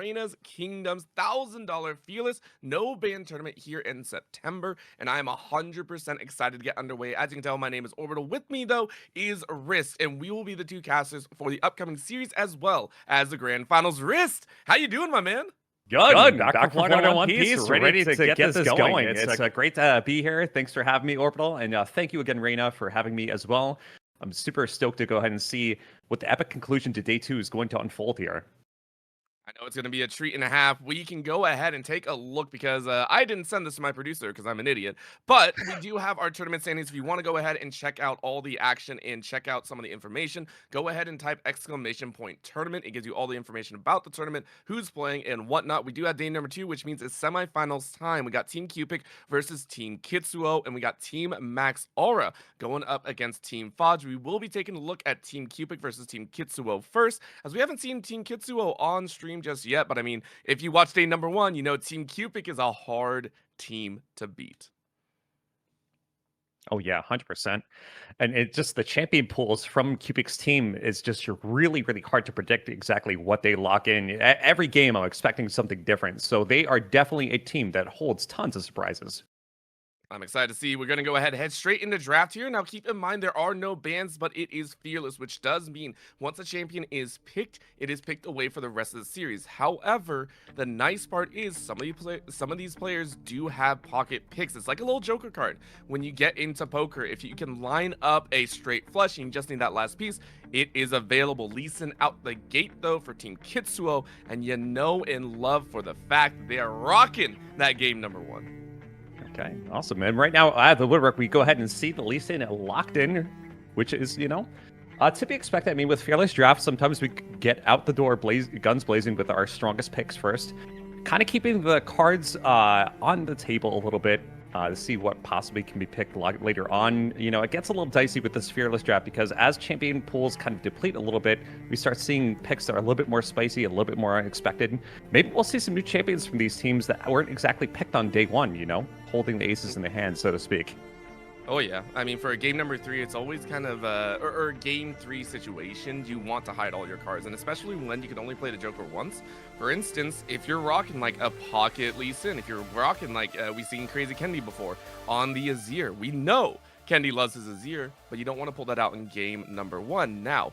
Raina's Kingdom's $1,000 Fearless No Ban Tournament here in September, and I am 100% excited to get underway. As you can tell, my name is Orbital. With me, though, is Wrist, and we will be the two casters for the upcoming series as well as the Grand Finals. Wrist, how you doing, my man? Good. Back from Florida One Piece, ready to get this going. It's great to be here. Thanks for having me, Orbital, and thank you again, Raina, for having me as well. I'm super stoked to go ahead and see what the epic conclusion to day 2 is going to unfold here. I know it's going to be a treat and a half. We can go ahead and take a look because I didn't send this to my producer because I'm an idiot. But we do have our tournament standings. If you want to go ahead and check out all the action and check out some of the information, go ahead and type !tournament. It gives you all the information about the tournament, who's playing, and whatnot. We do have day number 2, which means it's semifinals time. We got Team Cupic versus Team Kitzuo, and we got Team Max Aura going up against Team Fodge. We will be taking a look at Team Cupic versus Team Kitzuo first, as we haven't seen Team Kitzuo on stream just yet, but I mean, if you watch day number 1, you know Team Cupic is a hard team to beat. Oh yeah, 100%. And it just the champion pools from Cupic's team is just really, really hard to predict exactly what they lock in. Every game, I'm expecting something different. So they are definitely a team that holds tons of surprises. I'm excited to see. We're going to go ahead and head straight into draft here. Now, keep in mind, there are no bans, but it is fearless, which does mean once a champion is picked, it is picked away for the rest of the series. However, the nice part is some of these players do have pocket picks. It's like a little joker card. When you get into poker, if you can line up a straight flush, you just need that last piece, it is available. Lee Sin out the gate, though, for Team Kitzuo, and you know and love for the fact that they are rocking that game number 1. Okay, awesome. And right now, at the woodwork, we go ahead and see the Lee Sin locked in, which is, to be expected. I mean, with Fearless Draft, sometimes we get out the door guns blazing with our strongest picks first. Kind of keeping the cards on the table a little bit to see what possibly can be picked later on. It gets a little dicey with this Fearless Draft because as champion pools kind of deplete a little bit, we start seeing picks that are a little bit more spicy, a little bit more unexpected. Maybe we'll see some new champions from these teams that weren't exactly picked on day 1, holding the aces in the hand, so to speak. Oh yeah, I mean for game number 3, it's always kind of or game 3 situations. You want to hide all your cards, and especially when you can only play the Joker once. For instance, if you're rocking like a pocket Lee Sin, if you're rocking like we've seen Crazy Kendi before on the Azir, we know Kendi loves his Azir, but you don't want to pull that out in game number 1. Now,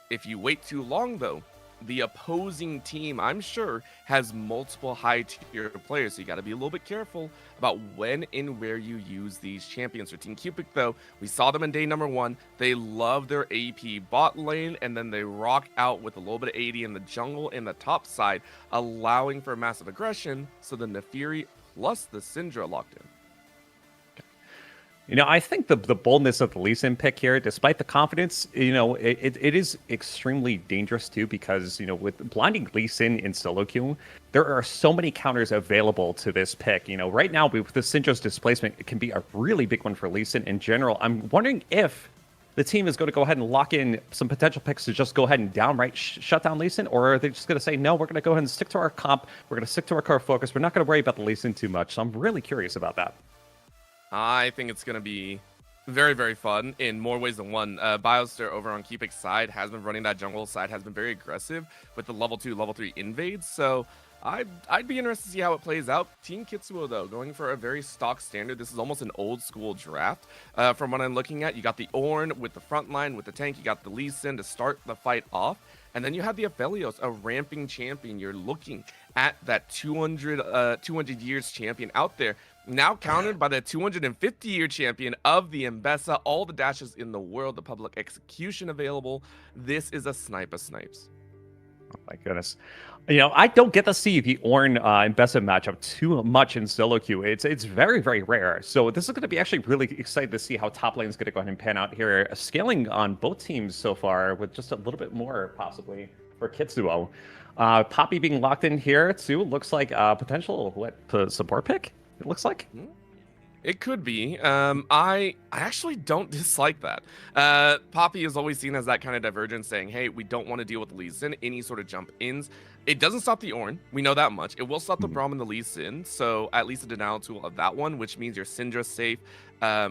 if you wait too long though, the opposing team, I'm sure, has multiple high-tier players, so you got to be a little bit careful about when and where you use these champions. For Team Cupic, though, we saw them in day number 1. They love their AP bot lane, and then they rock out with a little bit of AD in the jungle in the top side, allowing for massive aggression, so the Nefiri plus the Syndra locked in. I think the boldness of the Lee Sin pick here, despite the confidence, it is extremely dangerous too because, with blinding Lee Sin in solo queue, there are so many counters available to this pick. Right now with the Syndra's displacement, it can be a really big one for Lee Sin in general. I'm wondering if the team is going to go ahead and lock in some potential picks to just go ahead and downright shut down Lee Sin, or are they just going to say, no, we're going to go ahead and stick to our comp, we're going to stick to our core focus, we're not going to worry about the Lee Sin too much. So I'm really curious about that. I think it's going to be very, very fun in more ways than one. Biostar over on Cupic's side has been running that jungle side, has been very aggressive with the level 2, level 3 invades. So I'd be interested to see how it plays out. Team Kitzuo, though, going for a very stock standard. This is almost an old school draft. From what I'm looking at, you got the Ornn with the front line, with the tank. You got the Lee Sin to start the fight off. And then you have the Aphelios, a ramping champion. You're looking at that 200 years champion out there. Now countered by the 250-year champion of the Mbessa, all the dashes in the world, the public execution available. This is a snipe of snipes. Oh my goodness. I don't get to see the Ornn Mbessa matchup too much in solo queue. It's very, very rare. So this is going to be actually really excited to see how top lane is going to go ahead and pan out here. Scaling on both teams so far with just a little bit more possibly for Kitzuo. Poppy being locked in here too. Looks like a potential support pick. It looks like. It could be. I actually don't dislike that. Poppy is always seen as that kind of divergence, saying, hey, we don't want to deal with Lee Sin, any sort of jump-ins. It doesn't stop the Ornn. We know that much. It will stop the Braum and the Lee Sin, so at least a denial tool of that one, which means your Syndra's safe. I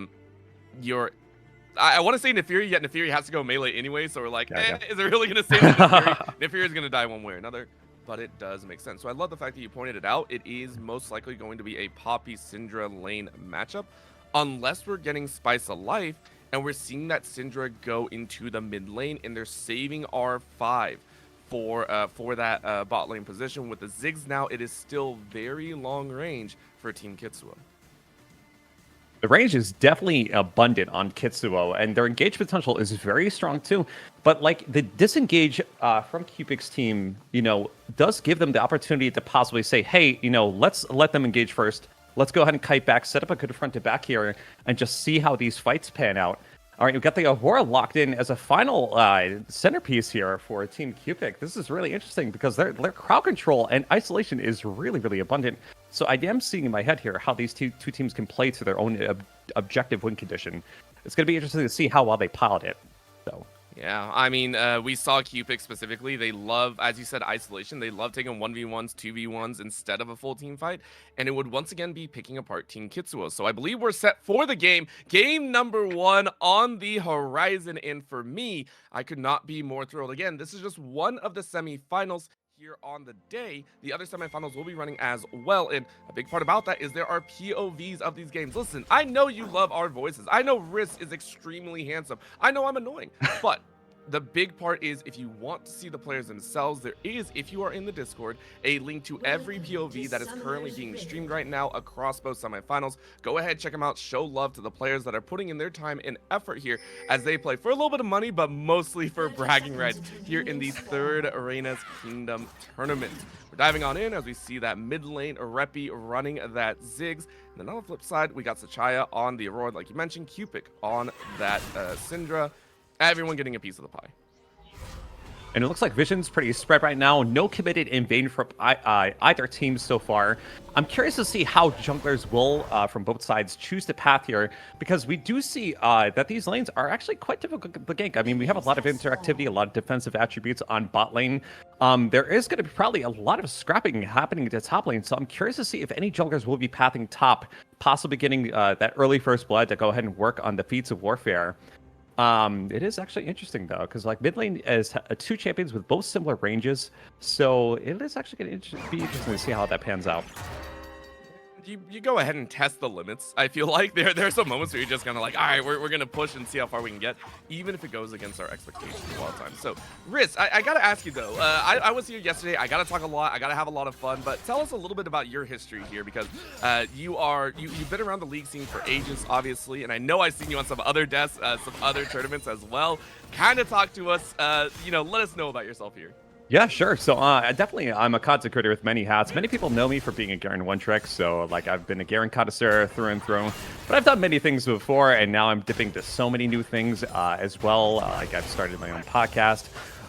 want to say Nefiri, yet Nefiri has to go melee anyway, so we're like, is it really going to save Nefiri? Nefiri is going to die one way or another. but it does make sense. So I love the fact that you pointed it out. It is most likely going to be a Poppy Syndra lane matchup, unless we're getting Spice of Life and we're seeing that Syndra go into the mid lane and they're saving R5 for that bot lane position. With the Ziggs now, it is still very long range for Team Kitzuo. The range is definitely abundant on Kitzuo, and their engage potential is very strong too. But like the disengage from Cupic's team, does give them the opportunity to possibly say, hey, let's let them engage first. Let's go ahead and kite back, set up a good front to back here, and just see how these fights pan out. All right, we've got the Aurora locked in as a final centerpiece here for Team Cupic. This is really interesting because their crowd control and isolation is really, really abundant. So I am seeing in my head here how these two teams can play to their own objective win condition. It's going to be interesting to see how well they pilot it. So. Yeah, I mean, we saw Cupic specifically. They love, as you said, isolation. They love taking 1v1s, 2v1s instead of a full team fight. And it would once again be picking apart Team Kitzuo. So I believe we're set for the game. Game number 1 on the horizon. And for me, I could not be more thrilled. Again, this is just one of the semifinals here on the day. The other semifinals will be running as well, and a big part about that is there are POVs of these games. Listen, I know you love our voices. I know Riss is extremely handsome. I know I'm annoying, but the big part is if you want to see the players themselves, there is, if you are in the Discord, a link to every POV that is currently being streamed right now across both semifinals. Go ahead, check them out, show love to the players that are putting in their time and effort here as they play for a little bit of money, but mostly for bragging rights here in the third Raina's Kingdom tournament. We're diving on in as we see that mid lane Reppy running that Ziggs. And then on the flip side, we got Sachaya on the Aurora, like you mentioned, Cupic on that Syndra. Everyone getting a piece of the pie. And it looks like Vision's pretty spread right now. No committed in vain from either team so far. I'm curious to see how junglers will, from both sides, choose the path here, because we do see that these lanes are actually quite difficult to gank. I mean, we have a lot of interactivity, a lot of defensive attributes on bot lane. There is going to be probably a lot of scrapping happening at the top lane, so I'm curious to see if any junglers will be pathing top, possibly getting that early first blood to go ahead and work on the feats of warfare. It is actually interesting though, because like mid lane is 2 champions with both similar ranges, so it is actually going to be interesting to see how that pans out. You go ahead and test the limits. I feel like there's some moments where you're just kind of like, all right, we're gonna push and see how far we can get, even if it goes against our expectations a lot of times. So Riz, I gotta ask you though, I was here yesterday, I gotta talk a lot, I gotta have a lot of fun, but tell us a little bit about your history here, because you've been around the league scene for ages, obviously, and I know I've seen you on some other desks, some other tournaments as well. Kind of talk to us, let us know about yourself here. Yeah, sure. So I'm a content creator with many hats. Many people know me for being a Garen one-trick, so like I've been a Garen connoisseur through and through. But I've done many things before, and now I'm dipping to so many new things as well. Like I've started my own podcast.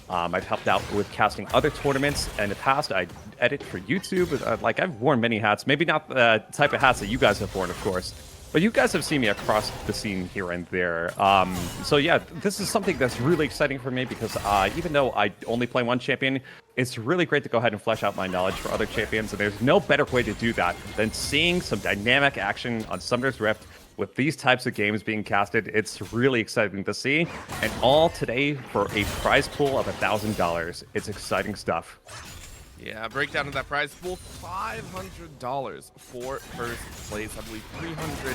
I've helped out with casting other tournaments in the past. I edit for YouTube. Like I've worn many hats. Maybe not the type of hats that you guys have worn, of course. But you guys have seen me across the scene here and there. So yeah, this is something that's really exciting for me because even though I only play one champion, it's really great to go ahead and flesh out my knowledge for other champions. And there's no better way to do that than seeing some dynamic action on Summoner's Rift with these types of games being casted. It's really exciting to see. And all today for a prize pool of $1,000. It's exciting stuff. Yeah, breakdown of that prize pool, $500 for first place. I believe $300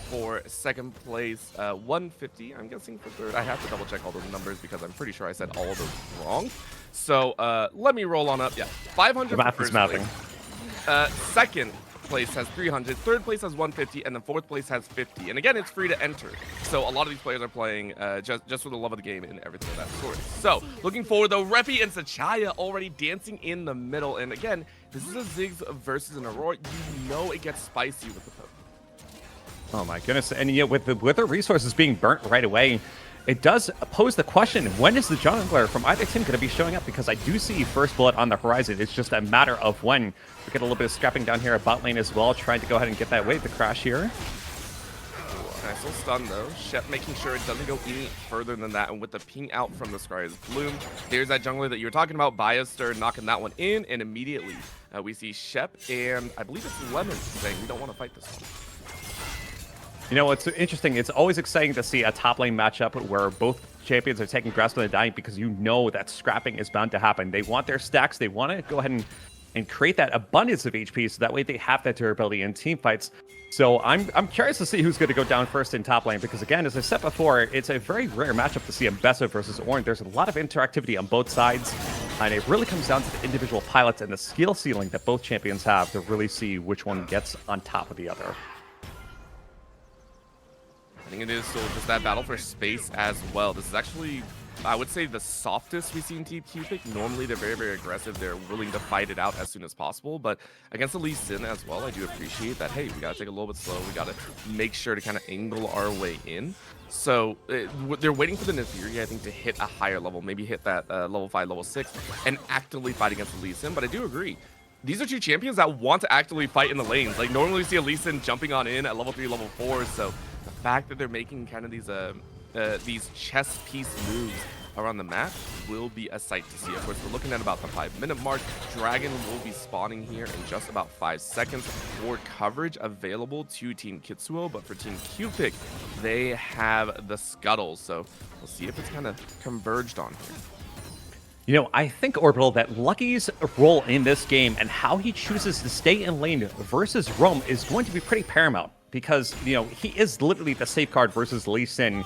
for second place, $150, I'm guessing, for third. I have to double check all those numbers because I'm pretty sure I said all of those wrong. So let me roll on up. Yeah, $500 for first place. Second place has $300, third place has $150, and then fourth place has $50. And again, it's free to enter. So a lot of these players are playing just for the love of the game and everything of that sort. So looking forward though, Reppy and Sachaya already dancing in the middle. And again, this is a Ziggs versus an Aurora. You know it gets spicy with the poke. Oh my goodness! And yet with the resources being burnt right away, it does pose the question, when is the jungler from either team going to be showing up? Because I do see first blood on the horizon. It's just a matter of when. We get a little bit of scrapping down here at bot lane as well, trying to go ahead and get that wave to crash here. Nice little stun though. Shep making sure it doesn't go any further than that. And with the ping out from the Scry's Bloom, there's that jungler that you were talking about, Biostir, knocking that one in. And immediately we see Shep and I believe it's Lemon saying we don't want to fight this one. You know, what's interesting, it's always exciting to see a top lane matchup where both champions are taking grasp on the dying because you know that scrapping is bound to happen. They want their stacks. They want to go ahead and create that abundance of HP so that way they have that durability in team fights. So I'm curious to see who's going to go down first in top lane because, again, as I said before, it's a very rare matchup to see Mbessa versus Ornn. There's a lot of interactivity on both sides, and it really comes down to the individual pilots and the skill ceiling that both champions have to really see which one gets on top of the other. I think it is still just that battle for space as well. This is actually, I would say, the softest we see in Team Cupic. Normally, they're very, very aggressive. They're willing to fight it out as soon as possible. But against the Lee Sin as well, I do appreciate that, hey, we got to take a little bit slow. We got to make sure to kind of angle our way in. So they're waiting for the Nefiri, I think, to hit a higher level, maybe hit that level 5, level 6, and actively fight against the Lee Sin. But I do agree. These are two champions that want to actively fight in the lanes. Like, normally we see a Lee Sin jumping on in at level 3, level 4. So the fact that they're making kind of these chess piece moves around the map will be a sight to see. Of course, we're looking at about the 5-minute mark. Dragon will be spawning here in just about 5 seconds for coverage available to Team Kitzuo, but for Team Cupic, they have the Scuttles. So we'll see if it's kind of converged on here. You know, I think, Orbital, that Lucky's role in this game and how he chooses to stay in lane versus roam is going to be pretty paramount because, you know, he is literally the safeguard versus Lee Sin.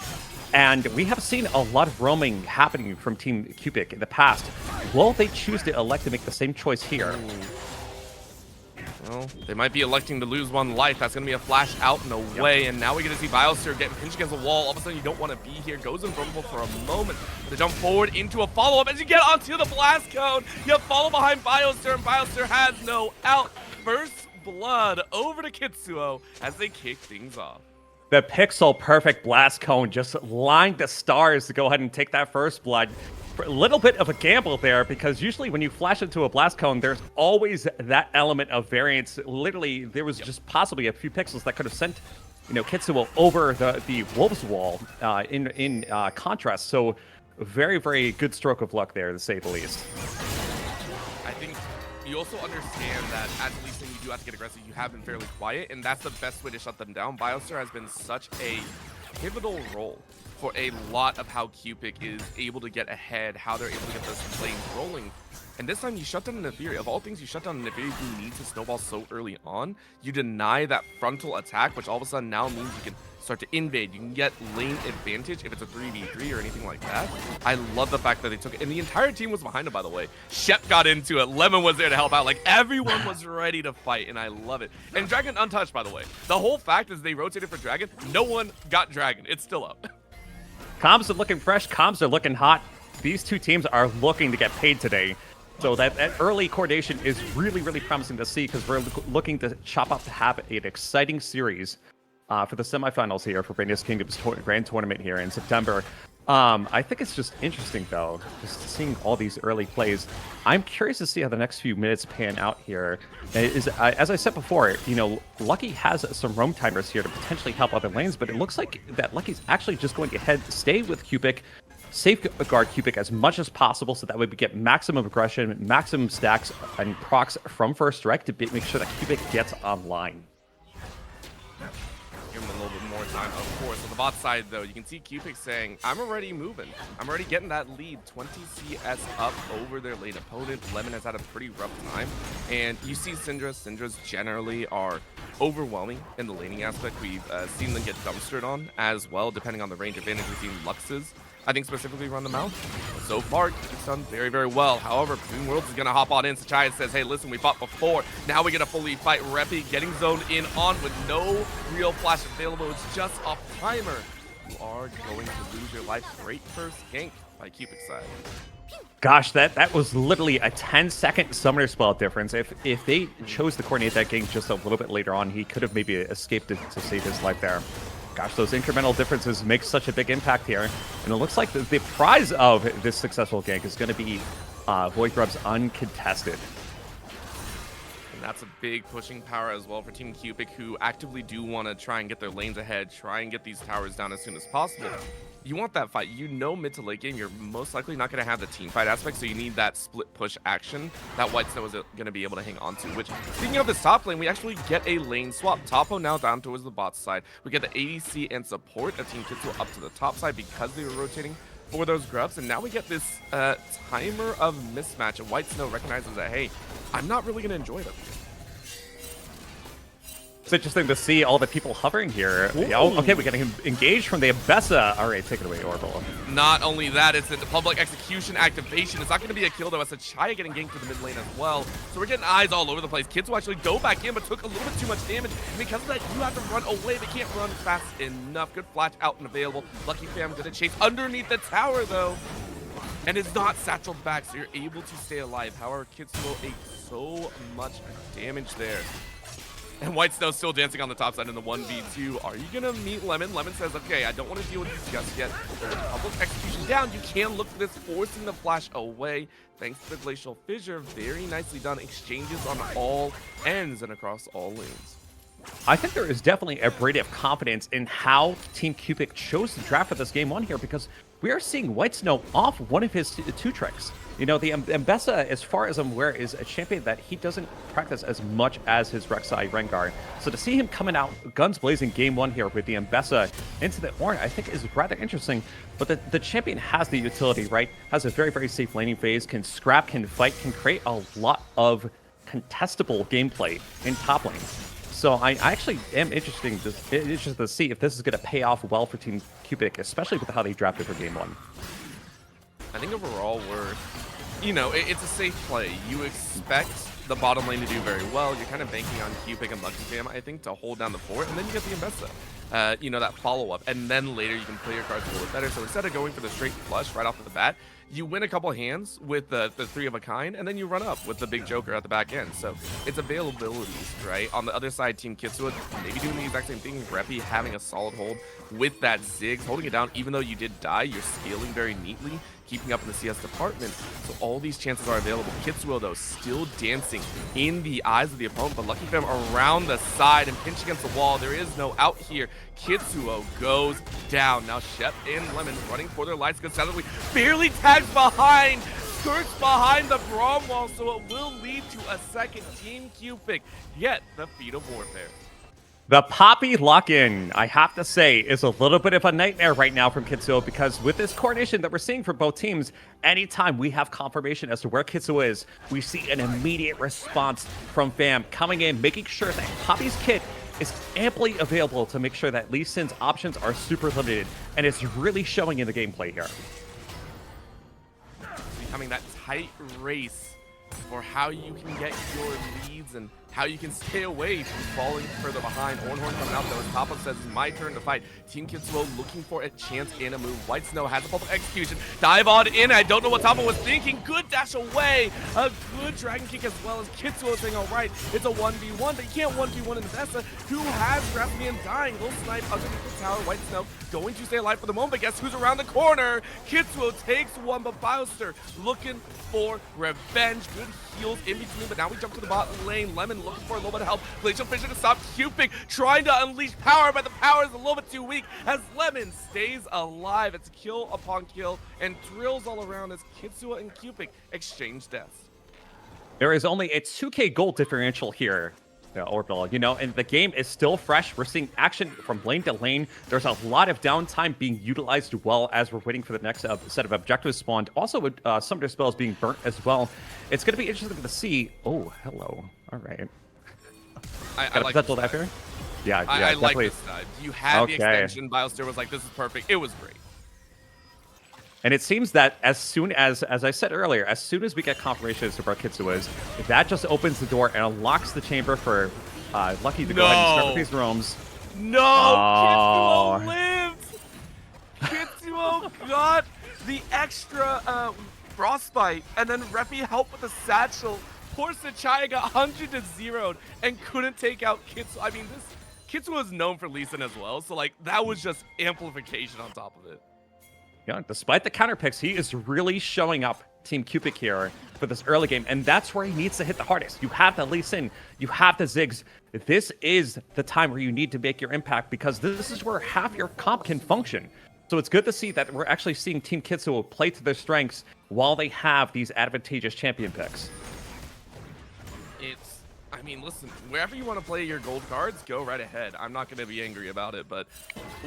And we have seen a lot of roaming happening from Team Cupic in the past. Will they choose to elect to make the same choice here? Well, they might be electing to lose one life. That's going to be a flash out and away. And now we're going to see Biosir getting pinched against the wall. All of a sudden, you don't want to be here. Goes invulnerable for a moment. To jump forward into a follow-up as you get onto the blast cone. You follow behind Biosir, and Biosir has no out. First blood over to Kitzuo as they kick things off. The pixel perfect blast cone just lined the stars to go ahead and take that first blood. A little bit of a gamble there because usually when you flash into a blast cone, there's always that element of variance. Literally, there was just possibly a few pixels that could have sent, you know, Kitzuo over the Wolves Wall in contrast. So very, very good stroke of luck there, to say the least. I think you also understand that as Lee Sin, you do have to get aggressive. You have been fairly quiet, and that's the best way to shut them down. Biosir has been such a pivotal role for a lot of how Cupic is able to get ahead, how they're able to get those lanes rolling. And this time you shut down the Nefiri. Of all things, you shut down the Nefiri who needs to snowball so early on. You deny that frontal attack, which all of a sudden now means you can start to invade. You can get lane advantage if it's a 3v3 or anything like that. I love the fact that they took it. And the entire team was behind it, by the way. Shep got into it. Lemon was there to help out. Like, everyone was ready to fight, and I love it. And Dragon untouched, by the way. The whole fact is they rotated for Dragon. No one got Dragon. It's still up. Comms are looking fresh. Comms are looking hot. These two teams are looking to get paid today. So that early coordination is really, really promising to see because we're looking to chop up to have an exciting series for the semifinals here for Raina's Kingdom's Grand Tournament here in September. I think it's just interesting, though, just seeing all these early plays. I'm curious to see how the next few minutes pan out here. As I said before, you know, Lucky has some roam timers here to potentially help other lanes, but it looks like that Lucky's actually just going to stay with Cupic, safeguard Cupic as much as possible so that way we get maximum aggression, maximum stacks, and procs from first strike to make sure that Cupic gets online. Give him a little bit more time, of course. On the bot side, though, you can see Cupic saying, I'm already moving. I'm already getting that lead. 20 CS up over their late opponent. Lemon has had a pretty rough time. And you see Syndra. Syndras generally are overwhelming in the laning aspect. We've seen them get dumpstered on as well, depending on the range advantage. We've seen Luxes, I think, specifically run them out. So far, it's done very, very well. However, Between Worlds is going to hop on in. Sachai says, hey, listen, we fought before. Now we get a fully fight. Reppy getting zoned in on with no real flash available. It's just a timer. You are going to lose your life. Great first gank by Cupic's side. Gosh, that was literally a 10-second summoner spell difference. If they chose to coordinate that gank just a little bit later on, he could have maybe escaped to save his life there. Gosh, those incremental differences make such a big impact here. And it looks like the prize of this successful gank is going to be Void Grub's uncontested. That's a big pushing power as well for Team Cupic, who actively do want to try and get their lanes ahead, try and get these towers down as soon as possible. You want that fight. You know mid to late game, you're most likely not going to have the team fight aspect, so you need that split push action that White Snow is going to be able to hang on to, which, speaking of this top lane, we actually get a lane swap. Topo now down towards the bot side. We get the ADC and support of Team Kitzuo up to the top side because they were rotating for those grubs, and now we get this timer of mismatch, and White Snow recognizes that, hey, I'm not really going to enjoy them. It's interesting to see all the people hovering here. Oh, okay, we got him engaged from the Ambessa. All right, take it away, Orbital. Not only that, it's a public execution activation. It's not going to be a kill, though, as Chaya getting ganked to the mid lane as well. So we're getting eyes all over the place. Kids will actually go back in, but took a little bit too much damage. And because of that, you have to run away. They can't run fast enough. Good flash out and available. Lucky Fam gonna chase underneath the tower, though. And is not satcheled back, so you're able to stay alive. However, Kitzuo ate so much damage there. And White Snow still dancing on the top side in the 1v2. Are you going to meet Lemon? Lemon says, okay, I don't want to deal with you just yet. But with the public execution down, you can look for this, forcing the flash away. Thanks to the Glacial Fissure. Very nicely done. Exchanges on all ends and across all lanes. I think there is definitely a braid of confidence in how Team Cupic chose to draft for this game one here, because we are seeing White Snow off one of his two tricks. You know, the Ambessa, as far as I'm aware, is a champion that he doesn't practice as much as his Rek'Sai Rengar. So to see him coming out guns blazing game one here with the Ambessa into the Ornn, I think is rather interesting. But the champion has the utility, right? Has a very, very safe laning phase, can scrap, can fight, can create a lot of contestable gameplay in top lane. So I actually am interested to see if this is going to pay off well for Team Cupic, especially with how they drafted for game one. I think overall it's a safe play. You expect the bottom lane to do very well. You're kind of banking on Cupic and Lucky Fam, I think, to hold down the fort, and then you get the Ambessa. That follow-up, and then later you can play your cards a little bit better. So instead of going for the straight flush right off the bat, you win a couple hands with the three of a kind, and then you run up with the big Joker at the back end. So it's availabilities, right? On the other side, Team Kitzuo maybe doing the exact same thing. Reppy having a solid hold with that Ziggs, holding it down. Even though you did die, you're scaling very neatly, keeping up in the CS department. So all these chances are available. Kitzuo, though, still dancing in the eyes of the opponent, but Lucky Fam around the side and pinch against the wall. There is no out here. Kitzuo goes down. Now Shep and Lemon running for their lives. Good sadly, barely tags behind, skirts behind the Braum wall, so it will lead to a second. Team Cupic get the feat of warfare. The Poppy lock-in, I have to say, is a little bit of a nightmare right now from Kitzuo, because with this coordination that we're seeing from both teams, anytime we have confirmation as to where Kitzuo is, we see an immediate response from Fam coming in, making sure that Poppy's kit is amply available to make sure that Lee Sin's options are super limited, and it's really showing in the gameplay here. Becoming that tight race for how you can get your leads and how you can stay away from falling further behind. Ornhorn coming out, though, as Papa says, it's my turn to fight. Team Kitzuo looking for a chance and a move. White Snow has a public execution. Dive on in. I don't know what Papa was thinking. Good dash away. A good dragon kick as well as Kitzuo saying, all right, it's a 1v1, but you can't 1v1 in Vesa, who has Grappy and dying. Little snipe underneath the tower. White Snow going to stay alive for the moment, but guess who's around the corner? Kitzuo takes one, but Bowster looking for revenge. Good heals in between, but now we jump to the bot lane. Lemon looking for a little bit of help. Glacial Fissure to stop Cupic, trying to unleash power, but the power is a little bit too weak as Lemon stays alive. It's kill upon kill and thrills all around as Kitzuo and Cupic exchange deaths. There is only a 2k gold differential here, Orbital, and the game is still fresh. We're seeing action from lane to lane. There's a lot of downtime being utilized well as we're waiting for the next set of objectives spawned. Also, with some of their spells being burnt as well. It's going to be interesting to see. Oh, hello. All right. I like this dive here. Yeah, I like definitely. this dive. You had the extension. Bioster was like, this is perfect. It was great. And it seems that as soon as I said earlier, as soon as we get confirmation as to where Kitzuo is, that just opens the door and unlocks the chamber for Lucky to go ahead and start with these roams. No! Oh. Kitzuo lived! Kitzuo got the extra frostbite, and then Reppy helped with the satchel. Poor Sachaya got 100 to 0'd and couldn't take out Kitzuo. I mean, Kitzuo is known for Lee Sin as well, so that was just amplification on top of it. Yeah, despite the counter picks, he is really showing up Team Cupic here. for this early game, and that's where he needs to hit the hardest. You have the Lee Sin, you have the Ziggs. This is the time where you need to make your impact, because this is where half your comp can function. So it's good to see that we're actually seeing Team Kitzuo play to their strengths while they have these advantageous champion picks. I mean, listen, wherever you want to play your gold cards, go right ahead. I'm not going to be angry about it, but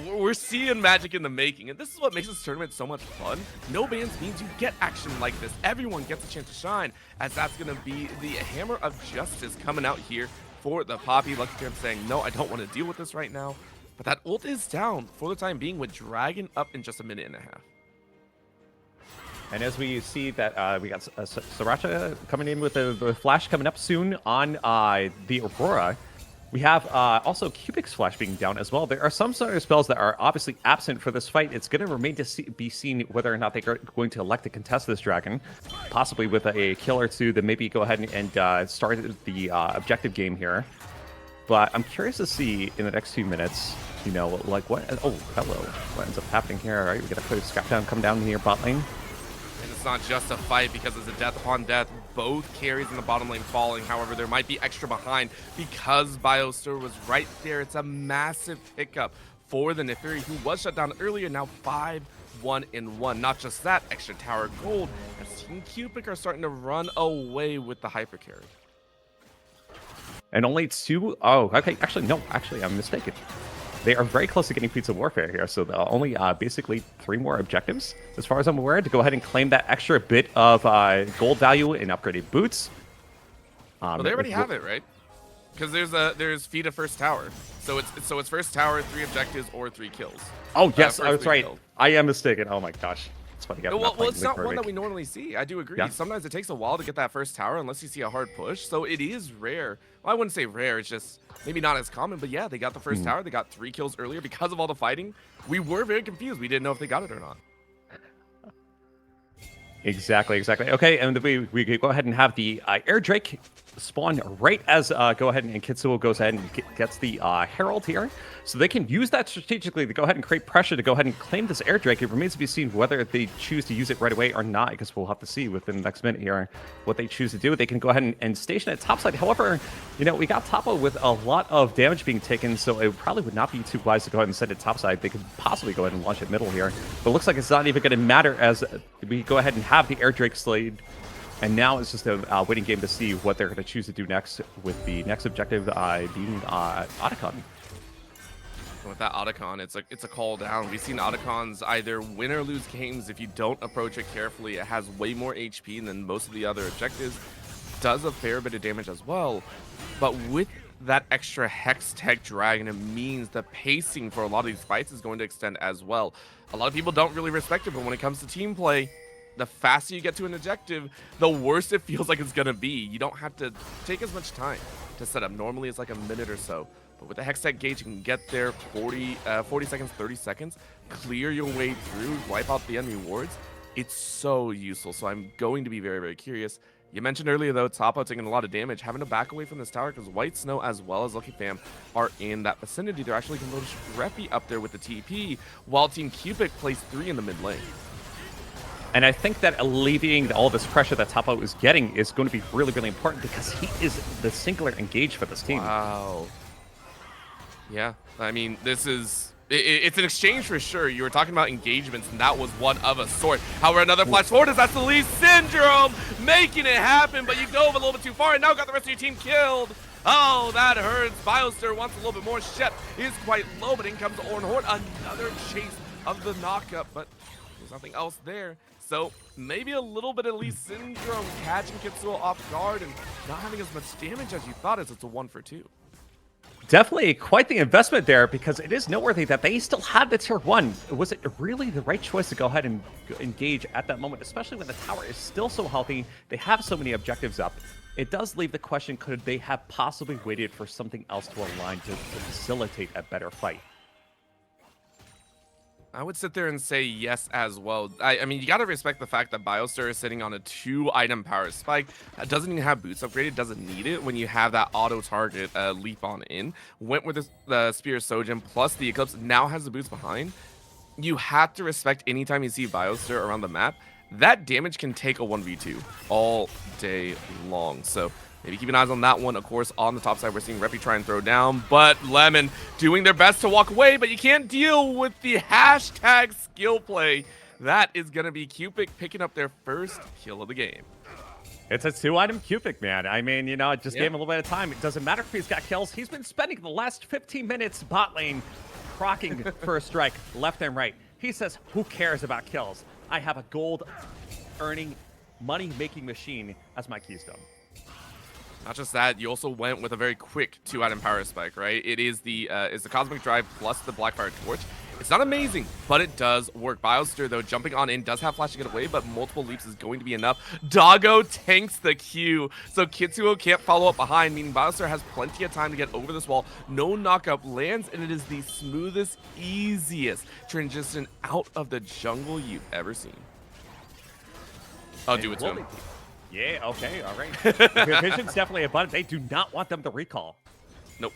we're seeing magic in the making, and this is what makes this tournament so much fun. No bans means you get action like this. Everyone gets a chance to shine, as that's going to be the hammer of justice coming out here for the Poppy. Lucky Jam saying, no, I don't want to deal with this right now. But that ult is down for the time being, with Dragon up in just a minute and a half. And as we see that we got Sriracha coming in with the flash coming up soon on the Aurora, we have also Cupic's flash being down as well. There are some sort of spells that are obviously absent for this fight. It's going to remain to be seen whether or not they're going to elect to contest this Dragon, possibly with a kill or two, then maybe go ahead and start the objective game here. But I'm curious to see in the next few minutes, you know, like what... Oh, hello. What ends up happening here? All right, we got to put a scrap down, come down here, bot lane. And it's not just a fight, because it's a death upon death. Both carries in the bottom lane falling. However, there might be extra behind because Biostar was right there. It's a massive pickup for the Neferi, who was shut down earlier, now 5-1-1. Not just that, extra tower gold, as Team Cupic are starting to run away with the hyper carry. And only two... Oh, okay. Actually, no. Actually, I'm mistaken. They are very close to getting Pizza Warfare here, so only basically 3 more objectives, as far as I'm aware, to go ahead and claim that extra bit of gold value in upgraded boots. Well, they already have it, right? Because there's feed a first tower, so it's first tower, 3 objectives, or 3 kills. Oh yes, I was right. Killed. I am mistaken. Oh my gosh. Funny, well, it's not one that we normally see. I do agree. Yeah. Sometimes it takes a while to get that first tower unless you see a hard push. So it is rare. Well, I wouldn't say rare. It's just maybe not as common. But yeah, they got the first tower. They got 3 kills earlier because of all the fighting. We were very confused. We didn't know if they got it or not. Exactly. Okay, and we go ahead and have the Air Drake spawn right as go ahead and Kitzuo goes ahead and gets the Herald here. So they can use that strategically to go ahead and create pressure to go ahead and claim this Air Drake. It remains to be seen whether they choose to use it right away or not, because we'll have to see within the next minute here what they choose to do. They can go ahead and station it topside. However, you know, we got Topo with a lot of damage being taken, so it probably would not be too wise to go ahead and send it topside. They could possibly go ahead and launch it middle here. But it looks like it's not even going to matter, as we go ahead and have the Air Drake slayed. And now it's just a waiting game to see what they're going to choose to do next, with the next objective being Otacon. With that Otacon, it's a call down. We've seen Otacons either win or lose games if you don't approach it carefully. It has way more HP than most of the other objectives. Does a fair bit of damage as well. But with that extra Hex Tech Dragon, it means the pacing for a lot of these fights is going to extend as well. A lot of people don't really respect it, but when it comes to team play, the faster you get to an objective, the worse it feels like it's going to be. You don't have to take as much time to set up. Normally it's like a minute or so. But with the Hextech gauge, you can get there 40 seconds, 30 seconds, clear your way through, wipe out the enemy wards. It's so useful. So I'm going to be very, very curious. You mentioned earlier, though, Topo taking a lot of damage, having to back away from this tower because White Snow as well as Lucky Fam are in that vicinity. They're actually going to go Reppy up there with the TP, while Team Cupic plays 3 in the mid lane. And I think that alleviating all this pressure that Topo is getting is going to be really, really important, because he is the singular engage for this team. Wow. Yeah, I mean, this is... It's an exchange for sure. You were talking about engagements, and that was one of a sort. However, another flash forward is that's the Lee Syndrome making it happen, but you dove a little bit too far and now got the rest of your team killed. Oh, that hurts. Biostar wants a little bit more. Shep is quite low, but in comes Ornhorn. Another chase of the knockup, but there's nothing else there. So maybe a little bit of Lee Syndrome catching Kitzuo off guard and not having as much damage as you thought, as it's a 1 for 2. Definitely quite the investment there, because it is noteworthy that they still had the tier 1. Was it really the right choice to go ahead and engage at that moment, especially when the tower is still so healthy? They have so many objectives up. It does leave the question, could they have possibly waited for something else to align to facilitate a better fight? I would sit there and say yes as well. I mean, you got to respect the fact that Biostar is sitting on a 2-item power spike. Doesn't even have boots upgraded, doesn't need it when you have that auto-target leap on in. Went with the Spear Sojin plus the Eclipse, now has the boots behind. You have to respect anytime you see Biostar around the map, that damage can take a 1v2 all day long. So maybe keep an eye on that one. Of course, on the top side, we're seeing Reppy try and throw down, but Lemon doing their best to walk away, but you can't deal with the hashtag skill play. That is going to be Cupic picking up their first kill of the game. It's a 2-item Cupic, man. I mean, you know, it just gave him a little bit of time. It doesn't matter if he's got kills. He's been spending the last 15 minutes bot lane crocking for a strike left and right. He says, who cares about kills? I have a gold-earning, money-making machine as my keystone. Not just that, you also went with a very quick 2-item power spike, right? It is the Cosmic Drive plus the Blackfire Torch. It's not amazing, but it does work. Biostir, though, jumping on in, does have flash to get away, but multiple leaps is going to be enough. Doggo tanks the Q, so Kitzuo can't follow up behind, meaning Biostir has plenty of time to get over this wall. No knockup lands, and it is the smoothest, easiest transition out of the jungle you've ever seen. I'll do it to him. Yeah, okay, all right. The vision's definitely abundant. They do not want them to recall. Nope.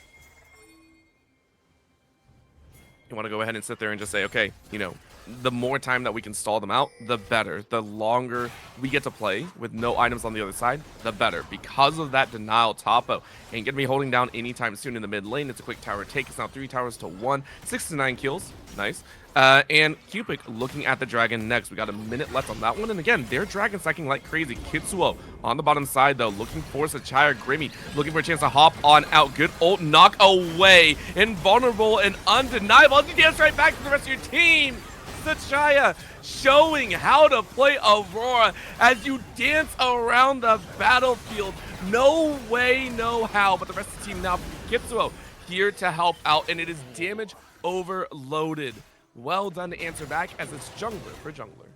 You want to go ahead and sit there and just say, okay, you know, the more time that we can stall them out, the better. The longer we get to play with no items on the other side, the better. Because of that denial, Topo ain't going to be holding down anytime soon in the mid lane. It's a quick tower take. It's now 3 towers to 1. 6 to 9 kills. Nice. And Cupic looking at the dragon next. We got a minute left on that one. And again, they're dragon stacking like crazy. Kitzuo on the bottom side, though, looking for Sachire. Grimmy looking for a chance to hop on out. Good ult knock away. Invulnerable and undeniable. You dance right back to the rest of your team. Sachire showing how to play Aurora as you dance around the battlefield. No way, no how. But the rest of the team now, Kitzuo here to help out. And it is damage overloaded. Well done to answer back as it's jungler for jungler.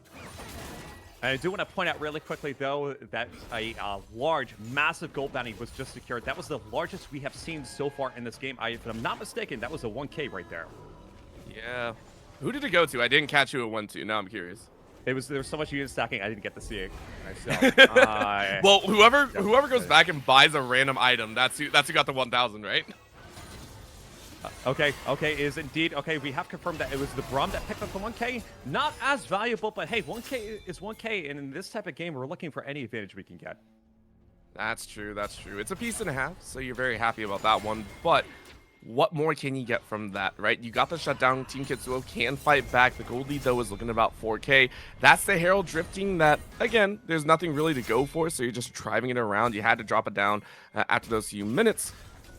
I do want to point out really quickly, though, that a large, massive gold bounty was just secured. That was the largest we have seen so far in this game. If I'm not mistaken, that was a 1K right there. Yeah. Who did it go to? I didn't catch who it went to. Now I'm curious. There was so much unit stacking, I didn't get to see it myself. Well, whoever goes back and buys a random item, that's who got the 1,000, right? Okay, is indeed. Okay, we have confirmed that it was the Braum that picked up the 1K. Not as valuable, but hey, 1K is 1K, and in this type of game, we're looking for any advantage we can get. That's true, that's true. It's a piece and a half, so you're very happy about that one, but what more can you get from that, right? You got the shutdown. Team Kitzuo can fight back. The gold lead, though, is looking about 4K. That's the Herald drifting that, again, there's nothing really to go for, so you're just driving it around. You had to drop it down after those few minutes.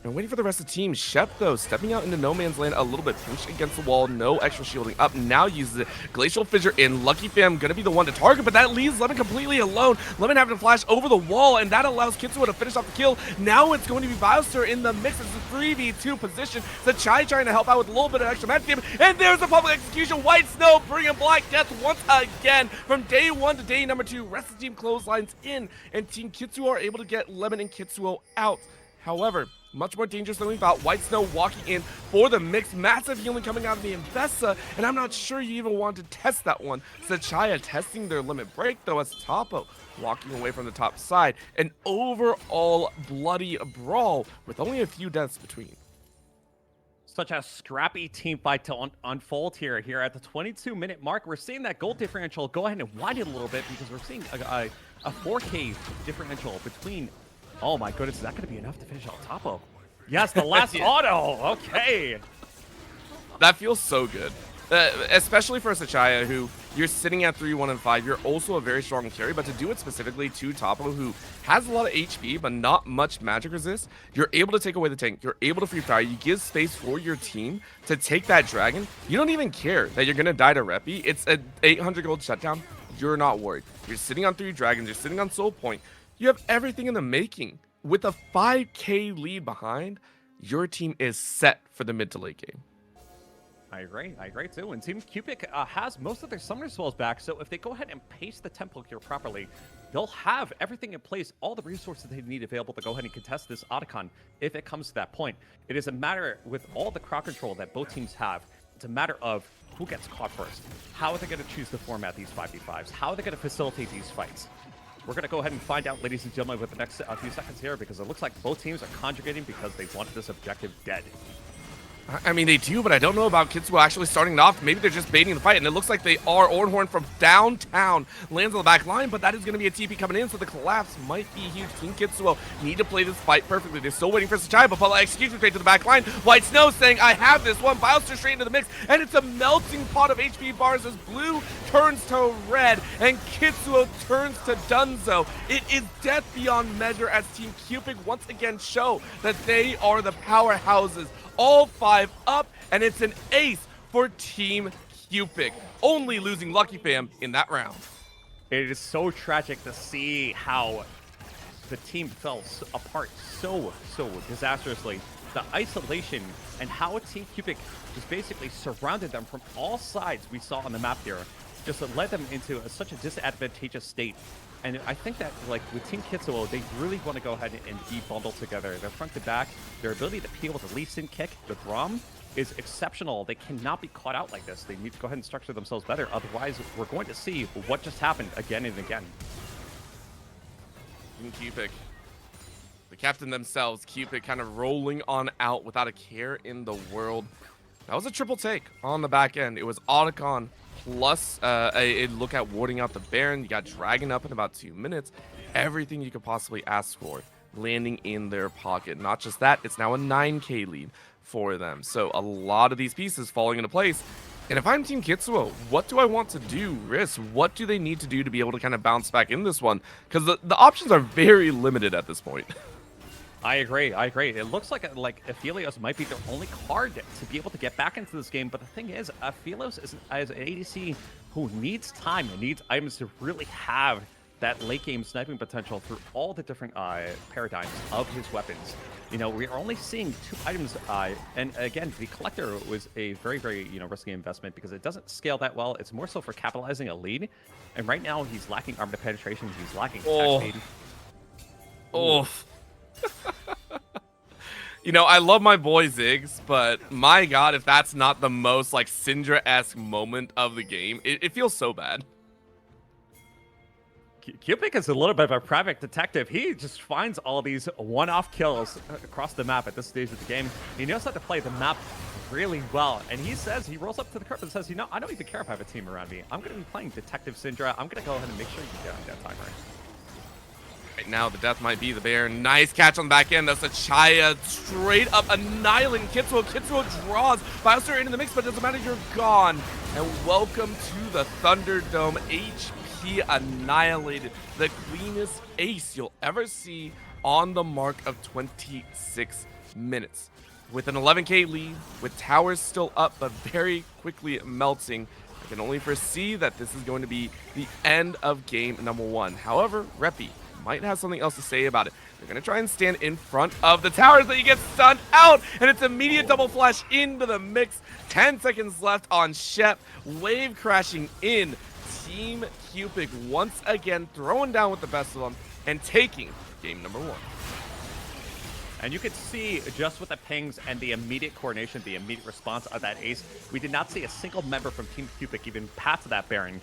And waiting for the rest of the team. Shep, though, stepping out into no man's land a little bit, pushed against the wall, no extra shielding up, now uses it. Glacial Fissure in, Lucky Fam gonna be the one to target, but that leaves Lemon completely alone. Lemon having to flash over the wall, and that allows Kitzuo to finish off the kill. Now it's going to be Biostir in the mix. It's a 3v2 position. Sachai trying to help out with a little bit of extra match damage, and there's a public execution. White Snow bringing Black Death once again. From day 1 to day number 2, rest of the team clotheslines in, and Team Kitzuo are able to get Lemon and Kitzuo out. However, much more dangerous than we thought. White Snow walking in for the mix. Massive healing coming out of the Investa, and I'm not sure you even want to test that one. Sachaya testing their limit break, though, as Topo walking away from the top side. An overall bloody brawl with only a few deaths between. Such a scrappy team fight to unfold here at the 22-minute mark. We're seeing that gold differential go ahead and widen a little bit because we're seeing a 4K differential between. Oh my goodness, is that going to be enough to finish out Topo? Yes, the last auto. Okay. That feels so good. Especially for Sachaya, who you're sitting at 3, 1, and 5. You're also a very strong carry, but to do it specifically to Topo, who has a lot of HP, but not much magic resist, you're able to take away the tank. You're able to free fire. You give space for your team to take that dragon. You don't even care that you're going to die to Reppy. It's an 800 gold shutdown. You're not worried. You're sitting on 3 dragons. You're sitting on Soul Point. You have everything in the making. With a 5K lead behind, your team is set for the mid to late game. I agree too. And Team Cupic has most of their summoner spells back, so if they go ahead and pace the tempo here properly, they'll have everything in place, all the resources they need available to go ahead and contest this Otacon if it comes to that point. It is a matter, with all the crowd control that both teams have, it's a matter of who gets caught first. How are they going to choose to format these 5v5s? How are they going to facilitate these fights? We're going to go ahead and find out, ladies and gentlemen, with the next few seconds here, because it looks like both teams are conjugating because they want this objective dead. I mean, they do, but I don't know about Kitzuo actually starting it off. Maybe they're just baiting the fight, and it looks like they are. Ornhorn from downtown lands on the back line, but that is going to be a TP coming in, so the collapse might be huge. Team Kitzuo need to play this fight perfectly. They're still waiting for Sachai, but Pala execution straight to the back line. White Snow saying, I have this one. Bioster straight into the mix, and it's a melting pot of HP bars as blue turns to red, and Kitzuo turns to Dunzo. It is death beyond measure as Team Cupic once again show that they are the powerhouses. All 5 up, and it's an ace for Team Cupic, only losing Lucky Fam in that round. It is so tragic to see how the team fell apart so disastrously. The isolation and how Team Cupic just basically surrounded them from all sides we saw on the map here just led them into such a disadvantageous state. And I think that, like, with Team Kitzuo, they really want to go ahead and be bundled together. Their front to back, their ability to peel with a Lee Sin kick, the Braum, is exceptional. They cannot be caught out like this. They need to go ahead and structure themselves better. Otherwise, we're going to see what just happened again and again. Team Cupic, the captain themselves, Cupic kind of rolling on out without a care in the world. That was a triple take on the back end. It was Otacon plus a look at warding out the Baron. You got Dragon up in about 2 minutes. Everything you could possibly ask for landing in their pocket. Not just that, it's now a 9k lead for them. So a lot of these pieces falling into place. And if I'm Team Kitzuo, what do I want to do? Risk, what do they need to do to be able to kind of bounce back in this one? Because the options are very limited at this point. I agree. It looks like Aphelios might be their only card to be able to get back into this game. But the thing is, Aphelios is an ADC who needs time and needs items to really have that late game sniping potential through all the different paradigms of his weapons. You know, we are only seeing 2 items, and again, the Collector was a very risky investment because it doesn't scale that well. It's more so for capitalizing a lead, and right now he's lacking armor penetration. He's lacking attack speed. Oh. You know, I love my boy Ziggs, but my god, if that's not the most, like, Syndra-esque moment of the game, it feels so bad. Cupic is a little bit of a private detective. He just finds all these one-off kills across the map at this stage of the game. He knows how to play the map really well, and he says, he rolls up to the curb and says, you know, I don't even care if I have a team around me. I'm going to be playing Detective Syndra. I'm going to go ahead and make sure you get on that timer. Right now, the death might be the Baron. Nice catch on the back end. That's a Chaya straight up annihilating Kitzuo. Kitzuo draws Bioster into the mix, but it doesn't matter. You're gone. And welcome to the Thunderdome. HP annihilated. The cleanest ace you'll ever see on the mark of 26 minutes. With an 11k lead, with towers still up, but very quickly melting, I can only foresee that this is going to be the end of game number 1. However, Reppy might have something else to say about it. They're going to try and stand in front of the towers, but you get stunned out, and it's immediate double flash into the mix. 10 seconds left on Shep. Wave crashing in. Team Cupic once again throwing down with the best of them and taking game number 1. And you could see just with the pings and the immediate coordination, the immediate response of that ace, we did not see a single member from Team Cupic even pass that Baron.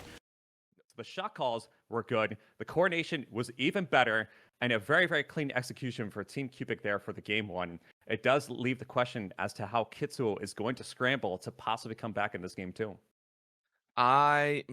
The shot calls were good, the coordination was even better, and a very clean execution for Team Cupic there for the game 1. It does leave the question as to how Kitzuo is going to scramble to possibly come back in this game 2. I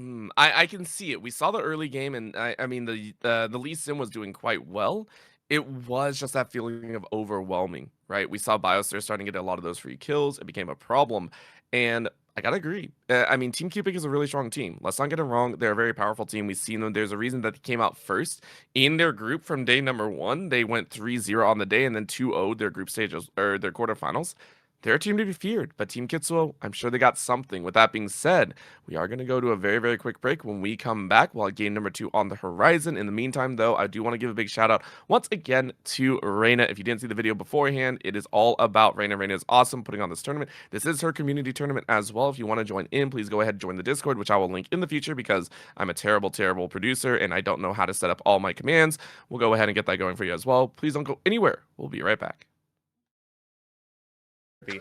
can see it. We saw the early game, and I mean the Lee Sin was doing quite well. It was just that feeling of overwhelming, right? We saw Bioster starting to get a lot of those free kills. It became a problem, and I gotta agree. I mean, Team Cupic is a really strong team. Let's not get it wrong. They're a very powerful team. We've seen them. There's a reason that they came out first in their group from day number 1. They went 3-0 on the day and then 2-0'd their group stages or their quarterfinals. They're a team to be feared, but Team Kitzuo, I'm sure they got something. With that being said, we are going to go to a very quick break. When we come back, we'll have game number 2 on the horizon. In the meantime, though, I do want to give a big shout out once again to Raina. If you didn't see the video beforehand, it is all about Raina. Raina is awesome putting on this tournament. This is her community tournament as well. If you want to join in, please go ahead and join the Discord, which I will link in the future because I'm a terrible producer and I don't know how to set up all my commands. We'll go ahead and get that going for you as well. Please don't go anywhere. We'll be right back.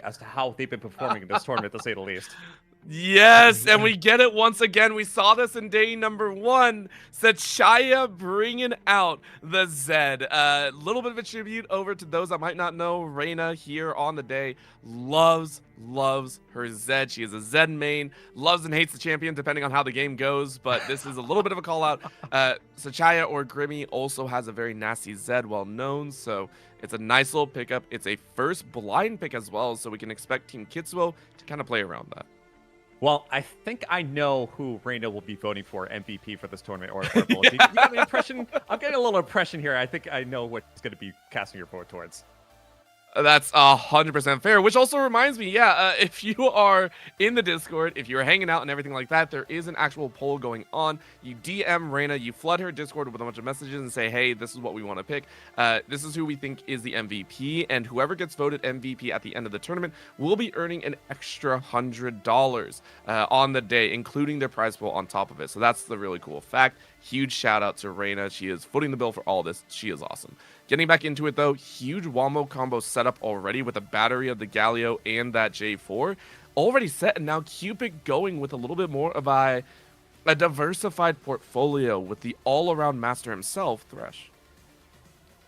As to how they've been performing in this tournament, to say the least. Yes, and we get it once again. We saw this in day number 1. Sachaya bringing out the Zed. A little bit of a tribute over to those that might not know. Raina here on the day loves her Zed. She is a Zed main. Loves and hates the champion depending on how the game goes, but this is a little bit of a call out. Sachaya or Grimmy also has a very nasty Zed, well known, so it's a nice little pickup. It's a first blind pick as well, so we can expect Team Kitzuo to kind of play around that. Well, I think I know who Raina will be voting for MVP for this tournament. Or you got an impression? I'm getting a little impression here. I think I know what's going to be casting your vote towards. That's 100% fair, which also reminds me, if you are in the Discord, if you're hanging out and everything like that, there is an actual poll going on. You DM Raina, you flood her Discord with a bunch of messages and say, hey, this is what we want to pick. This is who we think is the MVP, and whoever gets voted MVP at the end of the tournament will be earning an extra $100 on the day, including their prize pool on top of it. So that's the really cool fact. Huge shout out to Raina. She is footing the bill for all this. She is awesome. Getting back into it though, huge Wombo combo setup already with a battery of the Galio and that J4 already set, and now Cupic going with a little bit more of a diversified portfolio with the all-around master himself, Thresh.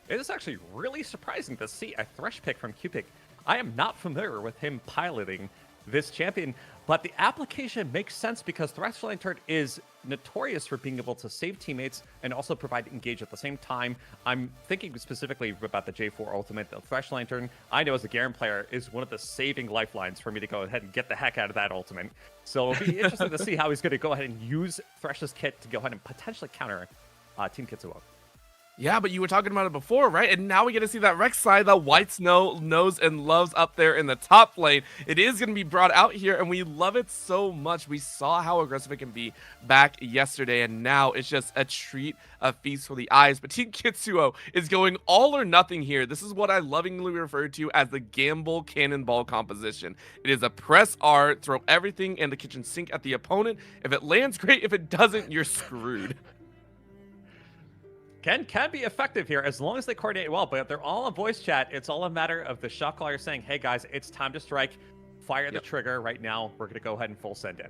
It is actually really surprising to see a Thresh pick from Cupic. I am not familiar with him piloting this champion, but the application makes sense because Thresh Lantern is notorious for being able to save teammates and also provide engage at the same time. I'm thinking specifically about the J4 ultimate. The Thresh Lantern, I know as a Garen player, is one of the saving lifelines for me to go ahead and get the heck out of that ultimate. So it'll be interesting to see how he's going to go ahead and use Thresh's kit to go ahead and potentially counter Team Kitzuo. Yeah, but you were talking about it before, right? And now we get to see that Rek'Sai that White Snow knows and loves up there in the top lane. It is going to be brought out here, and we love it so much. We saw how aggressive it can be back yesterday, and now it's just a treat, a feast for the eyes. But Team Kitzuo is going all or nothing here. This is what I lovingly refer to as the gamble cannonball composition. It is a press R, throw everything in the kitchen sink at the opponent. If it lands, great. If it doesn't, you're screwed. Can be effective here as long as they coordinate well, but if they're all on voice chat, it's all a matter of the shot caller saying, hey guys, it's time to strike, fire the trigger right now. We're going to go ahead and full send in.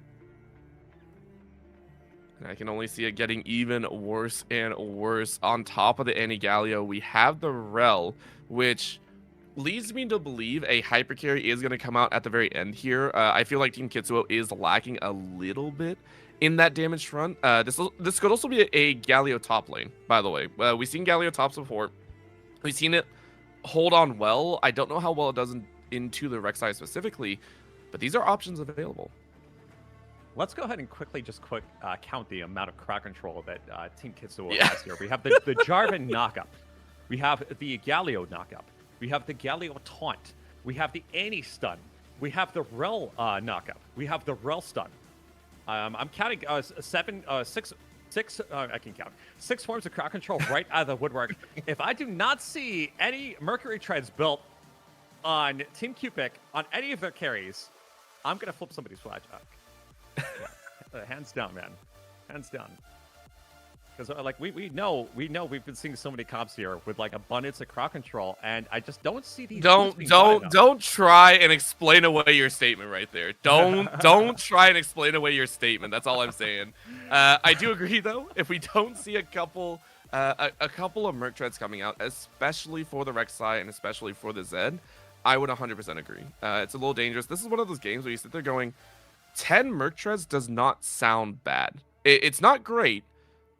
And I can only see it getting even worse and worse. On top of the Galio, we have the Rel, which leads me to believe a hyper carry is going to come out at the very end here. I feel like Team Kitzuo is lacking a little bit in that damage front. This could also be a Galio top lane, by the way. We've seen Galio tops before. We've seen it hold on well. I don't know how well it does into the Rek'Sai specifically, but these are options available. Let's go ahead and quickly count the amount of crowd control that Team Kitzuo has here. We have the Jarvan knockup. We have the Galio knockup. We have the Galio taunt. We have the Annie stun. We have the Rel knockup. We have the Rel stun. I'm counting six. I can count 6 forms of crowd control right out of the woodwork. If I do not see any Mercury treads built on Team Cupic on any of their carries, I'm gonna flip somebody's flag jack. Yeah. Hands down, man. Hands down. Because like we know we've been seeing so many comps here with like abundance of crowd control, and I just don't see these. Don't try and explain away your statement right there. Don't try and explain away your statement. That's all I'm saying. I do agree though. If we don't see a couple of Merc treads coming out, especially for the Rek'Sai and especially for the Zed, I would 100% agree. It's a little dangerous. This is one of those games where you sit there going, 10 Merc treads does not sound bad. It's not great.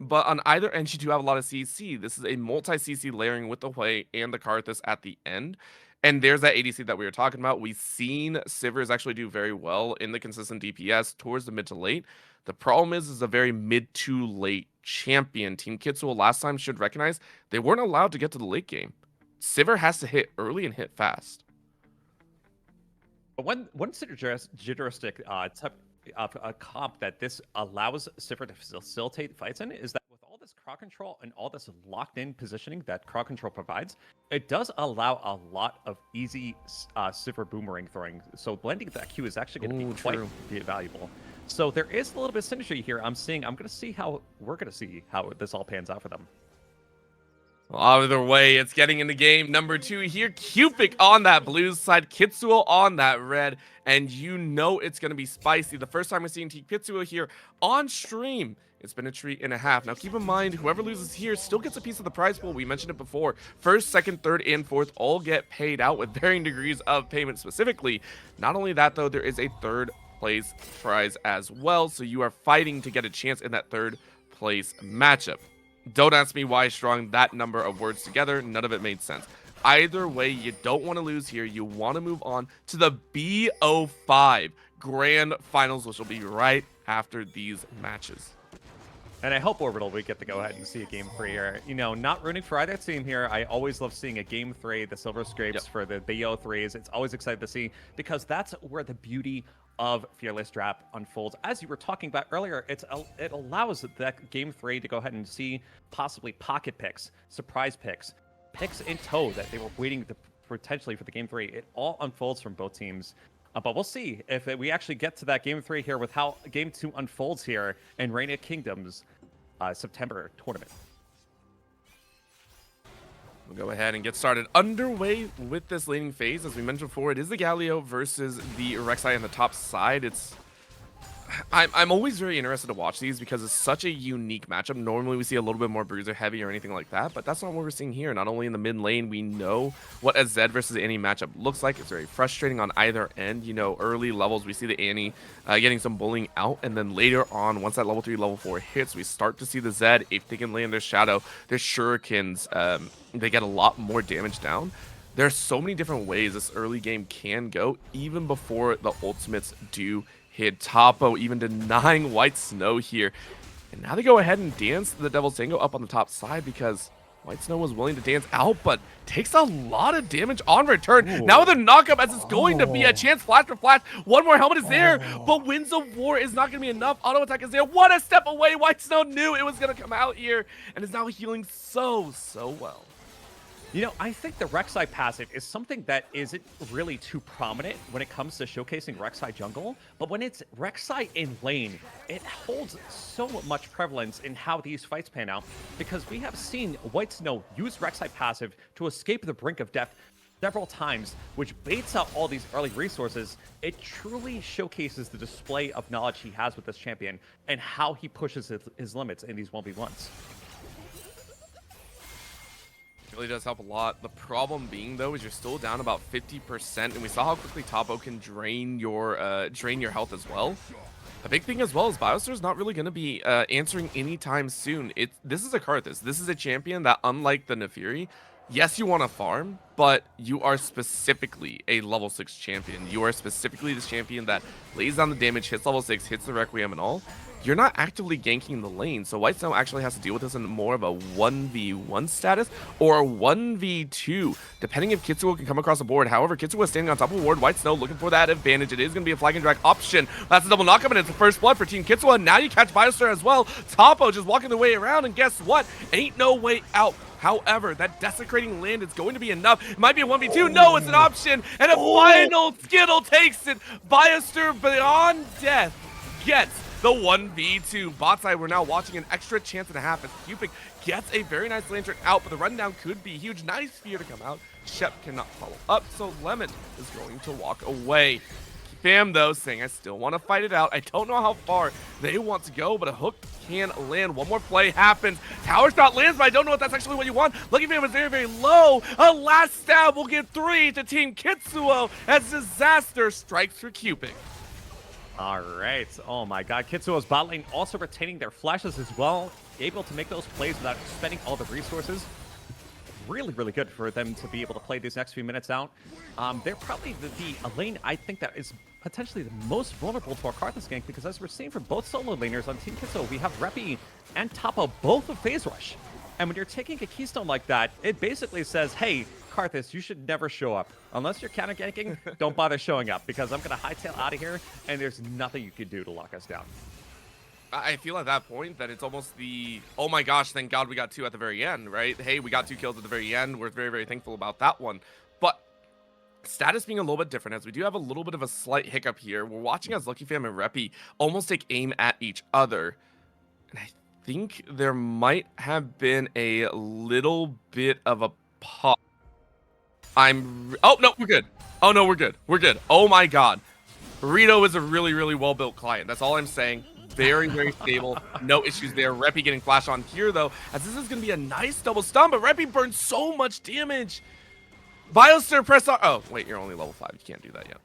But on either end, you do have a lot of CC. This is a multi-CC layering with the Hui and the Karthus at the end. And there's that ADC that we were talking about. We've seen Sivers actually do very well in the consistent DPS towards the mid to late. The problem is a very mid to late champion. Team Kitzuo last time should recognize they weren't allowed to get to the late game. Sivir has to hit early and hit fast. But one synergistic type of a comp that this allows Sivir to facilitate fights in is that with all this crowd control and all this locked-in positioning that crowd control provides, it does allow a lot of easy Sivir boomerang throwing. So blending that Q is actually going to be quite valuable. So there is a little bit of synergy here. We're going to see how this all pans out for them. Either way, it's getting into game number 2 here. Cupic on that blue side, Kitzuo on that red, and you know it's going to be spicy. The first time we're seeing Team Kitzuo here on stream. It's been a treat and a half. Now, keep in mind, whoever loses here still gets a piece of the prize pool. We mentioned it before. First, second, third, and fourth all get paid out with varying degrees of payment specifically. Not only that, though, there is a third place prize as well, so you are fighting to get a chance in that third place matchup. Don't ask me why I strung that number of words together. None of it made sense. Either way, you don't want to lose here. You want to move on to the BO5 Grand Finals, which will be right after these matches. And I hope Orbital we get to go ahead and see a game 3 here. You know, not rooting for either team here. I always love seeing a game 3, the Silver Scrapes for the BO3s. It's always exciting to see because that's where the beauty of Fearless Draft unfolds. As you were talking about earlier, it allows that game 3 to go ahead and see possibly pocket picks, surprise picks, picks in tow that they were waiting to potentially for the game 3. It all unfolds from both teams. But we'll see if we actually get to that game 3 here with how game 2 unfolds here in Raina Kingdom's September tournament. We'll go ahead and get started underway with this laning phase. As we mentioned before, it is the Galio versus the Rek'Sai on the top side. I'm always very interested to watch these because it's such a unique matchup. Normally we see a little bit more bruiser heavy or anything like that, but that's not what we're seeing here. Not only in the mid lane, we know what a Zed versus Annie matchup looks like. It's very frustrating on either end. You know, early levels, we see the Annie getting some bullying out, and then later on, once that level 3, level 4 hits, we start to see the Zed, if they can land their Shadow, their Shurikens, they get a lot more damage down. There's so many different ways this early game can go, even before the ultimates do hit. Topo even denying White Snow here. And now they go ahead and dance the Devil's Tango up on the top side because White Snow was willing to dance out, but takes a lot of damage on return. Ooh. Now with a knockup, as it's going to be a chance, flash for flash. One more helmet is there, but Winds of War is not going to be enough. Auto attack is there. One a step away. White Snow knew it was going to come out here and is now healing so well. You know, I think the Rek'Sai passive is something that isn't really too prominent when it comes to showcasing Rek'Sai jungle, but when it's Rek'Sai in lane, it holds so much prevalence in how these fights pan out, because we have seen White Snow use Rek'Sai passive to escape the brink of death several times, which baits out all these early resources. It truly showcases the display of knowledge he has with this champion and how he pushes his limits in these 1v1s. Really does help a lot. The problem being, though, is you're still down about 50%, and we saw how quickly Topo can drain your health as well. A big thing as well is Bioster's not really going to be answering anytime soon. This is a Karthus. This is a champion that, unlike the Nefiri, yes, you want to farm, but you are specifically a level 6 champion. You are specifically this champion that lays down the damage, hits level 6, hits the Requiem and all. You're not actively ganking the lane, so White Snow actually has to deal with this in more of a 1v1 status or a 1v2, depending if Kitzuo can come across the board. However, Kitzuo is standing on top of the ward. White Snow looking for that advantage. It is going to be a flag and drag option. That's a double knockup, and it's the first blood for Team Kitzuo. And now you catch Biostar as well. Topo just walking the way around, and guess what? Ain't no way out. However, that desecrating land is going to be enough. It might be a 1v2. No, it's an option. And a final Skittle takes it. Biostar beyond death gets the 1v2. Bot side, we're now watching an extra chance and a half as Cupic gets a very nice lantern out, but the rundown could be huge. Nice fear to come out. Shep cannot follow up, so Lemon is going to walk away. Fam, though, saying I still want to fight it out. I don't know how far they want to go, but a hook can land. One more play happens. Tower shot lands, but I don't know if that's actually what you want. Lucky Fam is very low. A last stab will get 3 to Team Kitzuo as Disaster strikes for Cupic. All right. Oh my god. Kitzuo's bot lane also retaining their flashes as well. Able to make those plays without spending all the resources. Really, really good for them to be able to play these next few minutes out. They're probably the lane I think that is potentially the most vulnerable to our Karthus gank, because as we're seeing from both solo laners on Team Kitzuo, we have Reppy and Topo both of Phase Rush. And when you're taking a keystone like that, it basically says, hey, Karthus, you should never show up. Unless you're counter ganking, don't bother showing up, because I'm going to hightail out of here, and there's nothing you can do to lock us down. I feel at that point that it's almost the, oh my gosh, thank God we got 2 at the very end, right? Hey, we got 2 kills at the very end. We're very, very thankful about that one. But status being a little bit different, as we do have a little bit of a slight hiccup here. We're watching as Lucky Fam and Reppy almost take aim at each other. And I think there might have been a little bit of a pause. Oh, no, we're good. Oh, no, we're good. We're good. Oh, my God. Burrito is a really, really well-built client. That's all I'm saying. Very, very stable. No issues there. Reppy getting flash on here, though, as this is going to be a nice double stun, but Reppy burns so much damage. Biostir press on. Oh, wait, you're only level 5. You can't do that yet.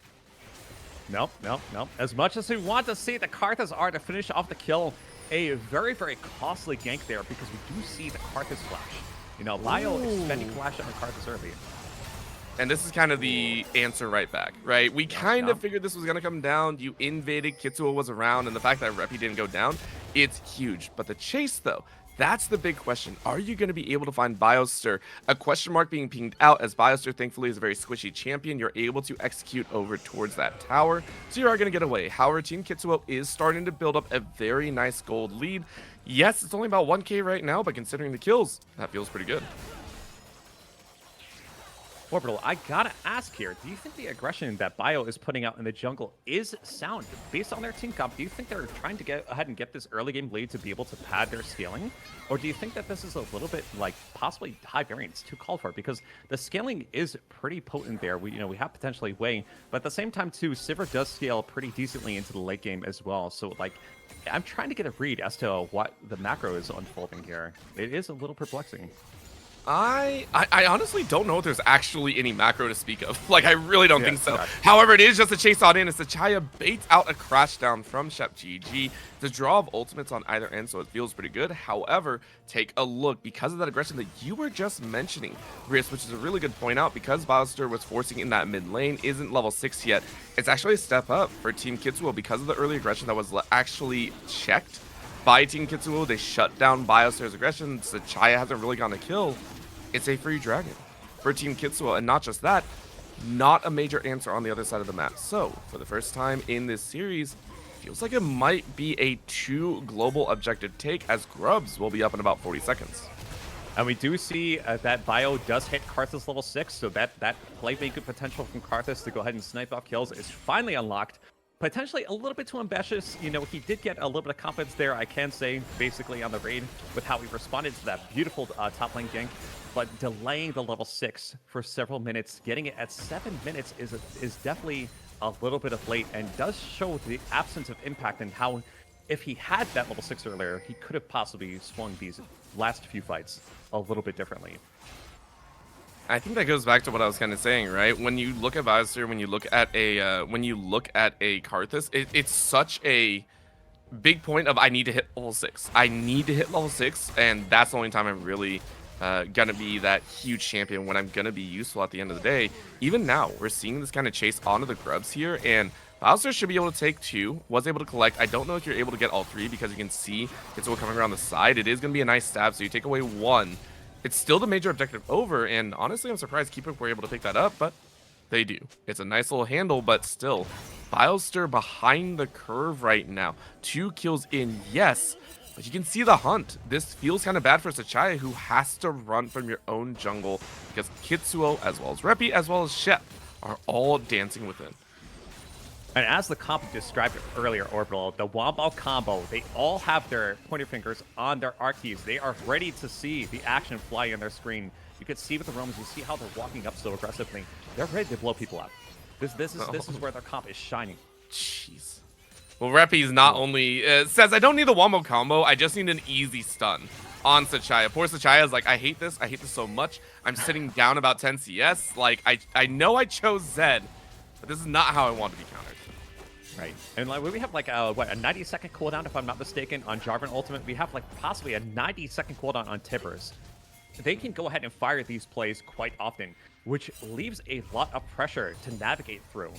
Nope, nope, nope. As much as we want to see the Karthus are to finish off the kill, a very, very costly gank there because we do see the Karthus flash. You know, Bio is spending flash on the Karthus early. And this is kind of the answer right back, right? We kind of figured this was going to come down. You invaded, Kitzuo was around, and the fact that Reppy didn't go down, it's huge. But the chase, though, that's the big question. Are you going to be able to find Biostir? A question mark being pinged out, as Biostir, thankfully, is a very squishy champion. You're able to execute over towards that tower, so you are going to get away. However, Team Kitzuo is starting to build up a very nice gold lead. Yes, it's only about 1k right now, but considering the kills, that feels pretty good. Orbital, I gotta ask here, do you think the aggression that Bio is putting out in the jungle is sound? Based on their team comp, do you think they're trying to get ahead and get this early game lead to be able to pad their scaling? Or do you think that this is a little bit like possibly high variance to call for? Because the scaling is pretty potent there. We have potentially Wei, but at the same time too, Sivir does scale pretty decently into the late game as well. So like, I'm trying to get a read as to what the macro is unfolding here. It is a little perplexing. I honestly don't know if there's actually any macro to speak of. Like, I really don't think so. Correct. However, it is just a chase on in as Sachaya baits out a crash down from Shep GG. The draw of ultimates on either end, so it feels pretty good. However, take a look. Because of that aggression that you were just mentioning, Riz, which is a really good point out, because Biostir was forcing in that mid lane, isn't level 6 yet. It's actually a step up for Team Kitzuo because of the early aggression that was actually checked by Team Kitzuo. They shut down Biostir's aggression. Sachaya hasn't really gotten a kill. It's a free dragon for Team Kitzuo, and not just that, not a major answer on the other side of the map. So, for the first time in this series, feels like it might be a 2 global objective take, as Grubs will be up in about 40 seconds. And we do see that Bio does hit Karthus level 6, so that playmaking potential from Karthus to go ahead and snipe off kills is finally unlocked. Potentially a little bit too ambitious. You know, he did get a little bit of confidence there, I can say, basically on the raid with how he responded to that beautiful top lane gank. But delaying the level 6 for several minutes, getting it at 7 minutes is definitely a little bit of late and does show the absence of impact and how, if he had that level 6 earlier, he could have possibly swung these last few fights a little bit differently. I think that goes back to what I was kind of saying, right? When you look at Biostir, when you look at a Karthus, it's such a big point of I need to hit level 6. I need to hit level 6, and that's the only time I'm really gonna be that huge champion, when I'm gonna be useful at the end of the day. Even now, we're seeing this kind of chase onto the Grubs here, and Biostir should be able to take 2, was able to collect. I don't know if you're able to get all 3 because you can see Kitzuo coming around the side. It is gonna be a nice stab, so you take away 1. It's still the major objective over, and honestly, I'm surprised Cupic were able to pick that up, but they do. It's a nice little handle, but still, Biostir behind the curve right now. 2 kills in, yes, but you can see the hunt. This feels kind of bad for Sachaya, who has to run from your own jungle, because Kitzuo, as well as Reppy, as well as Shep, are all dancing within. And as the comp described earlier, Orbital, the Wombo combo, they all have their pointer fingers on their R keys. They are ready to see the action fly on their screen. You can see with the Romans, you see how they're walking up so aggressively. They're ready to blow people up. This is where their comp is shining. Jeez. Well, Reppy's not only says, I don't need the Wombo combo, I just need an easy stun on Sachaya. Poor Sachaya is like, I hate this so much. I'm sitting down about 10 CS. Like, I know I chose Zed, but this is not how I want to be countered. Right. And like we have like a 90-second cooldown, if I'm not mistaken, on Jarvan Ultimate. We have like possibly a 90-second cooldown on Tippers. They can go ahead and fire these plays quite often, which leaves a lot of pressure to navigate through,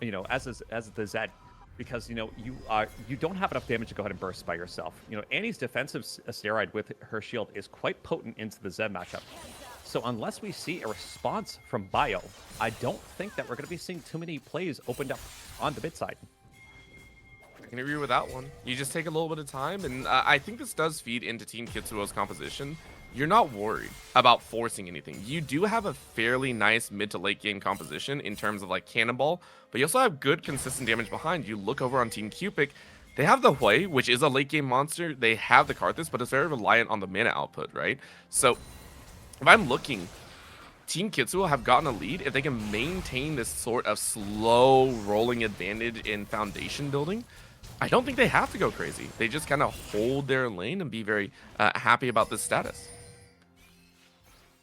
you know, as the Zed. Because, you know, you don't have enough damage to go ahead and burst by yourself. You know, Annie's defensive steroid with her shield is quite potent into the Zed matchup. So unless we see a response from Bio, I don't think that we're going to be seeing too many plays opened up on the mid side. I can agree with that one. You just take a little bit of time, and I think this does feed into Team Kitzuo's composition. You're not worried about forcing anything. You do have a fairly nice mid to late game composition in terms of like Cannonball, but you also have good consistent damage behind. You look over on Team Cupic, They have the Hui, which is a late game monster. They have the Karthus, but it's very reliant on the mana output, right? So if I'm looking, Team Kitzuo have gotten a lead. If they can maintain this sort of slow rolling advantage in foundation building, I don't think they have to go crazy. They just kind of hold their lane and be very happy about this status.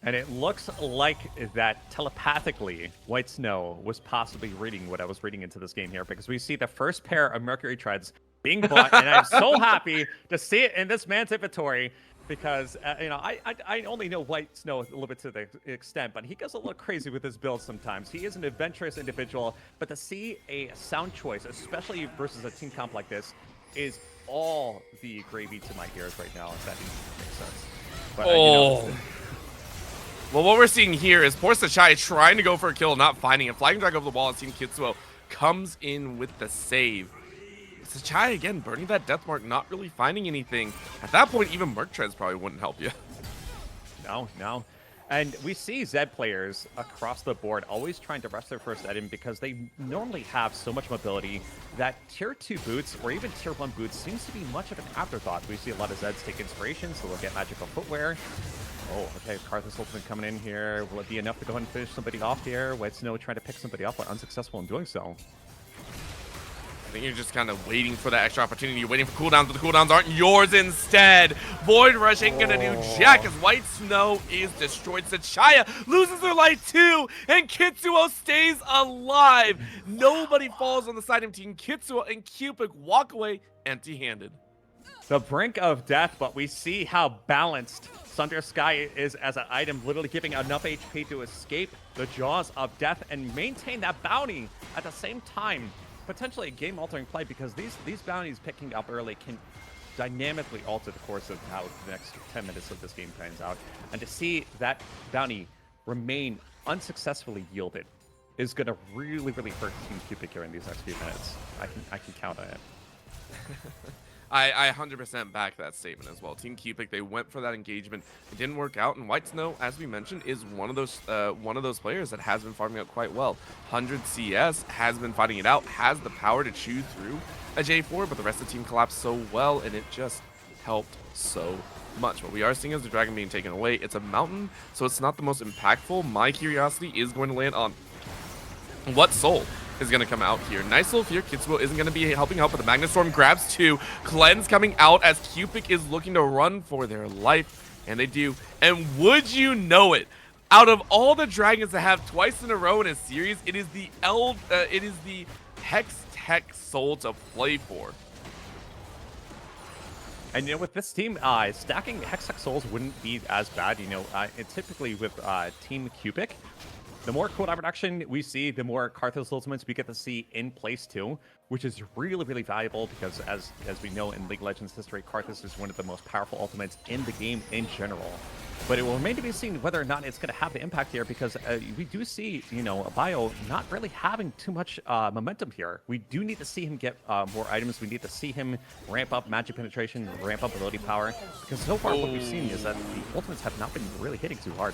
And it looks like that telepathically, White Snow was possibly reading what I was reading into this game here, because we see the first pair of Mercury Treads being bought, and I'm so happy to see it in this man's inventory, because I only know White Snow a little bit to the extent, but he goes a little crazy with his build sometimes. He is an adventurous individual, but to see a sound choice, especially versus a team comp like this, is all the gravy to my ears right now, if that even makes sense. But, Well, what we're seeing here is poor Sachai trying to go for a kill, not finding it. Flying drag over the wall, and Team Kitzuo comes in with the save. Sachai, again, burning that death mark, not really finding anything. At that point, even Merc Treads probably wouldn't help you. No. And we see Zed players across the board always trying to rush their first item because they normally have so much mobility that tier 2 boots or even tier 1 boots seems to be much of an afterthought. We see a lot of Zeds take inspiration, so they'll get magical footwear. Oh, okay, Karthus ultimate coming in here. Will it be enough to go ahead and finish somebody off here? White Snow trying to pick somebody up, but unsuccessful in doing so. I think you're just kind of waiting for that extra opportunity. You're waiting for cooldowns, but the cooldowns aren't yours instead. Void Rush ain't gonna do jack as White Snow is destroyed. Sachaya loses their life too, and Kitzuo stays alive. Nobody falls on the side of Team Kitzuo, and Cupic walk away empty-handed. The brink of death, but we see how balanced Sunder Sky is as an item, literally giving enough HP to escape the jaws of death and maintain that bounty at the same time. Potentially a game-altering play, because these bounties picking up early can dynamically alter the course of how the next 10 minutes of this game pans out. And to see that bounty remain unsuccessfully yielded is going to really, really hurt Team Cupic here in these next few minutes. I can count on it. I 100% back that statement as well. Team Cupic, they went for that engagement. It didn't work out, and White Snow, as we mentioned, is one of those players that has been farming out quite well. 100 CS, has been fighting it out, has the power to chew through a J4, but the rest of the team collapsed so well, and it just helped so much. What we are seeing is the dragon being taken away. It's a mountain, so it's not the most impactful. My curiosity is going to land on what soul is going to come out here. Nice little fear. Kitzuo isn't going to be helping out, but the Magnet Storm grabs 2. Cleanse coming out as Cupic is looking to run for their life, and they do. And would you know it, out of all the dragons that have twice in a row in a series, it is the Hex Tech Soul to play for. And with this team, stacking Hextech Souls wouldn't be as bad. Typically with Team Cupic, the more cooldown reduction we see, the more Karthus ultimates we get to see in place too, which is really, really valuable, because as we know in League of Legends history, Karthus is one of the most powerful ultimates in the game in general. But it will remain to be seen whether or not it's going to have the impact here, because we do see, Bio not really having too much momentum here. We do need to see him get more items. We need to see him ramp up magic penetration, ramp up ability power, because so far what we've seen is that the ultimates have not been really hitting too hard.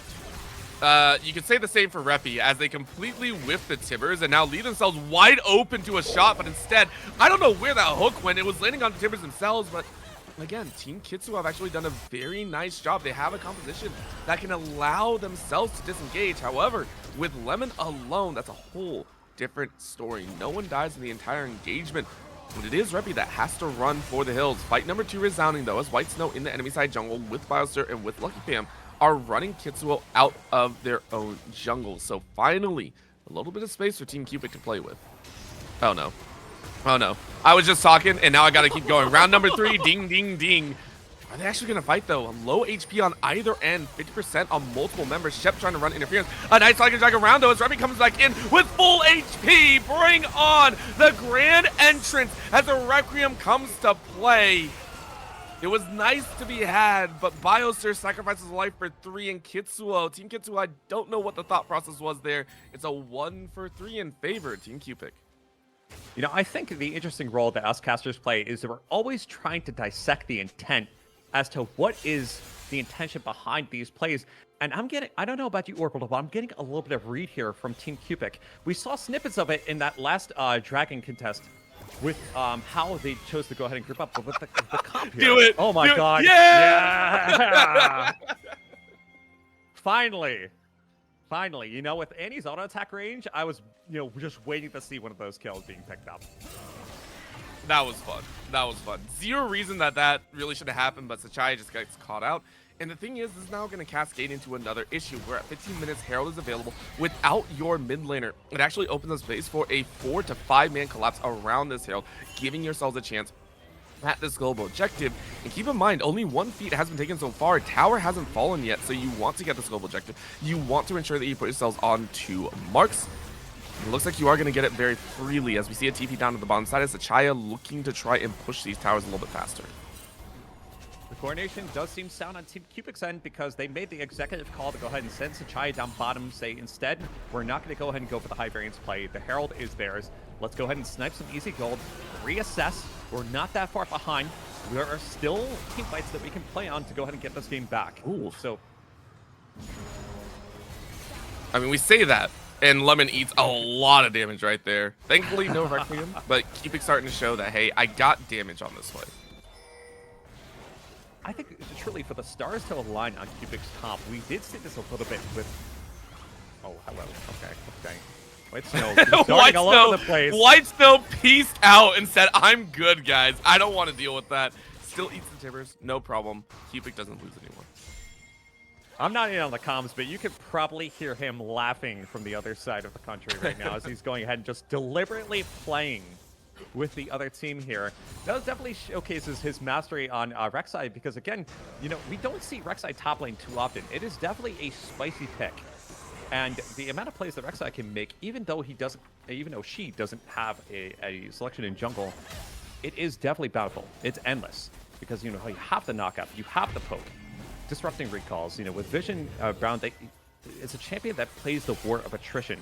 You could say the same for Reppy, as they completely whiff the Tibbers and now leave themselves wide open to a shot, but instead, I don't know where that hook went. It was landing on the Tibbers themselves, but again, Team Kitzuo have actually done a very nice job. They have a composition that can allow themselves to disengage. However, with Lemon alone, that's a whole different story. No one dies in the entire engagement. But it is Reppy that has to run for the hills. Fight number 2 resounding, though, as White Snow in the enemy side jungle with Biosir and with Lucky Pam are running Kitzuo out of their own jungle. So finally, a little bit of space for Team Cupic to play with. Oh no. Oh no. I was just talking, and now I gotta keep going. Round number 3, ding, ding, ding. Are they actually gonna fight though? Low HP on either end, 50% on multiple members. Shep trying to run interference. A nice Tiger Dragon round though as Remy comes back in with full HP. Bring on the grand entrance as the Requiem comes to play. It was nice to be had, but Biosir sacrifices life for 3, and Kitzuo, Team Kitzuo, I don't know what the thought process was there. It's a 1 for 3 in favor of Team Cupic. I think the interesting role that us casters play is that we're always trying to dissect the intent as to what is the intention behind these plays. And I don't know about you, Orbital, but I'm getting a little bit of read here from Team Cupic. We saw snippets of it in that last Dragon contest with how they chose to go ahead and group up. But with the comp here. Do it! Oh my Do it. god. Yeah! Finally. Finally. You know, with Annie's auto attack range, I was, just waiting to see one of those kills being picked up. That was fun. That was fun. Zero reason that really should have happened, but Sachai just gets caught out. And the thing is, this is now going to cascade into another issue where at 15 minutes, Herald is available without your mid laner. It actually opens up space for a 4 to 5 man collapse around this Herald, giving yourselves a chance at this global objective. And keep in mind, only 1 feat has been taken so far. Tower hasn't fallen yet, so you want to get this global objective. You want to ensure that you put yourselves on 2 marks. It looks like you are going to get it very freely as we see a TP down to the bottom side as Sachaya looking to try and push these towers a little bit faster. The coordination does seem sound on Team Cupic's end because they made the executive call to go ahead and send Sachaya down bottom, say instead, we're not going to go ahead and go for the high variance play. The Herald is theirs. Let's go ahead and snipe some easy gold, reassess. We're not that far behind. There are still team fights that we can play on to go ahead and get this game back. Ooh. So, I mean, we say that, and Lemon eats a lot of damage right there. Thankfully, no Requiem, but Cupic's starting to show that, hey, I got damage on this fight. I think truly for the stars to align on Cupic's comp, we did see this a little bit with... Oh, hello. Okay. White Snow darting all over the place. White Snow pieced out and said, I'm good, guys. I don't want to deal with that. Still eats the Timbers. No problem. Cupic doesn't lose anymore. I'm not in on the comms, but you could probably hear him laughing from the other side of the country right now as he's going ahead and just deliberately playing with the other team here. That definitely showcases his mastery on Rek'Sai because, again, we don't see Rek'Sai top lane too often. It is definitely a spicy pick. And the amount of plays that Rek'Sai can make, even though she doesn't have a selection in jungle, it is definitely bountiful. It's endless because, you have the knockup, you have the poke, disrupting recalls. With Vision Brown, it's a champion that plays the war of attrition,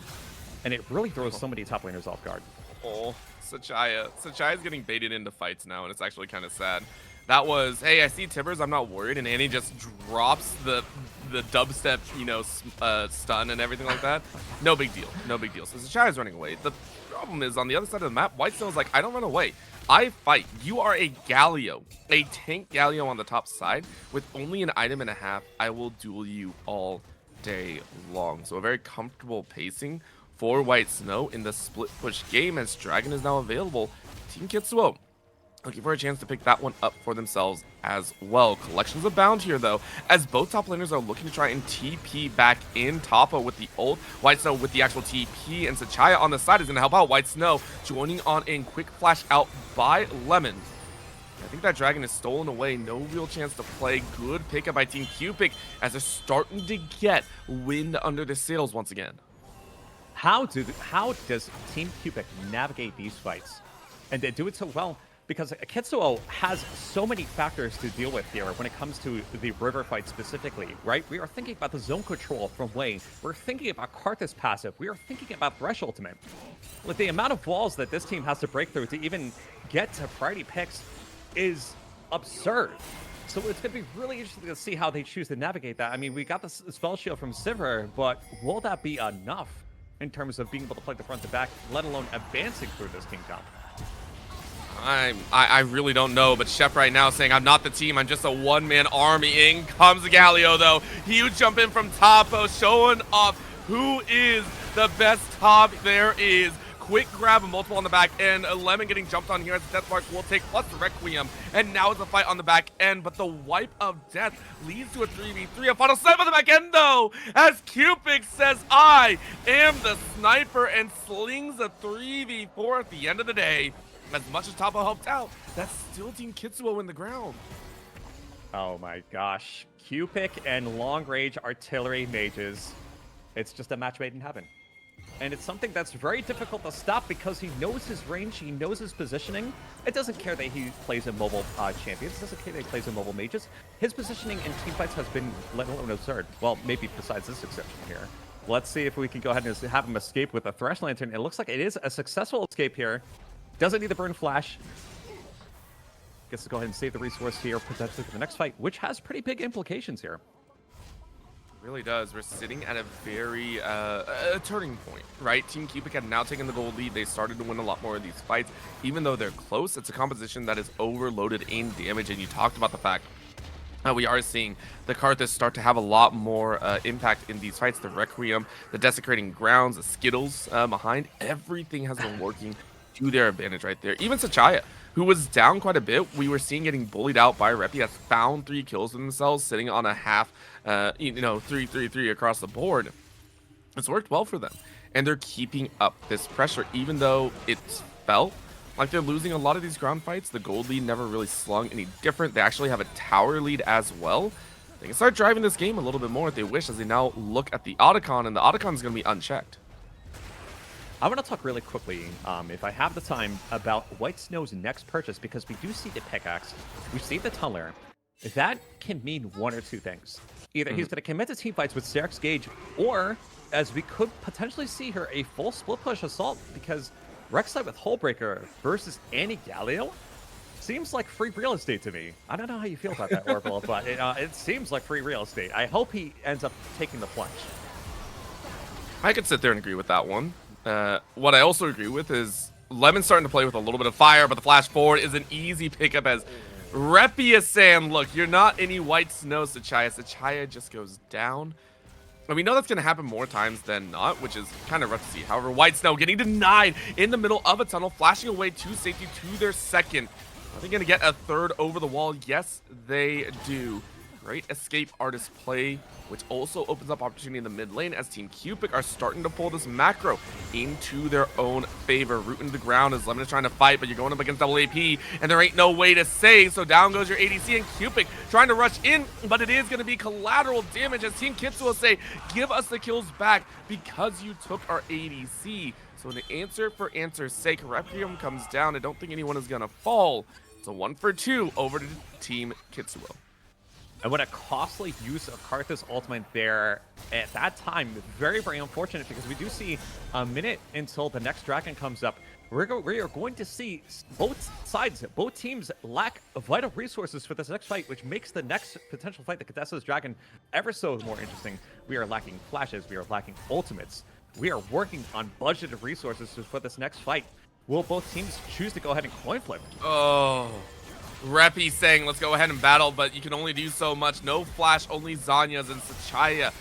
and it really throws so many top laners off guard. Oh, Sachaya. Sachaya's getting baited into fights now, and it's actually kind of sad. That was, hey, I see Timbers, I'm not worried, and Annie just drops the dubstep, stun and everything like that. No big deal. No big deal. So Sachaya's running away. The problem is, on the other side of the map, White Snow's like, I don't run away. I fight. You are a Galio, a tank Galio on the top side. With only an item and a half, I will duel you all day long. So a very comfortable pacing for White Snow in the split push game as Dragon is now available. Team Kitzuo looking for a chance to pick that one up for themselves as well. Collections abound here, though, as both top laners are looking to try and TP back in Topo with the ult. White Snow with the actual TP, and Sachaya on the side is going to help out White Snow, joining on in quick flash out by Lemon. I think that Dragon is stolen away. No real chance to play. Good pickup by Team Cupic as they're starting to get wind under the sails once again. How does Team Cupic navigate these fights? And they do it so well because Kitzuo has so many factors to deal with here when it comes to the river fight specifically, right? We are thinking about the zone control from lane. We're thinking about Karthus passive. We are thinking about Thresh ultimate. Like, the amount of walls that this team has to break through to even get to priority picks is absurd. So it's going to be really interesting to see how they choose to navigate that. I mean, we got the spell shield from Sivir, but will that be enough in terms of being able to play the front to back, let alone advancing through this team comp? I really don't know, but Chef right now saying, I'm not the team, I'm just a one-man army. In comes Galio, though. Huge jump in from Topo, showing off who is the best top there is. Quick grab and multiple on the back end. Lemon getting jumped on here as the Death Mark will take plus the Requiem. And now it's a fight on the back end, but the wipe of death leads to a 3v3. A final snipe on the back end, though, as Cupic says, I am the sniper, and slings a 3v4 at the end of the day. As much as Topo helped out, that's still Team Kitzuo in the ground. Oh my gosh. Cupic and long-range artillery mages. It's just a match made in heaven. And it's something that's very difficult to stop because he knows his range, he knows his positioning. It doesn't care that he plays in mobile champions, it doesn't care that he plays in mobile mages. His positioning in teamfights has been, let alone absurd. Well, maybe besides this exception here. Let's see if we can go ahead and have him escape with a Thresh Lantern. It looks like it is a successful escape here. Doesn't need the burn flash. Gets to go ahead and save the resource here, potentially for the next fight, which has pretty big implications here. Really does. We're sitting at a very a turning point, right? Team Cupic had now taken the gold lead. They started to win a lot more of these fights. Even though they're close, it's a composition that is overloaded in damage. And you talked about the fact we are seeing the Karthus start to have a lot more impact in these fights. The Requiem, the Desecrating Grounds, the Skittles behind. Everything has been working to their advantage right there. Even Sachaya, who was down quite a bit, we were seeing getting bullied out by Repi, has found 3 kills for themselves, sitting on a half, 3-3-3 across the board. It's worked well for them. And they're keeping up this pressure, even though it's felt like they're losing a lot of these ground fights. The gold lead never really slung any different. They actually have a tower lead as well. They can start driving this game a little bit more if they wish, as they now look at the Otacon, and the Otacon is going to be unchecked. I want to talk really quickly, if I have the time, about White Snow's next purchase, because we do see the pickaxe, we see the tunneler. That can mean one or two things. Either he's going to commit to team fights with Xerx's Gauge, or, as we could potentially see here, a full split push assault, because Rek'Sai with Hullbreaker versus Anti-Galio seems like free real estate to me. I don't know how you feel about that, Orville, but it seems like free real estate. I hope he ends up taking the plunge. I could sit there and agree with that one. What I also agree with is Lemon's starting to play with a little bit of fire, but the flash forward is an easy pickup as Repi is saying, look, you're not any White Snow, Sachaya. Sachaya just goes down. And we know that's going to happen more times than not, which is kind of rough to see. However, White Snow getting denied in the middle of a tunnel, flashing away to safety to their second. Are they going to get a third over the wall? Yes, they do. Great escape artist play, which also opens up opportunity in the mid lane as Team Cupic are starting to pull this macro into their own favor. Root into the ground as Lemon is trying to fight, but you're going up against double AP, and there ain't no way to save, so down goes your ADC, and Cupic trying to rush in, but it is going to be collateral damage as Team Kitzuo will say, give us the kills back because you took our ADC. So an answer for answer's sake, Requiem comes down. I don't think anyone is going to fall. It's a 1 for 2 over to Team Kitzuo. And what a costly use of Karthus ultimate there at that time, very, very unfortunate, because we do see a minute until the next dragon comes up. We are going to see both sides, both teams lack vital resources for this next fight, which makes the next potential fight, the Cadesa's Dragon, ever so more interesting. We are lacking flashes, we are lacking ultimates. We are working on budgeted resources for this next fight. Will both teams choose to go ahead and coin flip? Oh, Repi saying, let's go ahead and battle, but you can only do so much. No flash, only Zanya's, and Sachaya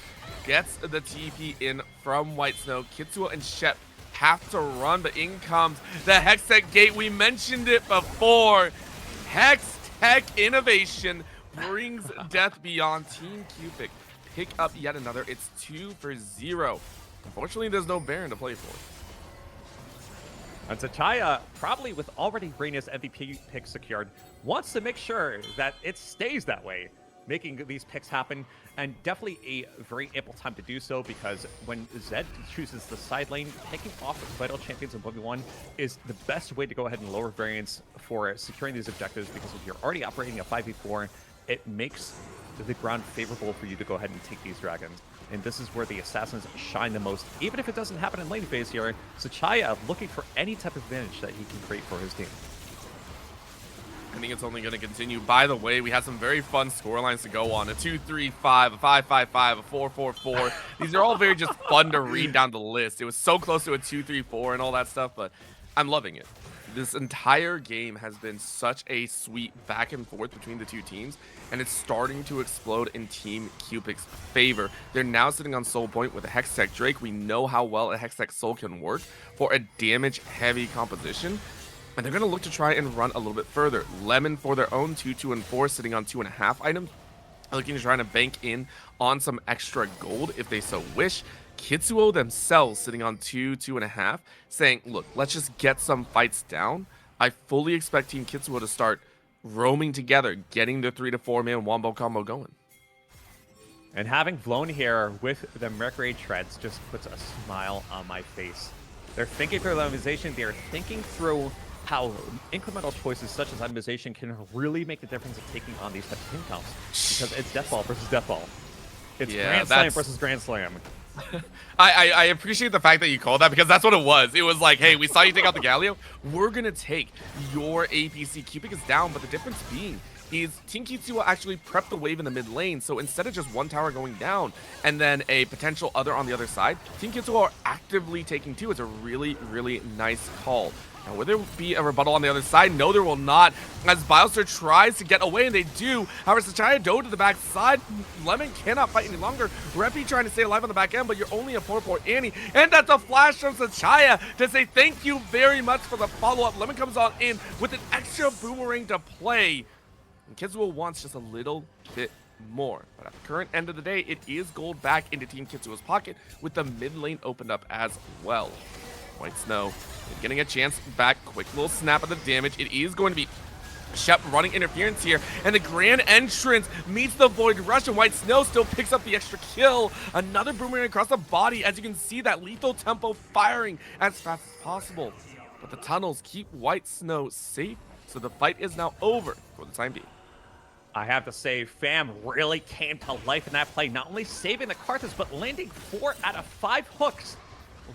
gets the TP in from White Snow. Kitzuo and Shep have to run, but in comes the Hextech Gate. We mentioned it before. Hextech innovation brings death beyond. Team Cupic pick up yet another. It's 2 for 0. Unfortunately, there's no Baron to play for. And Sachaya, probably with already Raina's MVP pick secured, wants to make sure that it stays that way, making these picks happen, and definitely a very ample time to do so, because when Zed chooses the side lane, picking off vital champions in 1v1 is the best way to go ahead and lower variance for securing these objectives, because if you're already operating a 5v4, it makes the ground favorable for you to go ahead and take these dragons. And this is where the assassins shine the most. Even if it doesn't happen in lane phase here, Sachaya looking for any type of advantage that he can create for his team. I think it's only going to continue. By the way, we had some very fun scorelines to go on. A 2-3-5, a 5-5-5, a 4-4-4. These are all very just fun to read down the list. It was so close to a 2-3-4 and all that stuff, but I'm loving it. This entire game has been such a sweet back and forth between the two teams, and it's starting to explode in Team Cupic's favor. They're now sitting on Soul Point with a Hextech Drake. We know how well a Hextech Soul can work for a damage-heavy composition, and they're going to look to try and run a little bit further. Lemon for their own 2, 2, and 4, sitting on 2.5 items, looking to try to bank in on some extra gold if they so wish. Kitzuo themselves sitting on 2, 2.5, saying, look, let's just get some fights down. I fully expect Team Kitzuo to start roaming together, getting their 3 to 4 man wombo combo going. And having Vlone here with the Mercury Treads just puts a smile on my face. They're thinking through levelization, they're thinking through how incremental choices such as itemization can really make the difference of taking on these types of team counts. Because it's Deathball versus Deathball. It's Grand Slam versus Grand Slam. I appreciate the fact that you called that, because that's what it was. It was like, hey, we saw you take out the Galio. We're going to take your APC. Cupic is down, but the difference being is Team Kitzuo actually prepped the wave in the mid lane, so instead of just one tower going down and then a potential other on the other side, Team Kitzuo are actively taking two. It's a really, really nice call. Now, will there be a rebuttal on the other side? No, there will not, as Biostar tries to get away, and they do. However, Sachaya dove to the back side. Lemon cannot fight any longer. Reppy trying to stay alive on the back end, but you're only a poor Annie. And that's a flash from Sachaya to say thank you very much for the follow-up. Lemon comes on in with an extra boomerang to play. And Kitzuo wants just a little bit more. But at the current end of the day, it is gold back into Team Kitzuo's pocket with the mid lane opened up as well. White Snow getting a chance back. Quick little snap of the damage. It is going to be Shep running interference here, and the grand entrance meets the Void Rush, and White Snow still picks up the extra kill. Another boomerang across the body, as you can see that lethal tempo firing as fast as possible. But the tunnels keep White Snow safe, so the fight is now over for the time being. I have to say, Fam really came to life in that play, not only saving the Karthus, but landing 4 out of 5 hooks.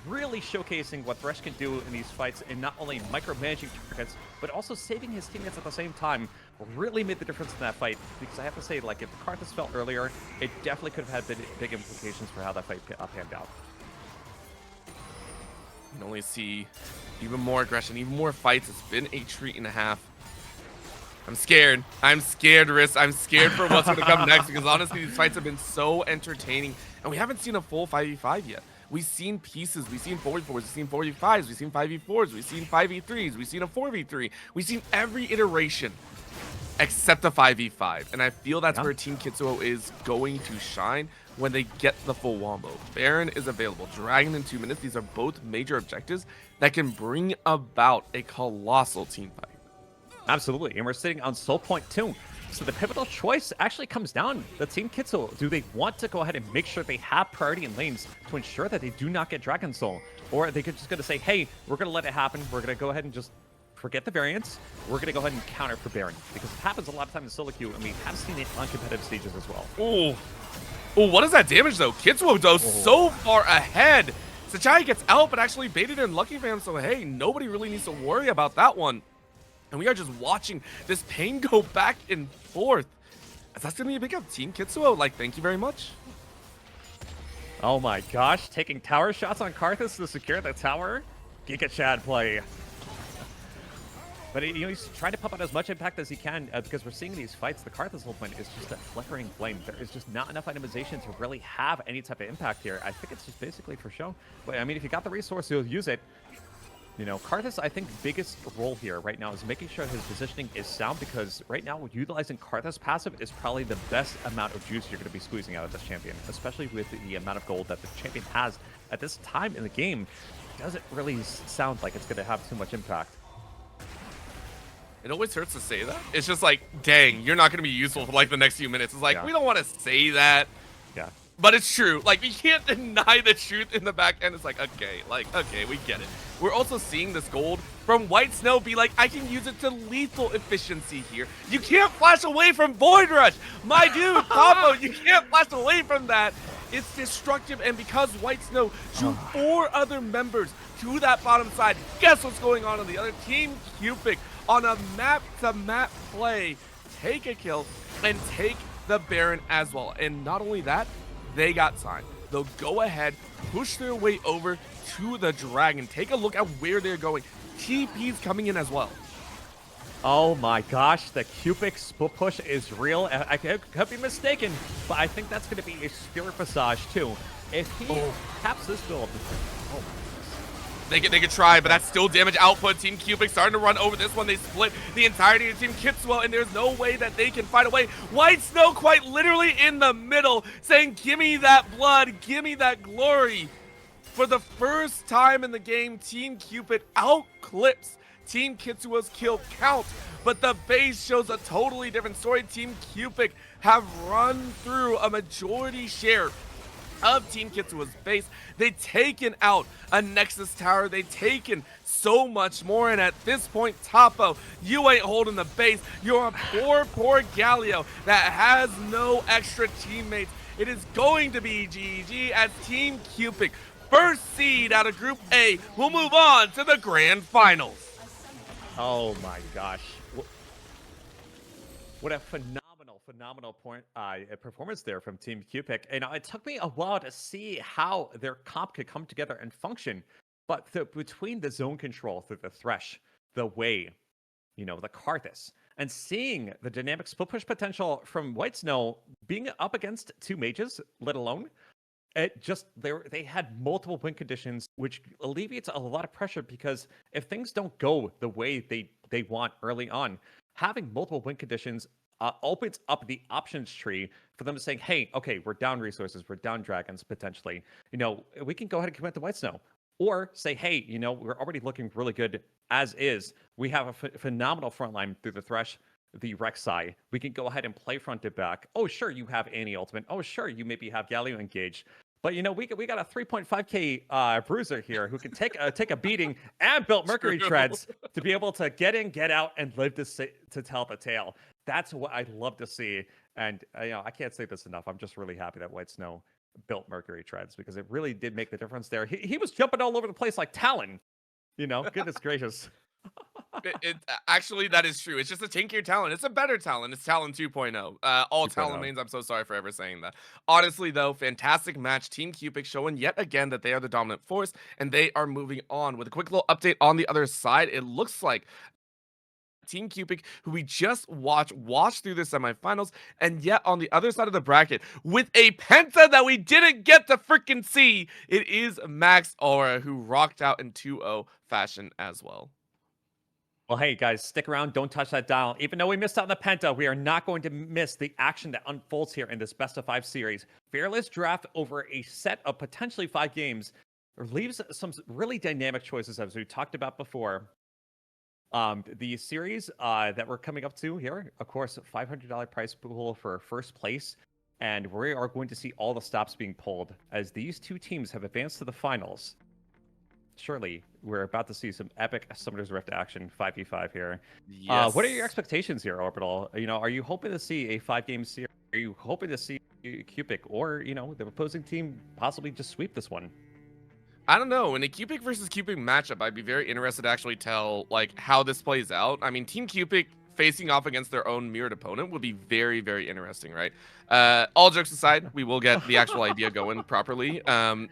Really showcasing what Thresh can do in these fights, and not only micromanaging targets, but also saving his teammates at the same time. Really made the difference in that fight, because I have to say, like, if the Karthus fell earlier, it definitely could have had big implications for how that fight panned out. You can only see even more aggression, even more fights. It's been a treat and a half. I'm scared. I'm scared, Riss. I'm scared for what's going to come next, because honestly, these fights have been so entertaining, and we haven't seen a full 5v5 yet. We've seen pieces, we've seen 4v4s, we've seen 4v5s, we've seen 5v4s, we've seen 5v3s, we've seen a 4v3. We've seen every iteration except the 5v5. And I feel that's where Team Kitzuo is going to shine when they get the full wombo. Baron is available, Dragon in 2 minutes. These are both major objectives that can bring about a colossal team fight. Absolutely, and we're sitting on Soul Point 2. So the pivotal choice actually comes down to Team Kitzuo. Do they want to go ahead and make sure they have priority in lanes to ensure that they do not get Dragon Soul? Or are they just going to say, hey, we're going to let it happen. We're going to go ahead and just forget the variants. We're going to go ahead and counter for Baron. Because it happens a lot of times in solo queue, and we have seen it on competitive stages as well. Oh, what is that damage, though? Kitzuo goes so far ahead. Sachai gets out, but actually baited in Lucky Fam, so hey, nobody really needs to worry about that one. And we are just watching this pain go back and forth. That's going to be a big up. Team Kitzuo, like, thank you very much. Oh my gosh, taking tower shots on Karthus to secure the tower. Giga Chad play. But he's trying to pump out as much impact as he can, because we're seeing these fights. The Karthus whole point is just a flickering flame. There is just not enough itemization to really have any type of impact here. I think it's just basically for show. But I mean, if you got the resource, you'll use it. You know, Karthus, I think, biggest role here right now is making sure his positioning is sound, because right now, utilizing Karthus passive is probably the best amount of juice you're going to be squeezing out of this champion, especially with the amount of gold that the champion has at this time in the game. It doesn't really sound like it's going to have too much impact. It always hurts to say that. It's just like, dang, you're not going to be useful for like the next few minutes. It's like, we don't want to say that. Yeah. But it's true. Like, we can't deny the truth in the back end. It's like, okay, we get it. We're also seeing this gold from White Snow be like, I can use it to lethal efficiency here. You can't flash away from Void Rush. My dude, Papa, you can't flash away from that. It's destructive, and because White Snow drew 4 other members to that bottom side, guess what's going on the other team? Cupic on a map-to-map play, take a kill and take the Baron as well. And not only that, they got signed. They'll go ahead, push their way over to the Dragon. Take a look at where they're going. TP's coming in as well. Oh my gosh, the Cupic split push is real. I could be mistaken, but I think that's going to be a Spirit Visage too. If he taps this build, They could try, but that's still damage output. Team Cupic starting to run over this one. They split the entirety of Team Kitzuo, and there's no way that they can fight away. White Snow quite literally in the middle, saying, give me that blood, give me that glory. For the first time in the game, Team Cupic outclips Team Kitzuo's kill count, but the base shows a totally different story. Team Cupic have run through a majority share of Team Kitzuo's base. They've taken out a Nexus Tower. They've taken so much more, and at this point, Topo, you ain't holding the base. You're a poor Galio that has no extra teammates. It is going to be GG as Team Cupic, first seed out of Group A, will move on to the Grand Finals. oh my gosh. What a phenomenal point performance there from Team Cupic. And it took me a while to see how their comp could come together and function. But between the zone control through the Thresh, the Way, the Karthus, and seeing the dynamic split push potential from White Snow being up against two mages, let alone, they had multiple win conditions, which alleviates a lot of pressure because if things don't go the way they want early on, having multiple win conditions opens up the options tree for them to say, hey, okay, we're down resources, we're down dragons potentially. We can go ahead and commit the White Snow. Or say, hey, we're already looking really good as is. We have a phenomenal front line through the Thresh, the Rek'Sai. We can go ahead and play front to back. Oh, sure, you have Annie ultimate. Oh, sure, you maybe have Galio engaged. But we got a 3.5k bruiser here who can take a beating and built Mercury treads to be able to get in, get out, and live to tell the tale. That's what I'd love to see. And I can't say this enough. I'm just really happy that White Snow built Mercury treads because it really did make the difference there. He was jumping all over the place like Talon. Goodness gracious. Actually, that is true. It's just a tankier Talon. It's a better Talon. It's Talon 2.0. All 2.0. Talon mains, I'm so sorry for ever saying that. Honestly, though, fantastic match. Team Cupic showing yet again that they are the dominant force, and they are moving on. With a quick little update on the other side, it looks like Team Cupic, who we just watched through the semifinals, and yet on the other side of the bracket, with a penta that we didn't get to freaking see, it is Max Aura, who rocked out in 2-0 fashion as well. Well, hey, guys, stick around. Don't touch that dial. Even though we missed out on the Penta, we are not going to miss the action that unfolds here in this best-of-5 series. Fearless Draft over a set of potentially 5 games leaves some really dynamic choices, as we talked about before. The series that we're coming up to here, of course, $500 prize pool for first place. And we are going to see all the stops being pulled as these two teams have advanced to the finals. Surely we're about to see some epic Summoner's Rift action 5v5 here. Yes. What are your expectations here, Orbital? Are you hoping to see a 5-game series? Are you hoping to see Cupic or, the opposing team possibly just sweep this one? I don't know. In a Cupic versus Cupic matchup, I'd be very interested to actually tell how this plays out. I mean, Team Cupic facing off against their own mirrored opponent would be very, very interesting, right? All jokes aside, we will get the actual idea going properly.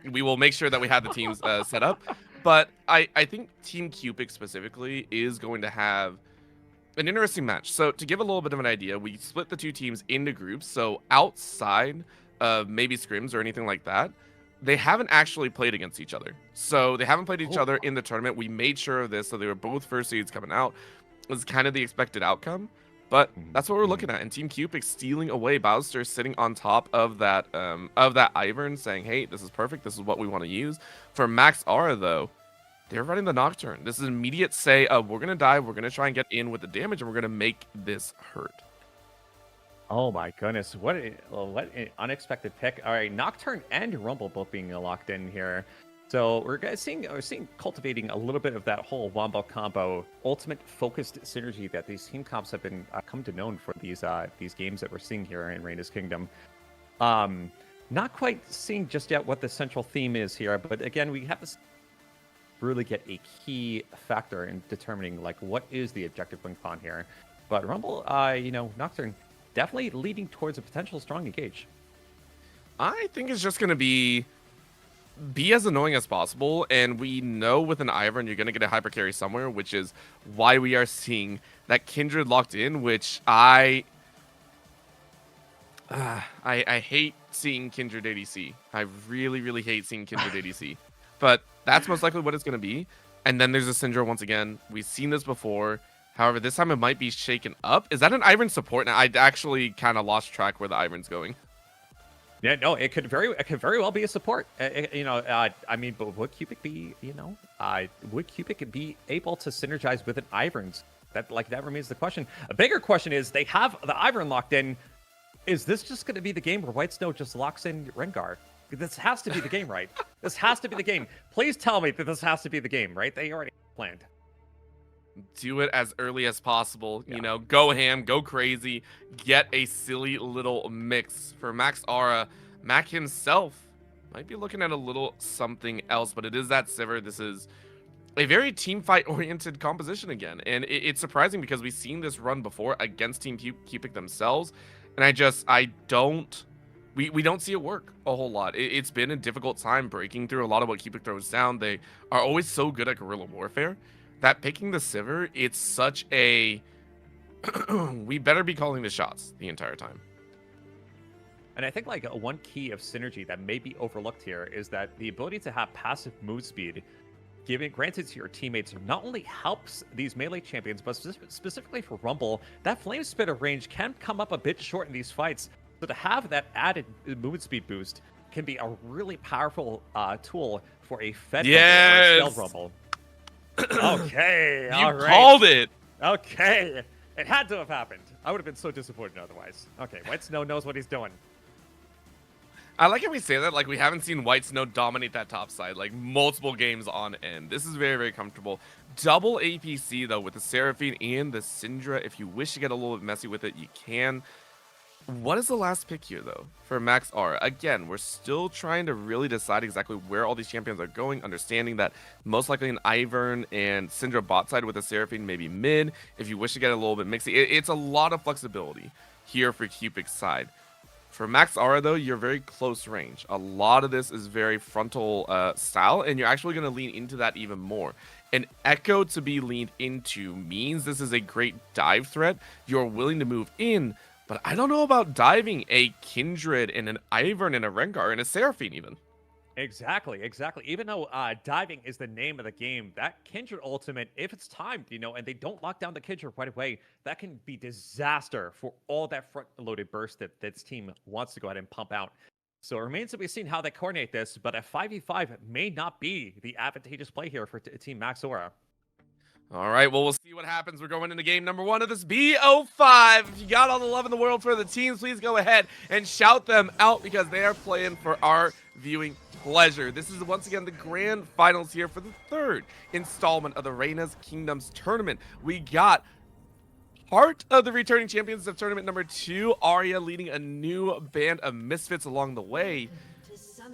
We will make sure that we have the teams set up. But I think Team Cupic specifically is going to have an interesting match. So to give a little bit of an idea, we split the two teams into groups. So outside of maybe scrims or anything like that, they haven't actually played against each other. So they haven't played each other in the tournament. We made sure of this. So they were both first seeds coming out. It was kind of the expected outcome. But that's what we're looking at. And Team Cupic stealing away. Bowser sitting on top of that Ivern saying, hey, this is perfect. This is what we want to use. For Max Aura, though, they're running the Nocturne. This is an immediate say of we're going to die. We're going to try and get in with the damage. And we're going to make this hurt. Oh my goodness. What an unexpected pick. All right, Nocturne and Rumble both being locked in here. So we're seeing cultivating a little bit of that whole Wombo combo, ultimate focused synergy that these team comps have been come to known for these games that we're seeing here in Raina's Kingdom. Not quite seeing just yet what the central theme is here, but again, we have to really get a key factor in determining what is the objective win con here. But Rumble, Nocturne definitely leading towards a potential strong engage. I think it's just going to be as annoying as possible, and we know with an Ivern you're going to get a hyper carry somewhere, which is why we are seeing that Kindred locked in, which I hate seeing Kindred ADC. I really, really hate seeing Kindred ADC. But that's most likely what it's going to be. And then there's a Syndra once again. We've seen this before. However, this time it might be shaken up. Is that an Ivern support? Now, I actually kind of lost track where the Ivern's going. Yeah, no, it could very well be a support. I mean, but would Cupic be, would Cupic be able to synergize with an Ivern's? That remains the question. A bigger question is they have the Ivern locked in. Is this just going to be the game where White Snow just locks in Rengar? This has to be the game, right? This has to be the game. Please tell me that this has to be the game, right? They already planned. Do it as early as possible. Yeah. Go ham, go crazy, get a silly little mix. For Max Aura, Mac himself might be looking at a little something else, but it is that Sivir. This is a very team fight oriented composition again. And it's surprising because we've seen this run before against Team Cupic themselves. And we don't see it work a whole lot. It's been a difficult time breaking through a lot of what Cupic throws down. They are always so good at guerrilla warfare that picking the Sivir, it's such a we better be calling the shots the entire time. And I think like one key of synergy that may be overlooked here is that the ability to have passive move speed granted to your teammates not only helps these melee champions, but specifically for Rumble, that flame spitter range can come up a bit short in these fights. So to have that added movement speed boost can be a really powerful tool for a fed Rumble or a scaled Rumble. Okay, all right. You called it. Okay, it had to have happened. I would have been so disappointed otherwise. Okay, White Snow knows what he's doing. I like how we say that, like we haven't seen White Snow dominate that top side, like multiple games on end. This is very, very comfortable. Double APC, though, with the Seraphine and the Syndra. If you wish to get a little bit messy with it, you can. What is the last pick here, though, for Max R? Again, we're still trying to really decide exactly where all these champions are going, understanding that most likely an Ivern and Syndra bot side with a Seraphine, maybe mid. If you wish to get a little bit mixy, it's a lot of flexibility here for Cupic's side. For Max Aura, though, you're very close range. A lot of this is very frontal style, and you're actually going to lean into that even more. An Echo to be leaned into means this is a great dive threat. You're willing to move in, but I don't know about diving a Kindred and an Ivern and a Rengar and a Seraphine even. Exactly. Even though diving is the name of the game, that Kindred ultimate, if it's timed, and they don't lock down the Kindred right away, that can be disaster for all that front-loaded burst that this team wants to go ahead and pump out. So it remains to be seen how they coordinate this, but a 5v5 may not be the advantageous play here for Team Max Aura. All right, well, we'll see what happens. We're going into game number 1 of this BO5. If you got all the love in the world for the teams, please go ahead and shout them out because they are playing for our viewing pleasure. This is once again the grand finals here for the 3rd installment of the Raina's Kingdoms tournament. We got part of the returning champions of tournament number 2, Arya, leading a new band of misfits along the way.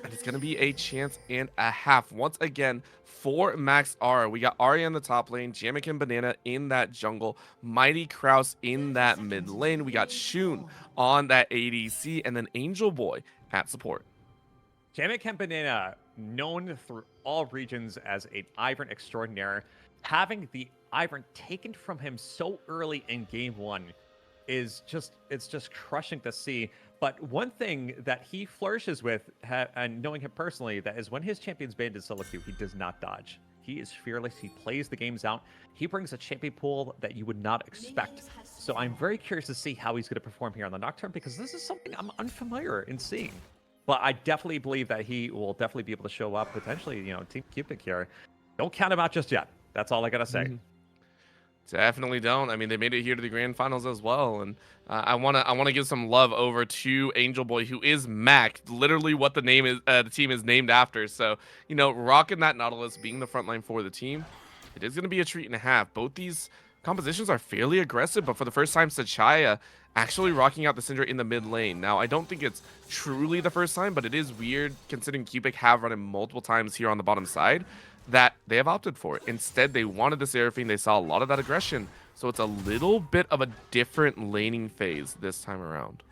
And it's going to be a chance and a half once again for Max R. We got Arya in the top lane, Jamek and Banana in that jungle, Mighty Kraus in that mid lane. We got Shun on that ADC, and then Angel Boy at support. Jamek and Banana, known through all regions as an Ivern extraordinaire, having the Ivern taken from him so early in game 1 is just crushing to see. But one thing that he flourishes with, and knowing him personally, that is when his champion's banned in solo queue, he does not dodge. He is fearless. He plays the games out. He brings a champion pool that you would not expect. So I'm very curious to see how he's going to perform here on the Nocturne, because this is something I'm unfamiliar in seeing. But I definitely believe that he will definitely be able to show up, potentially, Team Cupic here. Don't count him out just yet. That's all I got to say. Definitely don't. I mean, they made it here to the grand finals as well, and I wanna give some love over to Angel Boy, who is Mac, literally what the name is. The team is named after. So rocking that Nautilus, being the front line for the team, it is gonna be a treat and a half. Both these compositions are fairly aggressive, but for the first time, Sachaya actually rocking out the Syndra in the mid lane. Now, I don't think it's truly the first time, but it is weird considering Cupic have run it multiple times here on the bottom side, that they have opted for it. Instead, they wanted the Seraphine. They saw a lot of that aggression. So it's a little bit of a different laning phase this time around.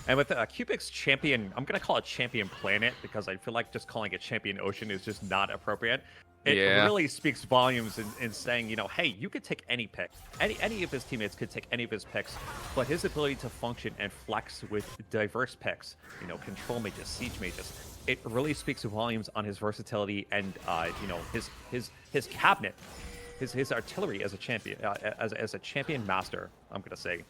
And with Cupic's champion, I'm going to call it champion planet, because I feel like just calling it champion ocean is just not appropriate. It really speaks volumes in saying, hey, you could take any pick. Any of his teammates could take any of his picks, but his ability to function and flex with diverse picks, control mages, siege mages, it really speaks volumes on his versatility and, his cabinet, his artillery as a champion, as a champion master, I'm going to say.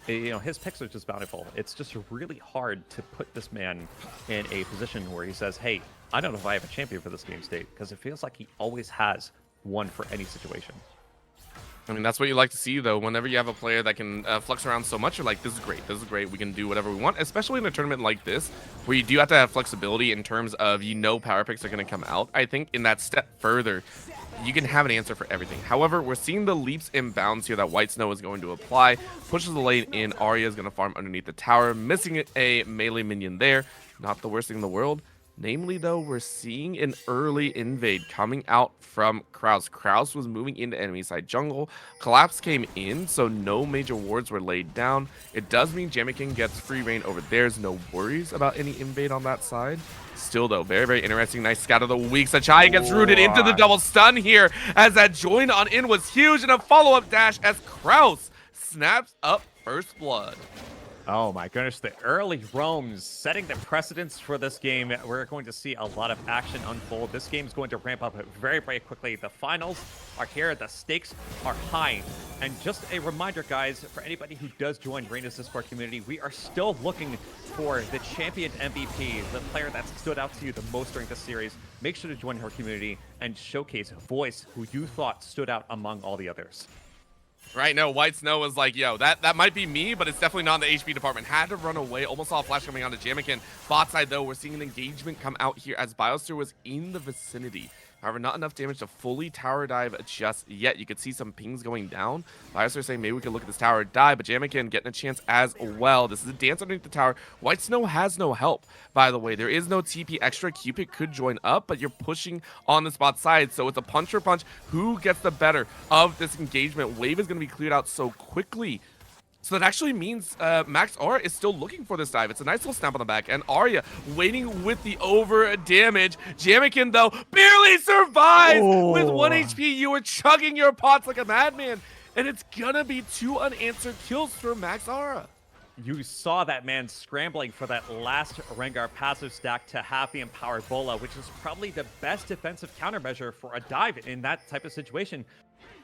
His picks are just bountiful. It's just really hard to put this man in a position where he says, hey, I don't know if I have a champion for this game state, because it feels like he always has one for any situation. I mean, that's what you like to see, though. Whenever you have a player that can flex around so much, you're like, this is great, we can do whatever we want, especially in a tournament like this, where you do have to have flexibility in terms of, power picks are going to come out. I think in that step further, you can have an answer for everything. However, we're seeing the leaps and bounds here that White Snow is going to apply. Pushes the lane in. Arya is going to farm underneath the tower, missing a melee minion there. Not the worst thing in the world. Namely, though, we're seeing an early invade coming out from Kraus. Kraus was moving into enemy side jungle. Collapse came in, so no major wards were laid down. It does mean Jamakin gets free reign over theirs. No worries about any invade on that side. Still, though, very, very interesting. Nice scout of the week. Sachai gets rooted into the double stun here, as that join on in was huge, and a follow-up dash as Kraus snaps up first blood. Oh my goodness, the early roams setting the precedence for this game. We're going to see a lot of action unfold. This game is going to ramp up very, very quickly. The finals are here. The stakes are high. And just a reminder, guys, for anybody who does join Raina's Discord community, we are still looking for the champion MVP, the player that stood out to you the most during this series. Make sure to join her community and showcase voice who you thought stood out among all the others. Right, no, White Snow was like, yo, that might be me, but it's definitely not in the HP department. Had to run away. Almost saw a flash coming onto Jamakin. Bot side, though, we're seeing an engagement come out here as Bioster was in the vicinity. However, not enough damage to fully tower dive just yet. You could see some pings going down. Bioster saying maybe we could look at this tower die, but Jamakin getting a chance as well. This is a dance underneath the tower. White Snow has no help, by the way. There is no TP extra. Cupic could join up, but you're pushing on the spot side, so it's a punch for punch. Who gets the better of this engagement? Wave is going to be cleared out so quickly. So that actually means Max Aura is still looking for this dive. It's a nice little snap on the back. And Arya waiting with the over damage. Jamakin, though, barely survives with 1 HP. You were chugging your pots like a madman. And it's going to be 2 unanswered kills for Max Aura. You saw that man scrambling for that last Rengar passive stack to have the empowered Bola, which is probably the best defensive countermeasure for a dive in that type of situation.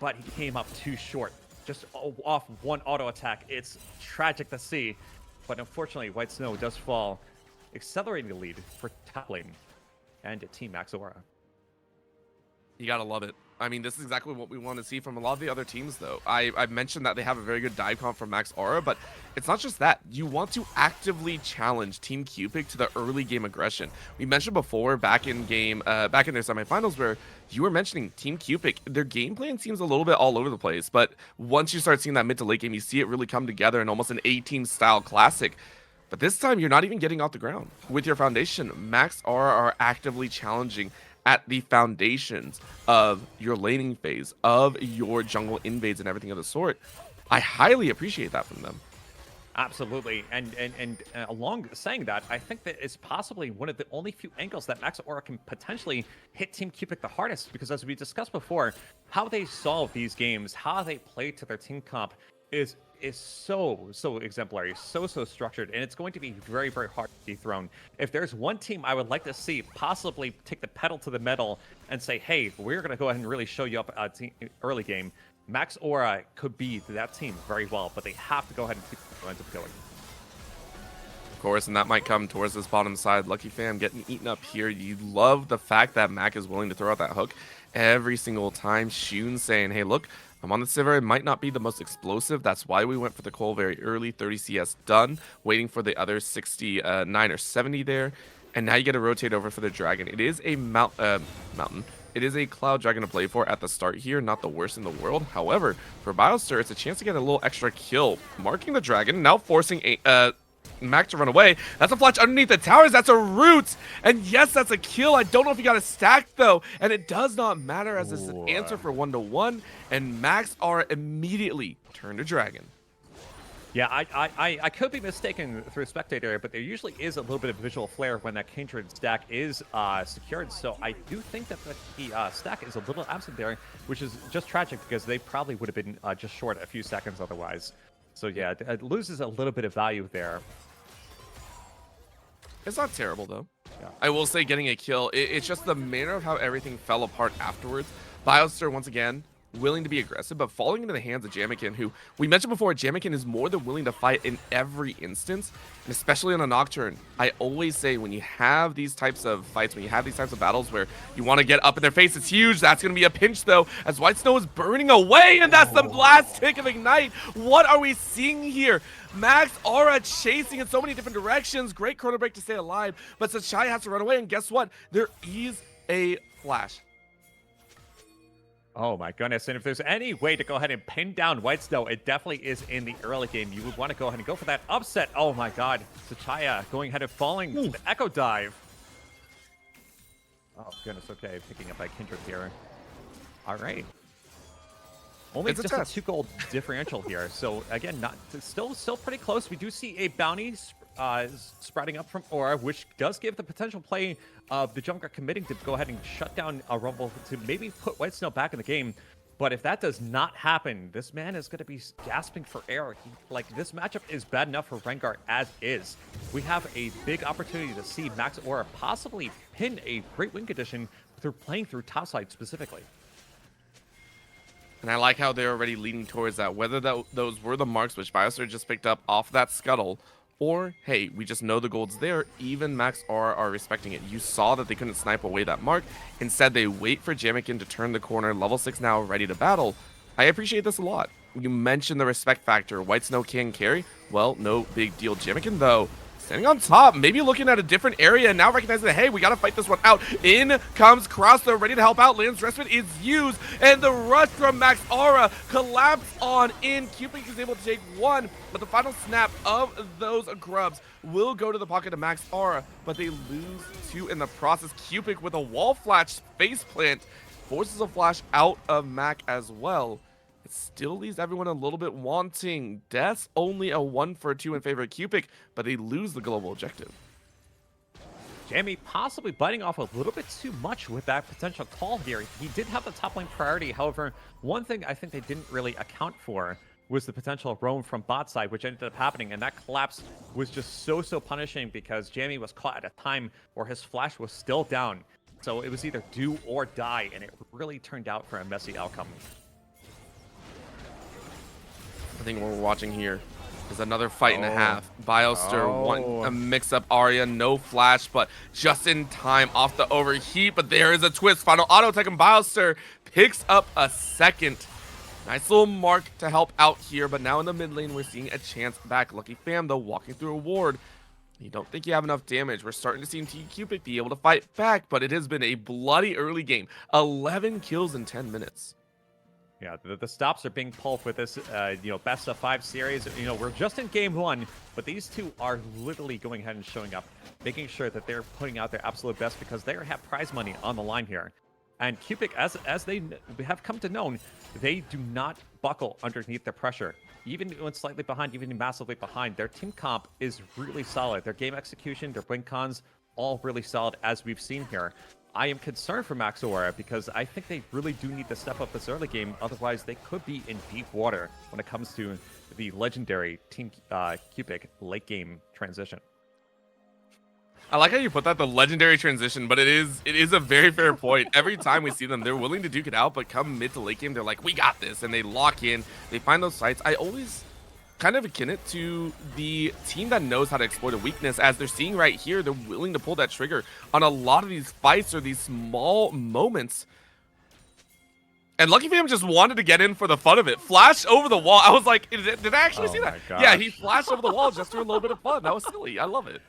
But he came up too short. Just off one auto attack. It's tragic to see, but unfortunately, White Snow does fall, accelerating the lead for top lane and Team Max Aura. You gotta love it. I mean, this is exactly what we want to see from a lot of the other teams, though. I've mentioned that they have a very good dive comp from Max Aura, but it's not just that. You want to actively challenge Team Cupic to the early game aggression. We mentioned before, back in their semifinals, where you were mentioning Team Cupic, their game plan seems a little bit all over the place, but once you start seeing that mid to late game, you see it really come together in almost an A-team style classic. But this time, you're not even getting off the ground. With your foundation, Max Aura are actively challenging at the foundations of your laning phase, of your jungle invades and everything of the sort. I highly appreciate that from them. Absolutely, and along saying that, I think that it's possibly one of the only few angles that Max Aura can potentially hit Team Cupic the hardest, because as we discussed before, how they solve these games, how they play to their team comp is so exemplary, so structured, and it's going to be very, very hard to dethrone. If there's one team I would like to see possibly take the pedal to the metal and say, hey, we're going to go ahead and really show you up early game, Max Aura could be that team very well, but they have to go ahead and keep the momentum going. Of course, and that might come towards this bottom side. Lucky Fam getting eaten up here. You love the fact that Mac is willing to throw out that hook every single time. Shun saying, hey, look, I'm on the Sivir. It might not be the most explosive. That's why we went for the Cole very early. 30 CS done. Waiting for the other 69 or 70 there. And now you get to rotate over for the Dragon. It is a mountain. It is a Cloud Dragon to play for at the start here. Not the worst in the world. However, for Bioster, it's a chance to get a little extra kill. Marking the Dragon. Now forcing a... Mac to run away. That's a flash underneath the towers. That's a root. And yes, that's a kill. I don't know if he got a stack, though. And it does not matter, as it's an answer for 1-1. And Max are immediately turned to Dragon. Yeah, I could be mistaken through Spectator, but there usually is a little bit of visual flare when that Kindred stack is secured. So I do think that the stack is a little absent there, which is just tragic, because they probably would have been just short a few seconds otherwise. So yeah, it loses a little bit of value there. It's not terrible, though. Yeah. I will say getting a kill, it's just the manner of how everything fell apart afterwards. Bioster, once again, willing to be aggressive, but falling into the hands of Jamakin, who we mentioned before, Jamakin is more than willing to fight in every instance, and especially on a Nocturne. I always say when you have these types of fights, when you have these types of battles where you want to get up in their face, it's huge. That's going to be a pinch, though, as White Snow is burning away, and that's the last tick of Ignite. What are we seeing here? Max Aura chasing in so many different directions. Great chrono break to stay alive, but Sachai has to run away, and guess what? There is a flash. Oh my goodness, and if there's any way to go ahead and pin down White Snow, it definitely is in the early game. You would want to go ahead and go for that upset. Oh my god, Sachaya going ahead and falling to the Echo Dive. Oh, goodness. Okay, picking up by Kindred here. All right. Only It's a just a test. 2 gold differential here. So, again, not still pretty close. We do see a bounty sprouting up from Aura, which does give the potential play of the Junkrat committing to go ahead and shut down a Rumble to maybe put White Snow back in the game. But if that does not happen, this man is going to be gasping for air. This matchup is bad enough for Rengar as is. We have a big opportunity to see Max Aura possibly pin a Great Wing Condition through playing through topside specifically. And I like how they're already leaning towards that. Whether those were the marks which Biostar just picked up off that scuttle, or, hey, we just know the gold's there, even Max R are respecting it. You saw that they couldn't snipe away that mark. Instead, they wait for Jamikin to turn the corner, level 6 now, ready to battle. I appreciate this a lot. You mentioned the respect factor. White Snow can carry. Well, no big deal. Jamikin, though, standing on top, maybe looking at a different area, and now recognizing that, hey, we got to fight this one out. In comes Cross, though, ready to help out. Land's Respite is used, and the rush from Max Aura collapse on in. Cupic is able to take one, but the final snap of those grubs will go to the pocket of Max Aura, but they lose two in the process. Cupic with a wall flash face plant forces a flash out of Mac as well. It still leaves everyone a little bit wanting. Death's only a 1 for 2 in favor of Cupic, but they lose the global objective. Jamie possibly biting off a little bit too much with that potential call here. He did have the top lane priority. However, one thing I think they didn't really account for was the potential roam from bot side, which ended up happening. And that collapse was just so punishing because Jamie was caught at a time where his flash was still down. So it was either do or die, and it really turned out for a messy outcome. I think what we're watching here is another fight and a half. Biostar a mix-up Arya, no flash, but just in time off the overheat. But there is a twist. Final auto tech, and Biostar picks up a second. Nice little mark to help out here, but now in the mid lane, we're seeing a chance back. Lucky Fam, though, walking through a ward. You don't think you have enough damage. We're starting to see Team Cupic be able to fight back, but it has been a bloody early game. 11 kills in 10 minutes. Yeah, the stops are being pulled with this, best of 5 series. We're just in game 1, but these two are literally going ahead and showing up, making sure that they're putting out their absolute best because they have prize money on the line here. And Cupic, as they have come to know, they do not buckle underneath the pressure. Even when slightly behind, even massively behind, their team comp is really solid. Their game execution, their win cons, all really solid as we've seen here. I am concerned for Max Aura because I think they really do need to step up this early game. Otherwise, they could be in deep water when it comes to the legendary Team Cupic late game transition. I like how you put that, the legendary transition, but it is a very fair point. Every time we see them, they're willing to duke it out, but come mid to late game, they're like, we got this, and they lock in. They find those sites. I always kind of akin it to the team that knows how to exploit a weakness. As they're seeing right here, they're willing to pull that trigger on a lot of these fights or these small moments. And Lucky Fam just wanted to get in for the fun of it. Flash over the wall. I was like, did I actually see that? Yeah, he flashed over the wall just for a little bit of fun. That was silly. I love it.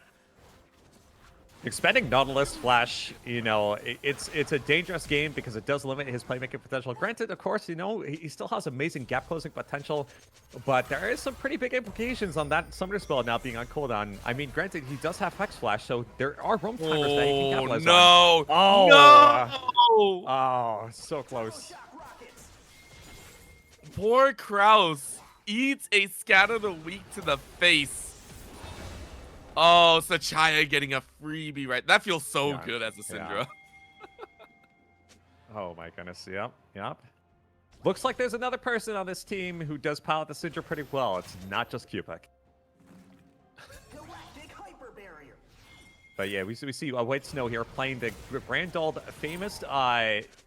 Expanding Nautilus Flash, it's a dangerous game because it does limit his playmaking potential. Granted, of course, he still has amazing gap closing potential, but there is some pretty big implications on that Summoner spell now being on cooldown. I mean, granted, he does have Hex Flash, so there are roam timers that he can capitalize on. Oh, so close. Poor Kraus eats a Scatter the Weak to the face. Oh, Sachaya getting a freebie right. That feels so good as a Syndra. Yeah. Oh my goodness. Yep. Looks like there's another person on this team who does pilot the Syndra pretty well. It's not just Cupic. But yeah, we see White Snow here playing the grand old famous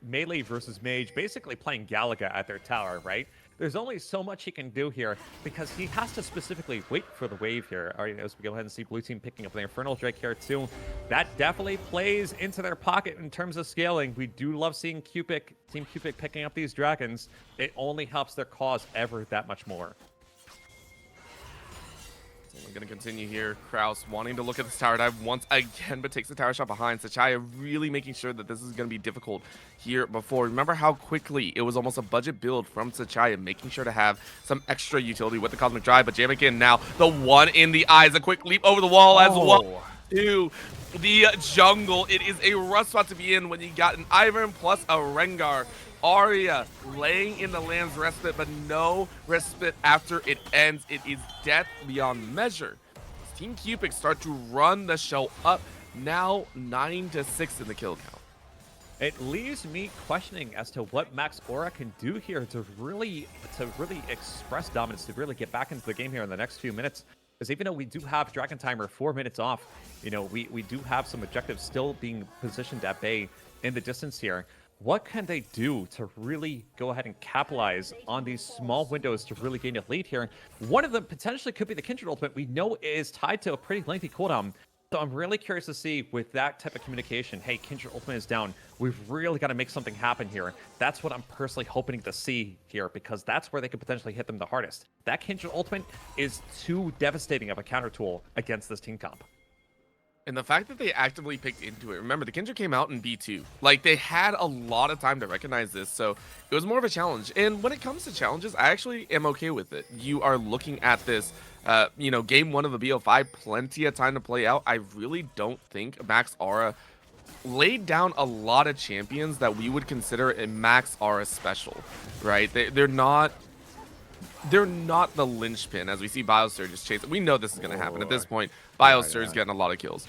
melee versus mage, basically playing Galaga at their tower, right? There's only so much he can do here because he has to specifically wait for the wave here. All right, as we go ahead and see Blue Team picking up the Infernal Drake here too. That definitely plays into their pocket in terms of scaling. We do love seeing Team Cupic picking up these dragons. It only helps their cause ever that much more. We're going to continue here. Kraus wanting to look at this tower dive once again, but takes the tower shot behind. Sachaya really making sure that this is going to be difficult here before. Remember how quickly it was almost a budget build from Sachaya, making sure to have some extra utility with the Cosmic Drive, but jamming in now. The one in the eyes, a quick leap over the wall as well. to the jungle. It is a rough spot to be in when you got an Ivern plus a Rengar. Arya laying in the land's respite, but no respite after it ends. It is death beyond measure. Team Cupic start to run the show up, now 9-6 in the kill count. It leaves me questioning as to what Max Aura can do here to really express dominance, to really get back into the game here in the next few minutes. Because even though we do have Dragon Timer 4 minutes off, you know, we do have some objectives still being positioned at bay in the distance here. What can they do to really go ahead and capitalize on these small windows to really gain a lead here? One of them potentially could be the Kindred ultimate. We know it is tied to a pretty lengthy cooldown. So I'm really curious to see with that type of communication, hey, Kindred ultimate is down. We've really got to make something happen here. That's what I'm personally hoping to see here, because that's where they could potentially hit them the hardest. That Kindred ultimate is too devastating of a counter tool against this team comp. And the fact that they actively picked into it, remember, the Kindred came out in B2. Like, they had a lot of time to recognize this, so it was more of a challenge. And when it comes to challenges, I actually am okay with it. You are looking at this, you know, game 1 of the BO5, plenty of time to play out. I really don't think Max Aura laid down a lot of champions that we would consider a Max Aura special, right? They're not the linchpin, as we see Biosurge just chasing. We know this is going to happen at this point. Biosurge is getting a lot of kills.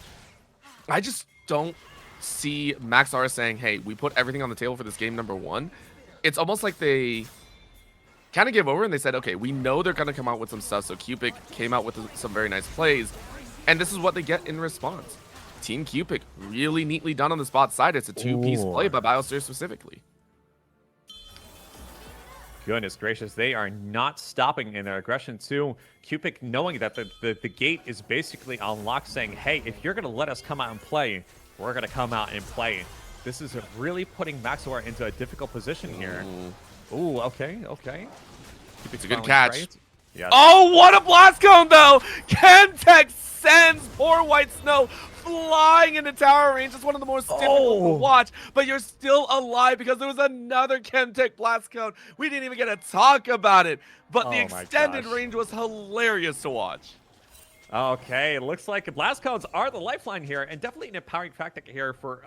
I just don't see Max Aura saying, hey, we put everything on the table for this game number 1. It's almost like they kind of gave over and they said, okay, we know they're going to come out with some stuff. So Cupic came out with some very nice plays. And this is what they get in response. Team Cupic really neatly done on the spot side. It's a 2-piece play by Biosurge specifically. Goodness gracious, they are not stopping in their aggression too. Cupic knowing that the gate is basically unlocked, saying, hey, if you're going to let us come out and play, we're going to come out and play. This is really putting Max Aura into a difficult position here. Ooh, okay. It's a good catch. Yes. Oh, what a blast cone, though! Chemtech sends poor White Snow flying into tower range. It's one of the most difficult to watch, but you're still alive because there was another Chemtech blast cone. We didn't even get to talk about it, but the extended range was hilarious to watch. Okay, it looks like blast cones are the lifeline here, and definitely an empowering factor here for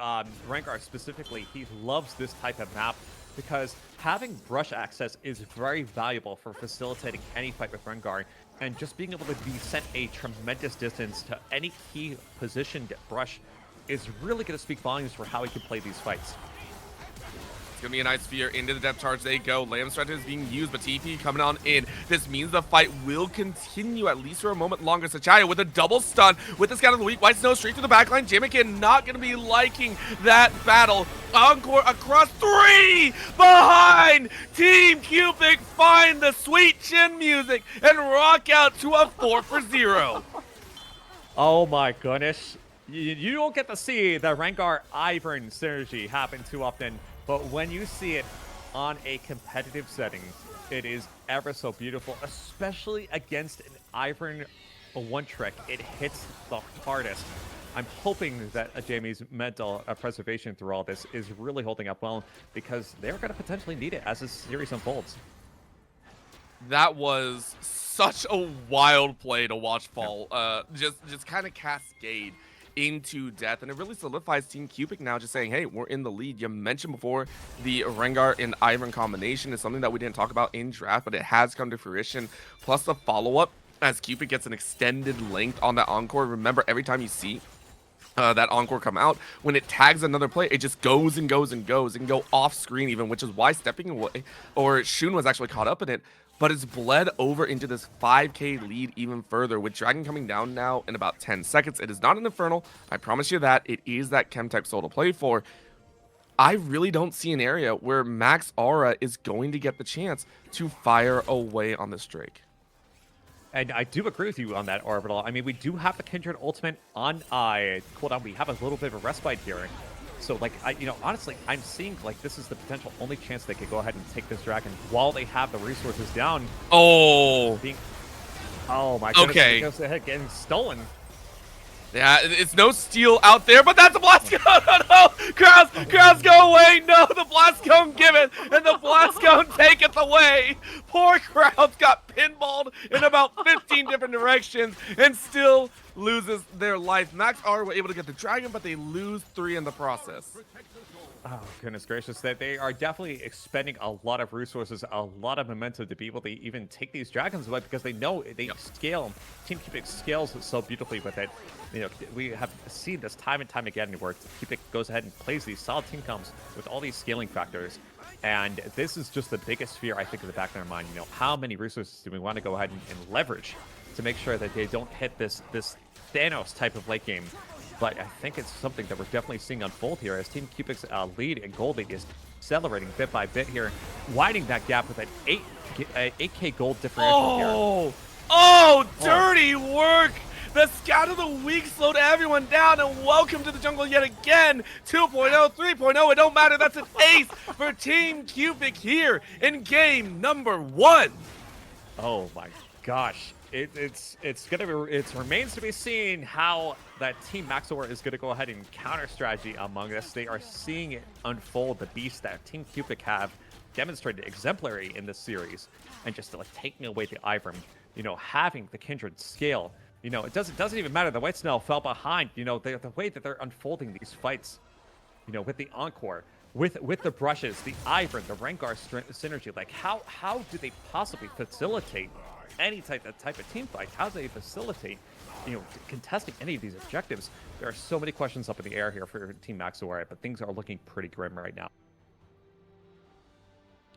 Rengar specifically. He loves this type of map because having brush access is very valuable for facilitating any fight with Rengar, and just being able to be sent a tremendous distance to any key positioned brush is really going to speak volumes for how he can play these fights. It's going to be a nice sphere. Into the depth charge they go. Lamb Strike is being used, but TP coming on in. This means the fight will continue at least for a moment longer. Sachaya with a double stun with the scout of the week. White Snow straight to the backline. Jimikin not going to be liking that battle. Encore across 3 behind. Team Cupic find the sweet chin music and rock out to a 4-for-0. Oh my goodness. You don't get to see the Rengar Ivern synergy happen too often. But when you see it on a competitive setting, it is ever so beautiful, especially against an Ivern one-trick. It hits the hardest. I'm hoping that Jamie's mental preservation through all this is really holding up well, because they're going to potentially need it as this series unfolds. That was such a wild play to watch fall. Just kind of cascade into death, and it really solidifies Team Cupic now, just saying, hey, we're in the lead. You mentioned before the Rengar and Ivern combination is something that we didn't talk about in draft, but it has come to fruition. Plus the follow-up as Cupic gets an extended length on that Encore. Remember, every time you see that Encore come out, when it tags another play, it just goes and goes and goes and go off screen even, which is why stepping away, or Shun was actually caught up in it, but it's bled over into this 5k lead even further, with Dragon coming down now in about 10 seconds. It is not an Infernal, I promise you that. It is that Chemtech soul to play for. I really don't see an area where Max Aura is going to get the chance to fire away on this Drake. And I do agree with you on that, Orbital. I mean, we do have the Kindred ultimate on cooldown. We have a little bit of a respite here. So, like, honestly, I'm seeing, like, this is the potential only chance they could go ahead and take this Dragon while they have the resources down. Oh! Oh, my goodness. Okay. It goes ahead getting stolen. Yeah, it's no steal out there, but that's a blast cone. Oh, no, Kraus, go away. No, the blast cone give it, and the blast cone taketh away. Poor Kraus got pinballed in about 15 different directions, and still loses their life. Max R were able to get the dragon, but they lose 3 in the process. Oh, goodness gracious. That they are definitely expending a lot of resources, a lot of momentum to be able to even take these dragons away because they know they scale. Team Cupic scales so beautifully with it. You know, we have seen this time and time again where Cupic goes ahead and plays these solid team comps with all these scaling factors. And this is just the biggest fear, I think, in the back of their mind. You know, how many resources do we want to go ahead and leverage to make sure that they don't hit this Thanos type of late game? But I think it's something that we're definitely seeing unfold here as Team Cupic's lead in gold league is accelerating bit by bit here, widening that gap with an 8K gold differential here. Oh, dirty work! The scout of the week slowed everyone down, and welcome to the jungle yet again. 2.0, 3.0, it don't matter. That's an ace for Team Cupic here in game number 1. Oh my gosh. It remains to be seen how that Team Maxor is going to go ahead and counter strategy among us. They are seeing it unfold, the beast that Team Cupic have demonstrated exemplary in this series, and just like taking away the Ivern, you know, having the Kindred scale. You know, it doesn't even matter. The White Snail fell behind. You know, the way that they're unfolding these fights, you know, with the Encore, with the brushes, the Ivern, the Rengar synergy. Like, how do they possibly facilitate any type of team fight? How do they facilitate, you know, contesting any of these objectives? There are so many questions up in the air here for Team Maxor, but things are looking pretty grim right now.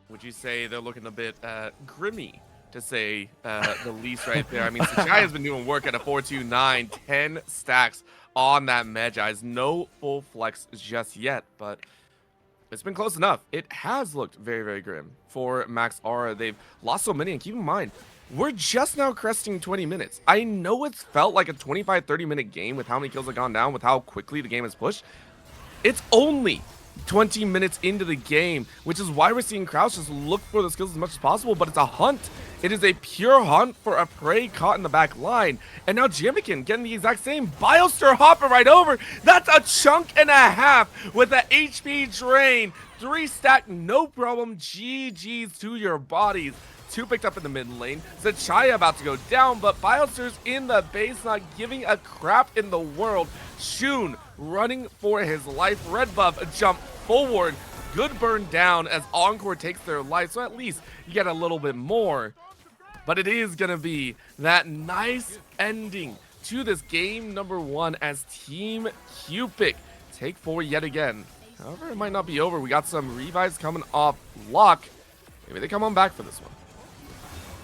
Would you say they're looking a bit grimmy, to say the least right there? I mean, Sachai has been doing work at a 4-2-9, 10 stacks on that Medjai's. No full flex just yet, but it's been close enough. It has looked very, very grim for Max Aura. They've lost so many, and keep in mind, we're just now cresting 20 minutes. I know it's felt like a 25, 30-minute game with how many kills have gone down, with how quickly the game has pushed. It's only 20 minutes into the game, which is why we're seeing Kraus just look for the skills as much as possible, but it's a hunt. It is a pure hunt for a prey caught in the back line. And now Jimmikin getting the exact same. Biostir hopping right over. That's a chunk and a half with the HP drain. 3 stack, no problem. GG's to your bodies. 2 picked up in the mid lane. Zachaya about to go down, but Biostir's in the base, not giving a crap in the world. Shun running for his life. Red buff jump forward. Good burn down as Encore takes their life, so at least you get a little bit more. But it is going to be that nice ending to this game number 1 as Team Cupic take 4 yet again. However, it might not be over. We got some revives coming off luck. Maybe they come on back for this one.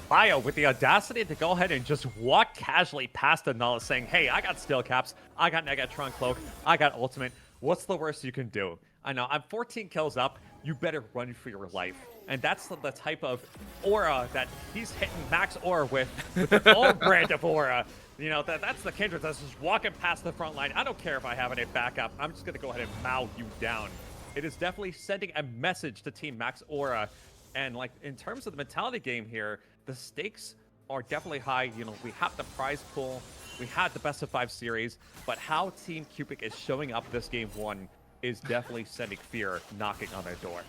Bio with the audacity to go ahead and just walk casually past the Null saying, hey, I got Steel Caps, I got Negatron Cloak, I got Ultimate. What's the worst you can do? I know, I'm 14 kills up, you better run for your life. And that's the type of aura that he's hitting Max Aura with their own brand of aura. You know, that's the Kindred that's just walking past the front line. I don't care if I have any backup, I'm just gonna go ahead and mow you down. It is definitely sending a message to Team Max Aura. And like, in terms of the mentality game here, the stakes are definitely high. You know, we have the prize pool, we had the best of 5 series, but how Team Cupic is showing up this game 1 is definitely sending fear knocking on their door.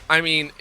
I mean,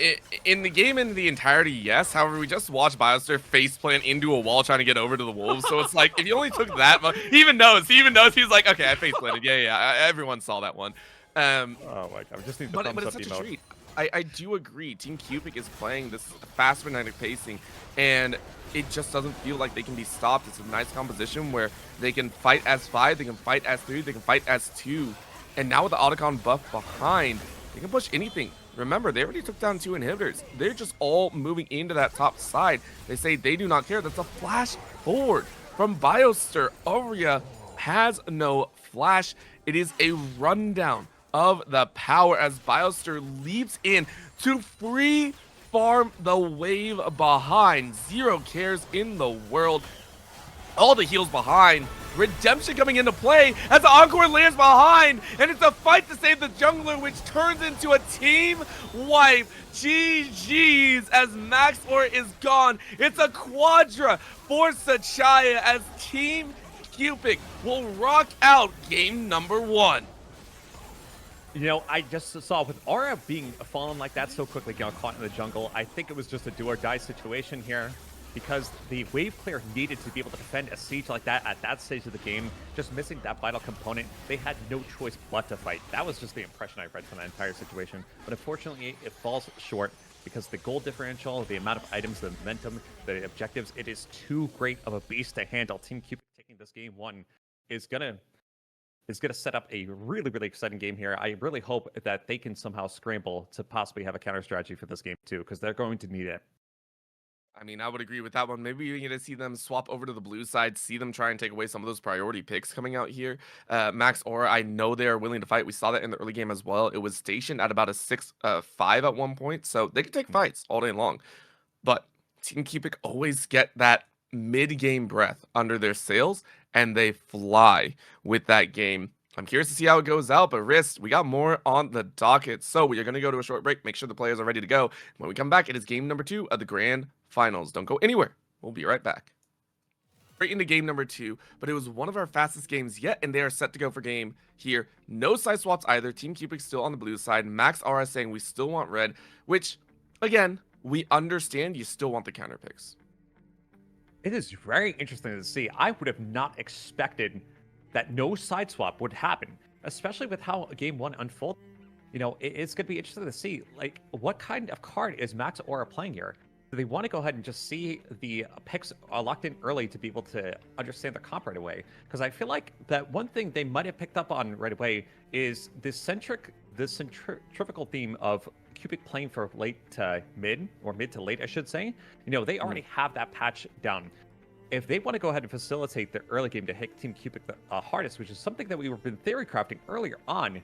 in the game in the entirety, yes. However, we just watched Biostir faceplant into a wall trying to get over to the Wolves. So it's like, if you only took that much, he even knows. He's like, okay, I faceplanted. Yeah, everyone saw that one. Oh my god, we just need the thumbs but up it's such emote. a treat. I do agree. Team Cupic is playing this fast frenetic pacing, and it just doesn't feel like they can be stopped. It's a nice composition where they can fight as 5, they can fight as 3, they can fight as 2. And now with the Otacon buff behind, they can push anything. Remember, they already took down 2 inhibitors. They're just all moving into that top side. They say they do not care. That's a flash forward from Biostir. Aurea has no flash. It is a rundown of the power as Biostir leaps in to free farm the wave behind. 0 cares in the world. All the heals behind. Redemption coming into play as the Encore lands behind, and it's a fight to save the jungler, which turns into a team wipe. GG's as Max Aura is gone. It's a quadra for Sachaya as Team Cupic will rock out game number 1. You know, I just saw with Aura being fallen like that so quickly, you know, caught in the jungle, I think it was just a do or die situation here. because the wave player needed to be able to defend a siege like that at that stage of the game, just missing that vital component. They had no choice but to fight. That was just the impression I read from that entire situation. But unfortunately, it falls short because the goal differential, the amount of items, the momentum, the objectives, it is too great of a beast to handle. Team Cupic taking this game one is gonna set up a really, really exciting game here. I really hope that they can somehow scramble to possibly have a counter strategy for this game too, because they're going to need it. I mean, I would agree with that one. Maybe we get to see them swap over to the blue side, see them try and take away some of those priority picks coming out here. Max Aura, I know they are willing to fight. We saw that in the early game as well. It was stationed at about a 6-5 at one point, so they can take fights all day long. But Team Cupic always get that mid-game breath under their sails, and they fly with that game. I'm curious to see how it goes out, but Wrist, we got more on the docket. So we are going to go to a short break, make sure the players are ready to go. When we come back, it is game number 2 of the Grand Finals. Don't go anywhere. We'll be right back. Right into game number 2, but it was one of our fastest games yet, and they are set to go for game here. No side swaps either. Team Cupic still on the blue side. Max RS saying we still want red, which, again, we understand you still want the counter picks. It is very interesting to see. I would have not expected that no side swap would happen, especially with how game one unfolded. You know, it's going to be interesting to see, like, what kind of card is Max Aura playing here? Do they want to go ahead and just see the picks locked in early to be able to understand the comp right away? Because I feel like that one thing they might have picked up on right away is this centrifugal theme of Cupic playing for late to mid, or mid to late, I should say. You know, they already have that patch down. If they want to go ahead and facilitate the early game to hit Team Cupic the hardest, which is something that we were been theory crafting earlier on,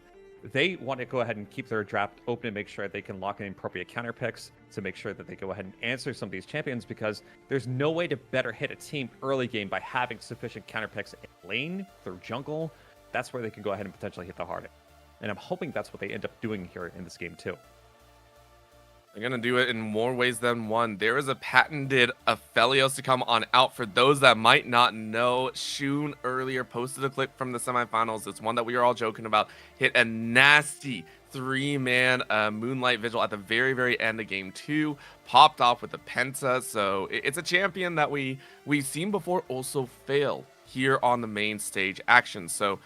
they want to go ahead and keep their draft open and make sure they can lock in appropriate counter picks to make sure that they go ahead and answer some of these champions, because there's no way to better hit a team early game by having sufficient counter picks in lane, through jungle. That's where they can go ahead and potentially hit the hardest. And I'm hoping that's what they end up doing here in this game too. They're going to do it in more ways than one. There is a patented Aphelios to come on out. For those that might not know, Shun earlier posted a clip from the semifinals. It's one that we were all joking about. Hit a nasty 3-man Moonlight Vigil at the very, very end of game 2. Popped off with the Penta. So it's a champion that we've seen before also fail here on the main stage action. So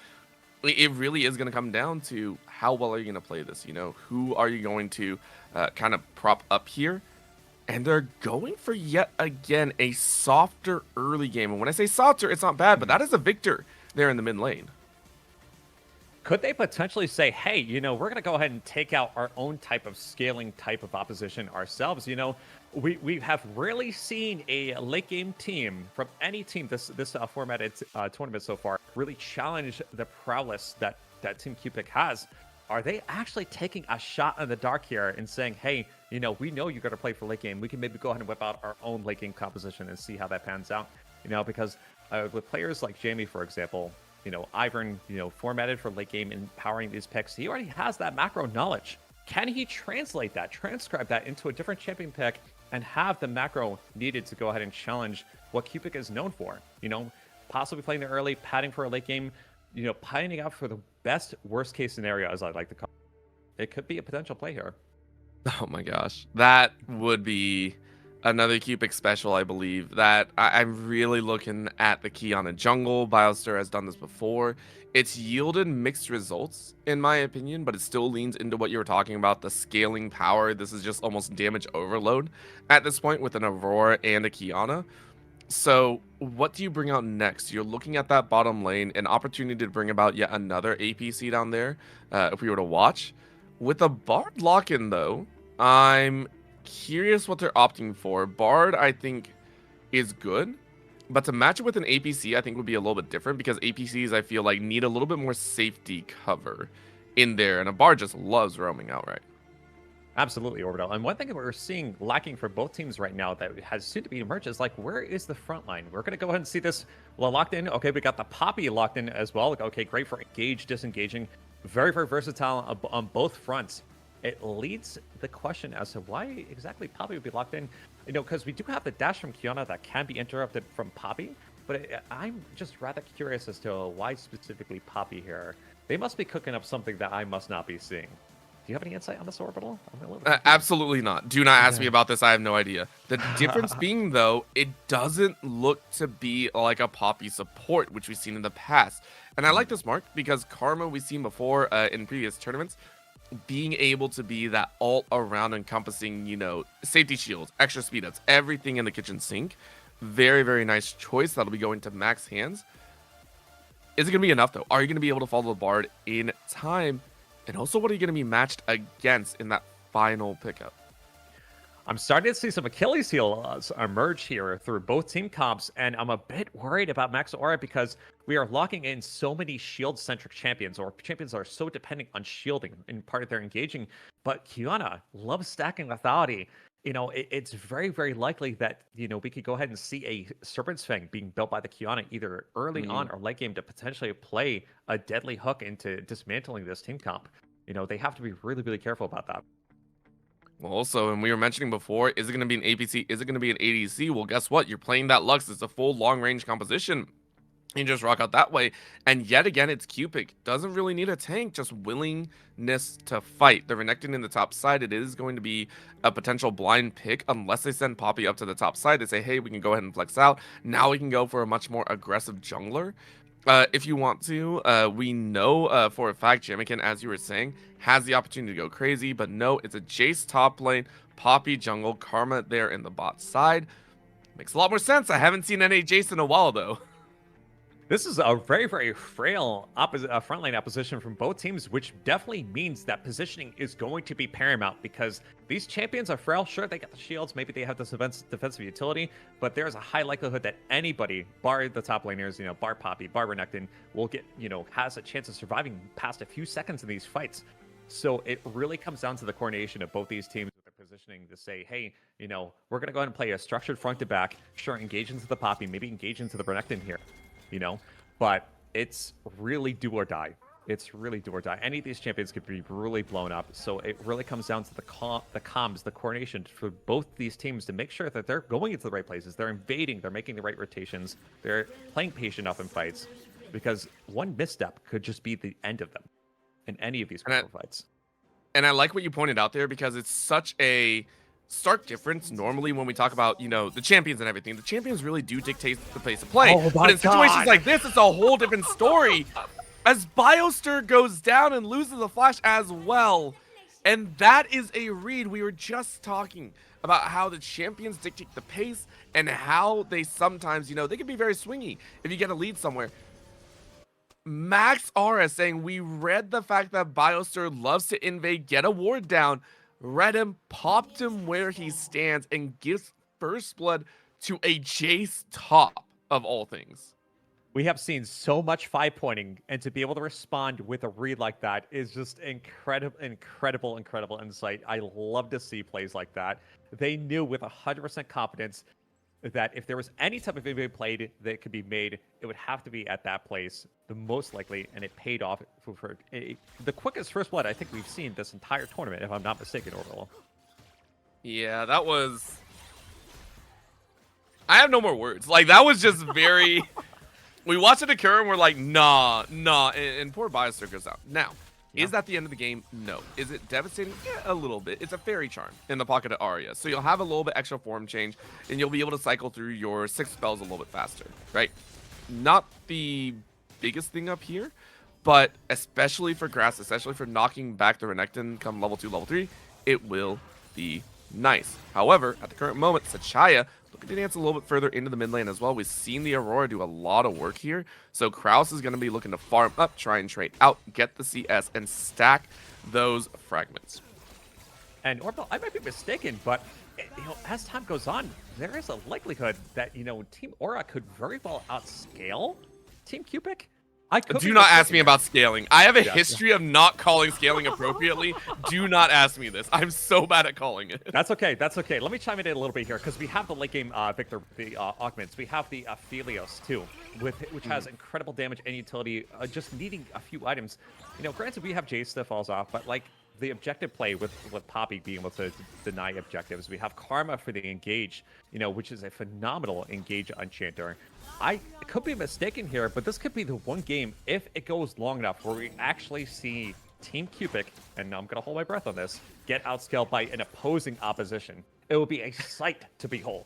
it really is going to come down to how well are you going to play this? You know, who are you going to kind of prop up here? And they're going for yet again a softer early game. And when I say softer, it's not bad, but that is a victor there in the mid lane. Could they potentially say, hey, you know, we're going to go ahead and take out our own type of scaling type of opposition ourselves? You know, we have rarely seen a late game team from any team this formatted tournament so far really challenge the prowess that Team Cupic has. Are they actually taking a shot in the dark here and saying, hey, you know, we know you're going to play for late game. We can maybe go ahead and whip out our own late game composition and see how that pans out. You know, because with players like Jamie, for example, you know, Ivern, you know, formatted for late game and powering these picks, he already has that macro knowledge. Can he translate that, transcribe that into a different champion pick and have the macro needed to go ahead and challenge what Cupic is known for? You know, possibly playing the early, padding for a late game, you know, pining out for the best worst case scenario, as I like to call it. It could be a potential play here. Oh my gosh, that would be another Cupic special, I believe. That I'm really looking at the Kiana jungle. Biostar has done this before. It's yielded mixed results, in my opinion, but it still leans into what you were talking about, the scaling power. This is just almost damage overload at this point with an Aurora and a Kiana. So what do you bring out next? You're looking at that bottom lane, an opportunity to bring about yet another APC down there, if we were to watch. With a Bard lock-in, though, I'm curious what they're opting for. Bard, I think, is good, but to match it with an APC, I think would be a little bit different, because APCs, I feel like, need a little bit more safety cover in there, and a Bard just loves roaming outright. Absolutely, Orbital. And one thing that we're seeing lacking for both teams right now that has soon to be emerged is, like, where is the front line? We're going to go ahead and see this locked in. Okay, we got the Poppy locked in as well. Okay, great for engage, disengaging. Very, very versatile on both fronts. It leads the question as to why exactly Poppy would be locked in. You know, because we do have the dash from Kiana that can be interrupted from Poppy, but I'm just rather curious as to why specifically Poppy here. They must be cooking up something that I must not be seeing. you have any insight on this orbital? I'm a little confused. Absolutely not. Do not ask me about this. I have no idea. The difference being, though, it doesn't look to be like a Poppy support, which we've seen in the past. And I like this, Mark, because Karma we've seen before in previous tournaments, being able to be that all-around encompassing, you know, safety shields, extra speed ups, everything in the kitchen sink. Very, very nice choice. That'll be going to Mac's hands. Is it going to be enough, though? Are you going to be able to follow the Bard in time? And also, what are you going to be matched against in that final pickup? I'm starting to see some Achilles heels emerge here through both team comps, and I'm a bit worried about Max Aura because we are locking in so many shield-centric champions, or champions that are so dependent on shielding in part of their engaging. But Kiana loves stacking lethality. You know, it's very, very likely that, you know, we could go ahead and see a Serpent's Fang being built by the Kiana either early on or late game to potentially play a deadly hook into dismantling this team comp. You know, they have to be really, really careful about that. Well, also, and we were mentioning before, is it going to be an APC? Is it going to be an ADC? Well, guess what? You're playing that Lux. It's a full long-range composition. You just rock out that way. And yet again, it's Cupic. Doesn't really need a tank, just willingness to fight. The Renekton in the top side, it is going to be a potential blind pick unless they send Poppy up to the top side. They say, hey, we can go ahead and flex out. Now we can go for a much more aggressive jungler. If you want to, we know for a fact Jamikin, as you were saying, has the opportunity to go crazy, but no, it's a Jace top lane, Poppy jungle, Karma there in the bot side. Makes a lot more sense. I haven't seen any Jace in a while, though. This is a very, very frail front lane opposition from both teams, which definitely means that positioning is going to be paramount because these champions are frail. Sure, they get the shields. Maybe they have this defensive utility, but there's a high likelihood that anybody, bar the top laners, you know, bar Poppy, bar Renekton, will get, you know, has a chance of surviving past a few seconds in these fights. So it really comes down to the coordination of both these teams with their positioning to say, hey, you know, we're going to go ahead and play a structured front to back. Sure, engage into the Poppy, maybe engage into the Renekton here. You know, but it's really do or die. It's really do or die. Any of these champions could be really blown up. So it really comes down to the comms, the coordination for both these teams to make sure that they're going into the right places. They're invading. They're making the right rotations. They're playing patient up in fights because one misstep could just be the end of them in any of these fights. And I like what you pointed out there because it's such a stark difference. Normally when we talk about, you know, the champions and everything, the champions really do dictate the pace of play. But in situations like this, it's a whole different story. As Biostir goes down and loses the flash as well. And that is a read. We were just talking about how the champions dictate the pace and how they sometimes, you know, they can be very swingy if you get a lead somewhere. Max Aura saying we read the fact that Biostir loves to invade, get a ward down, read him, popped him where he stands, and gives first blood to a Jace top of all things. We have seen so much 5-pointing, and to be able to respond with a read like that is just incredible insight. I love to see plays like that. They knew with 100% confidence that if there was any type of invade played that could be made, it would have to be at that place, the most likely, and it paid off for the quickest first blood I think we've seen this entire tournament, if I'm not mistaken, Orbital. Yeah, that was... I have no more words. Like, that was just very... We watched it occur and we're like, nah, and poor Biostir goes out. Now, is that the end of the game? No. Is it devastating? Yeah, a little bit. It's a fairy charm in the pocket of Arya. So you'll have a little bit extra form change, and you'll be able to cycle through your 6 spells a little bit faster, right? Not the biggest thing up here, but especially for Grass, especially for knocking back the Renekton come level 2, level 3, it will be nice. However, at the current moment, Sachaya looking to dance a little bit further into the mid lane as well. We've seen the Aurora do a lot of work here. So Kraus is going to be looking to farm up, try and trade out, get the CS, and stack those fragments. And Orbital, I might be mistaken, but you know, as time goes on, there is a likelihood that, you know, Team Aura could very well outscale Team Cupic. Do not ask me about scaling. I have a history of not calling scaling appropriately. Do not ask me this. I'm so bad at calling it. That's okay. That's okay. Let me chime in a little bit here because we have the late game Victor, the augments. We have the Aphelios too, which has incredible damage and utility, just needing a few items. You know, granted we have Jace that falls off, but like the objective play with Poppy being able to deny objectives. We have Karma for the engage, you know, which is a phenomenal engage enchanter. I could be mistaken here, but this could be the one game, if it goes long enough, where we actually see Team Cupic, and I'm going to hold my breath on this, get outscaled by an opposing opposition. It will be a sight to behold.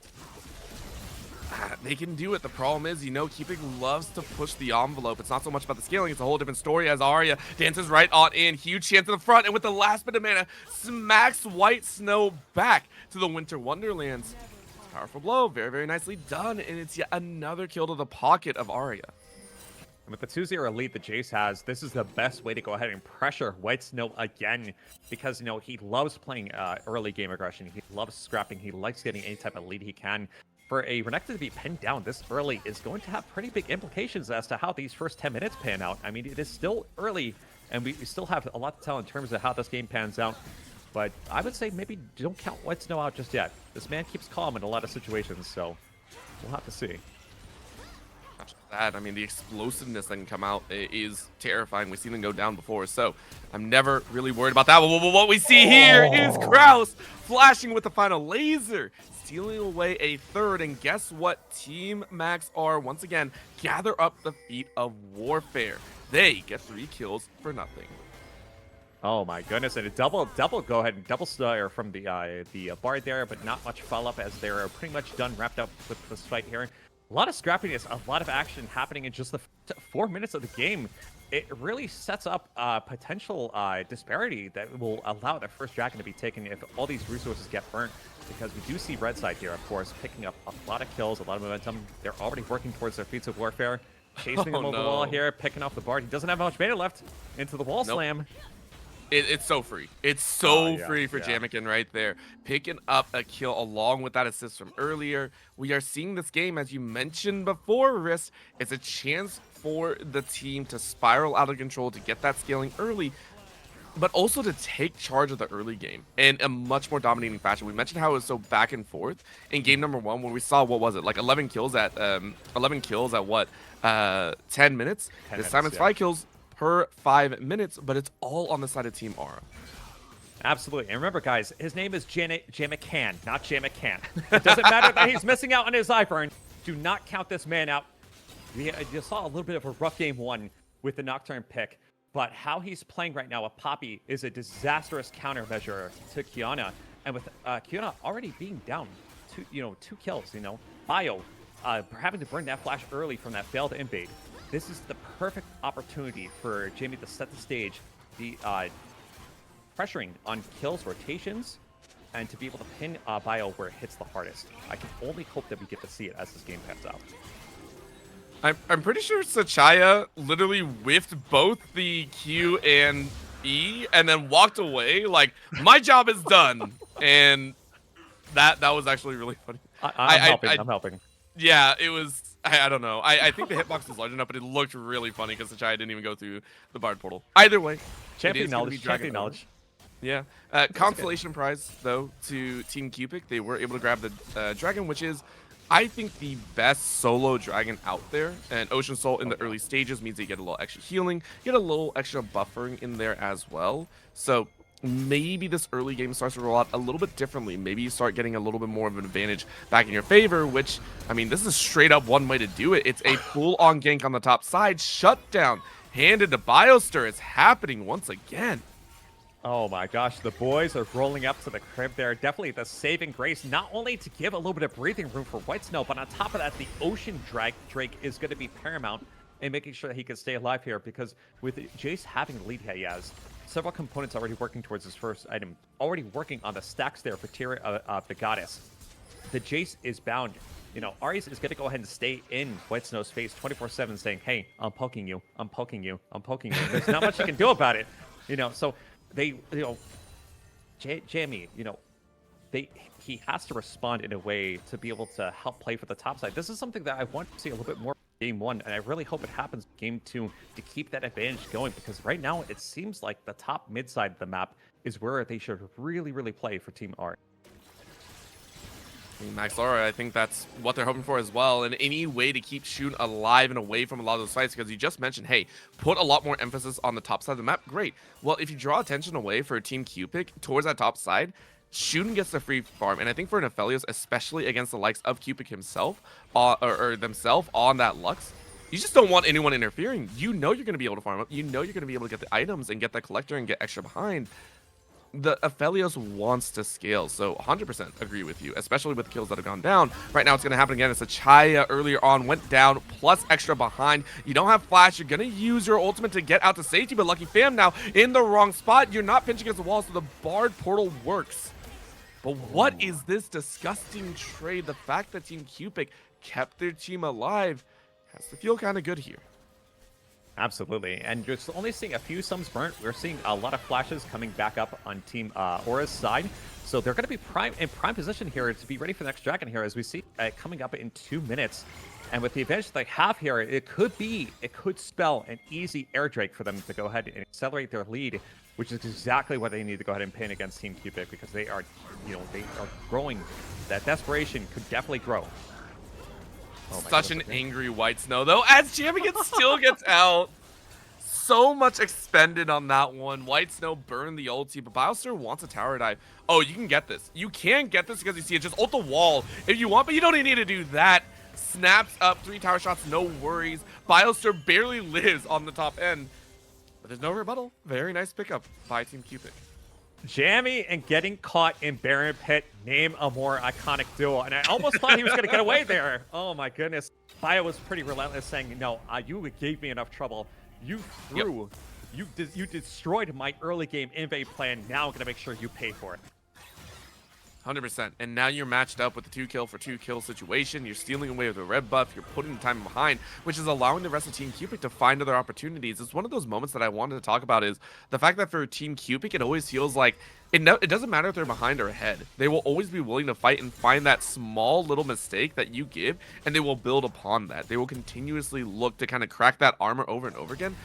They can do it. The problem is, Cupic loves to push the envelope. It's not so much about the scaling. It's a whole different story as Arya dances right on in. Huge chance to the front, and with the last bit of mana, smacks White Snow back to the Winter Wonderlands. Powerful blow. Very, very nicely done, and it's yet another kill to the pocket of Arya. And with the 2-0 lead that Jace has, this is the best way to go ahead and pressure White Snow again, because, he loves playing early game aggression. He loves scrapping. He likes getting any type of lead he can. For a Renekton to be pinned down this early is going to have pretty big implications as to how these first 10 minutes pan out. I mean, it is still early, and we still have a lot to tell in terms of how this game pans out. But I would say maybe don't count White Snow out just yet. This man keeps calm in a lot of situations, so we'll have to see. Not just that, I mean, the explosiveness that can come out is terrifying. We've seen them go down before, so I'm never really worried about that. What we see here is Kraus flashing with the final laser, stealing away a third, and guess what? Team Max R once again gather up the feat of warfare. They get 3 kills for nothing. Oh my goodness, and a double go ahead and double snare from the Bard there, but not much follow-up as they're pretty much done, wrapped up with this fight here. A lot of scrappiness, a lot of action happening in just the 4 minutes of the game. It really sets up potential disparity that will allow the first dragon to be taken if all these resources get burnt, because we do see Red Side here, of course, picking up a lot of kills, a lot of momentum. They're already working towards their feats of warfare, chasing them over the wall here, picking off the Bard. He doesn't have much mana left. Into the wall slam. It's so free. It's so free for Jamikin right there. Picking up a kill along with that assist from earlier. We are seeing this game, as you mentioned before, Riss. It's a chance for the team to spiral out of control, to get that scaling early, but also to take charge of the early game in a much more dominating fashion. We mentioned how it was so back and forth in game number 1 when we saw, what was it, like 11 kills at what, 10 minutes? This time it's 5 kills per 5 minutes, but it's all on the side of Team Aura. Absolutely. And remember, guys, his name is Jamican, not Jamican. It doesn't matter that he's missing out on his Ivern. Do not count this man out. You saw a little bit of a rough game 1 with the Nocturne pick, but how he's playing right now with Poppy is a disastrous countermeasure to Kiana. And with Kiana already being down 2 kills, Bio having to burn that flash early from that failed invade. This is the perfect opportunity for Jamie to set the stage, the pressuring on kills, rotations, and to be able to pin Bio where it hits the hardest. I can only hope that we get to see it as this game pans out. I'm pretty sure Sachaya literally whiffed both the Q and E and then walked away like, my job is done. And that was actually really funny. I'm helping. Yeah, it was... I don't know. I think the hitbox was large enough, but it looked really funny because Sachaya didn't even go through the Bard portal. Either way, champion knowledge. Yeah. Consolation prize, though, to Team Cupic. They were able to grab the dragon, which is, I think, the best solo dragon out there. And Ocean Soul in the early stages means that you get a little extra healing, you get a little extra buffering in there as well. So maybe this early game starts to roll out a little bit differently. Maybe you start getting a little bit more of an advantage back in your favor, which, I mean, this is straight up one way to do it. It's a full-on gank on the top side. Shutdown handed to Biostir. It's happening once again. Oh my gosh, the boys are rolling up to the crib there. Definitely the saving grace, not only to give a little bit of breathing room for White Snow, but on top of that, the Ocean Drake is going to be paramount in making sure that he can stay alive here, because with Jace having the lead he has, several components already working towards his first item, already working on the stacks there for Tier of the Goddess. The Jace is bound. Aries is going to go ahead and stay in White Snow's face 24/7 saying, hey, I'm poking you, I'm poking you, I'm poking you. There's not much you can do about it. So they, Jamie, he has to respond in a way to be able to help play for the top side. This is something that I want to see a little bit more game 1, and I really hope it happens game 2 to keep that advantage going, because right now it seems like the top mid side of the map is where they should really, really play for Team R. Max Laura, I think that's what they're hoping for as well, and any way to keep Shun alive and away from a lot of those fights, because you just mentioned, hey, put a lot more emphasis on the top side of the map. Great. Well, if you draw attention away for Team Cupic towards that top side, Shun gets the free farm, and I think for an Aphelios, especially against the likes of Cupic himself, or themselves on that Lux, You just don't want anyone interfering. You know you're going to be able to farm up. You know you're going to be able to get the items and get that collector and get extra behind. The Aphelios wants to scale, so 100% agree with you, especially with the kills that have gone down. Right now, it's going to happen again. It's a Chaya earlier on went down, plus extra behind. You don't have flash. You're going to use your ultimate to get out to safety, but Lucky Fam now in the wrong spot. You're not pinching against the wall, so the Bard portal works. But what is this disgusting trade? The fact that Team Cupic kept their team alive has to feel kind of good here. Absolutely, and just only seeing a few sums burnt. We're seeing a lot of flashes coming back up on Team Aura's side, so they're going to be in prime position here to be ready for the next dragon here, as we see coming up in 2 minutes. And with the advantage that they have here, it could spell an easy air drake for them to go ahead and accelerate their lead, which is exactly what they need to go ahead and pin against Team Cupic, because they are, they are growing. That desperation could definitely grow. Oh Such an angry White Snow, though, as Champion still gets out. So much expended on that one. White Snow burned the ulti, but Biostar wants a tower dive. Oh, you can get this. You can get this because you see it. Just ult the wall if you want, but you don't even need to do that. Snaps up 3 tower shots, no worries. Biostar barely lives on the top end, but there's no rebuttal. Very nice pickup by Team Cupic. Jammy and getting caught in Baron Pit, name a more iconic duo. And I almost thought he was going to get away there. Oh my goodness. Bio was pretty relentless, saying, no, you gave me enough trouble. You threw, you destroyed my early game invade plan. Now I'm going to make sure you pay for it. 100%. And now you're matched up with the 2 kill for 2 kill situation. You're stealing away with the red buff. You're putting the time behind, which is allowing the rest of Team Cupic to find other opportunities. It's one of those moments that I wanted to talk about, is the fact that for Team Cupic, it always feels like it doesn't matter if they're behind or ahead. They will always be willing to fight and find that small little mistake that you give, and they will build upon that. They will continuously look to kind of crack that armor over and over again,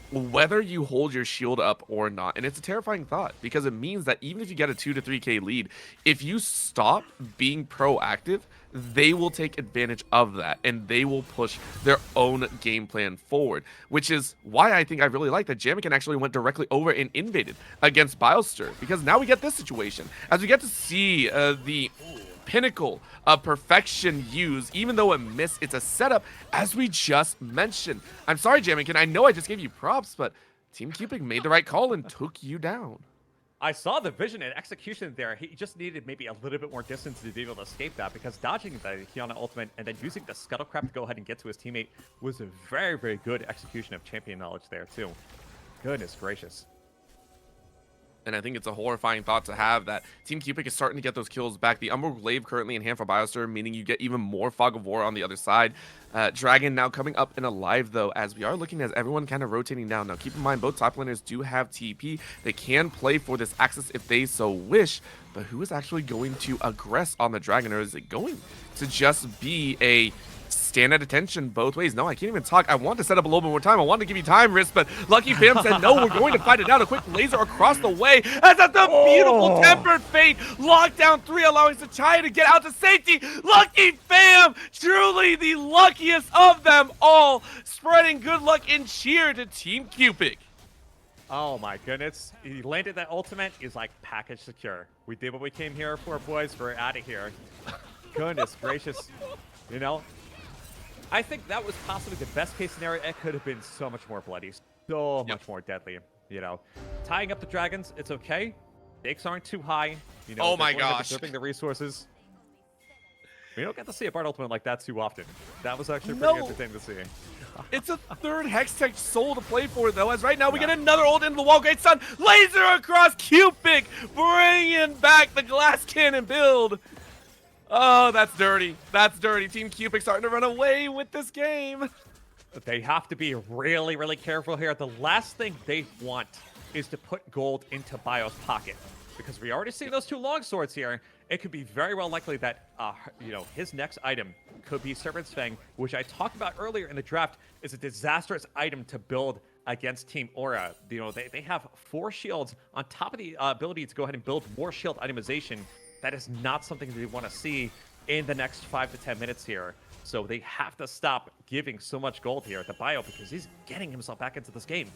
whether you hold your shield up or not. And it's a terrifying thought, because it means that even if you get a 2 to 3k lead, if you stop being proactive, they will take advantage of that and they will push their own game plan forward, which is why I think I really like that Jamikin actually went directly over and invaded against Biostar, because now we get this situation as we get to see the pinnacle of perfection used. Even though it missed, it's a setup, as we just mentioned. I'm sorry, Jamikin, I know I just gave you props, but Team Cupic made the right call and took you down. I saw the vision and execution there. He just needed maybe a little bit more distance to be able to escape that, because dodging the Kiana ultimate and then using the scuttle crab to go ahead and get to his teammate was a very, very good execution of champion knowledge there too. Goodness gracious. And I think it's a horrifying thought to have that Team Cupic is starting to get those kills back. The Umbral Glaive currently in hand for Biostar, meaning you get even more Fog of War on the other side. Dragon now coming up and alive, though, as we are looking as everyone kind of rotating down. Now, keep in mind, both top laners do have TP. They can play for this access if they so wish, but who is actually going to aggress on the Dragon, or is it going to just be a stand at attention both ways? No, I can't even talk. I want to set up a little bit more time. I want to give you time, Risk, but Lucky Fam said, no, we're going to fight it out. A quick laser across the way. As that's a beautiful Tempered Fate. Lockdown 3 allowing Sachaya to get out to safety. Lucky Fam, truly the luckiest of them all, spreading good luck and cheer to Team Cupic. Oh my goodness. He landed that ultimate. He's like, package secure. We did what we came here for, boys. We're out of here. Goodness gracious. You know, I think that was possibly the best case scenario. It could have been so much more bloody, so much more deadly. You know, tying up the dragons, it's okay. Stakes aren't too high. You know, oh my gosh, preserving the resources. We don't get to see a Bard ultimate like that too often. That was actually pretty entertaining to see. It's a third Hextech soul to play for, though, as right now we get another ult into the wall. Great Sun, laser across Cupic, bringing back the glass cannon build. Oh, that's dirty. That's dirty. Team Cupic starting to run away with this game. They have to be really, really careful here. The last thing they want is to put gold into Bio's pocket, because we already see those 2 longswords here. It could be very well likely that, you know, his next item could be Serpent's Fang, which I talked about earlier in the draft, is a disastrous item to build against Team Aura. You know, they have 4 shields on top of the ability to go ahead and build more shield itemization. That is not something they want to see in the next 5 to 10 minutes here. So they have to stop giving so much gold here to Bio, because he's getting himself back into this game.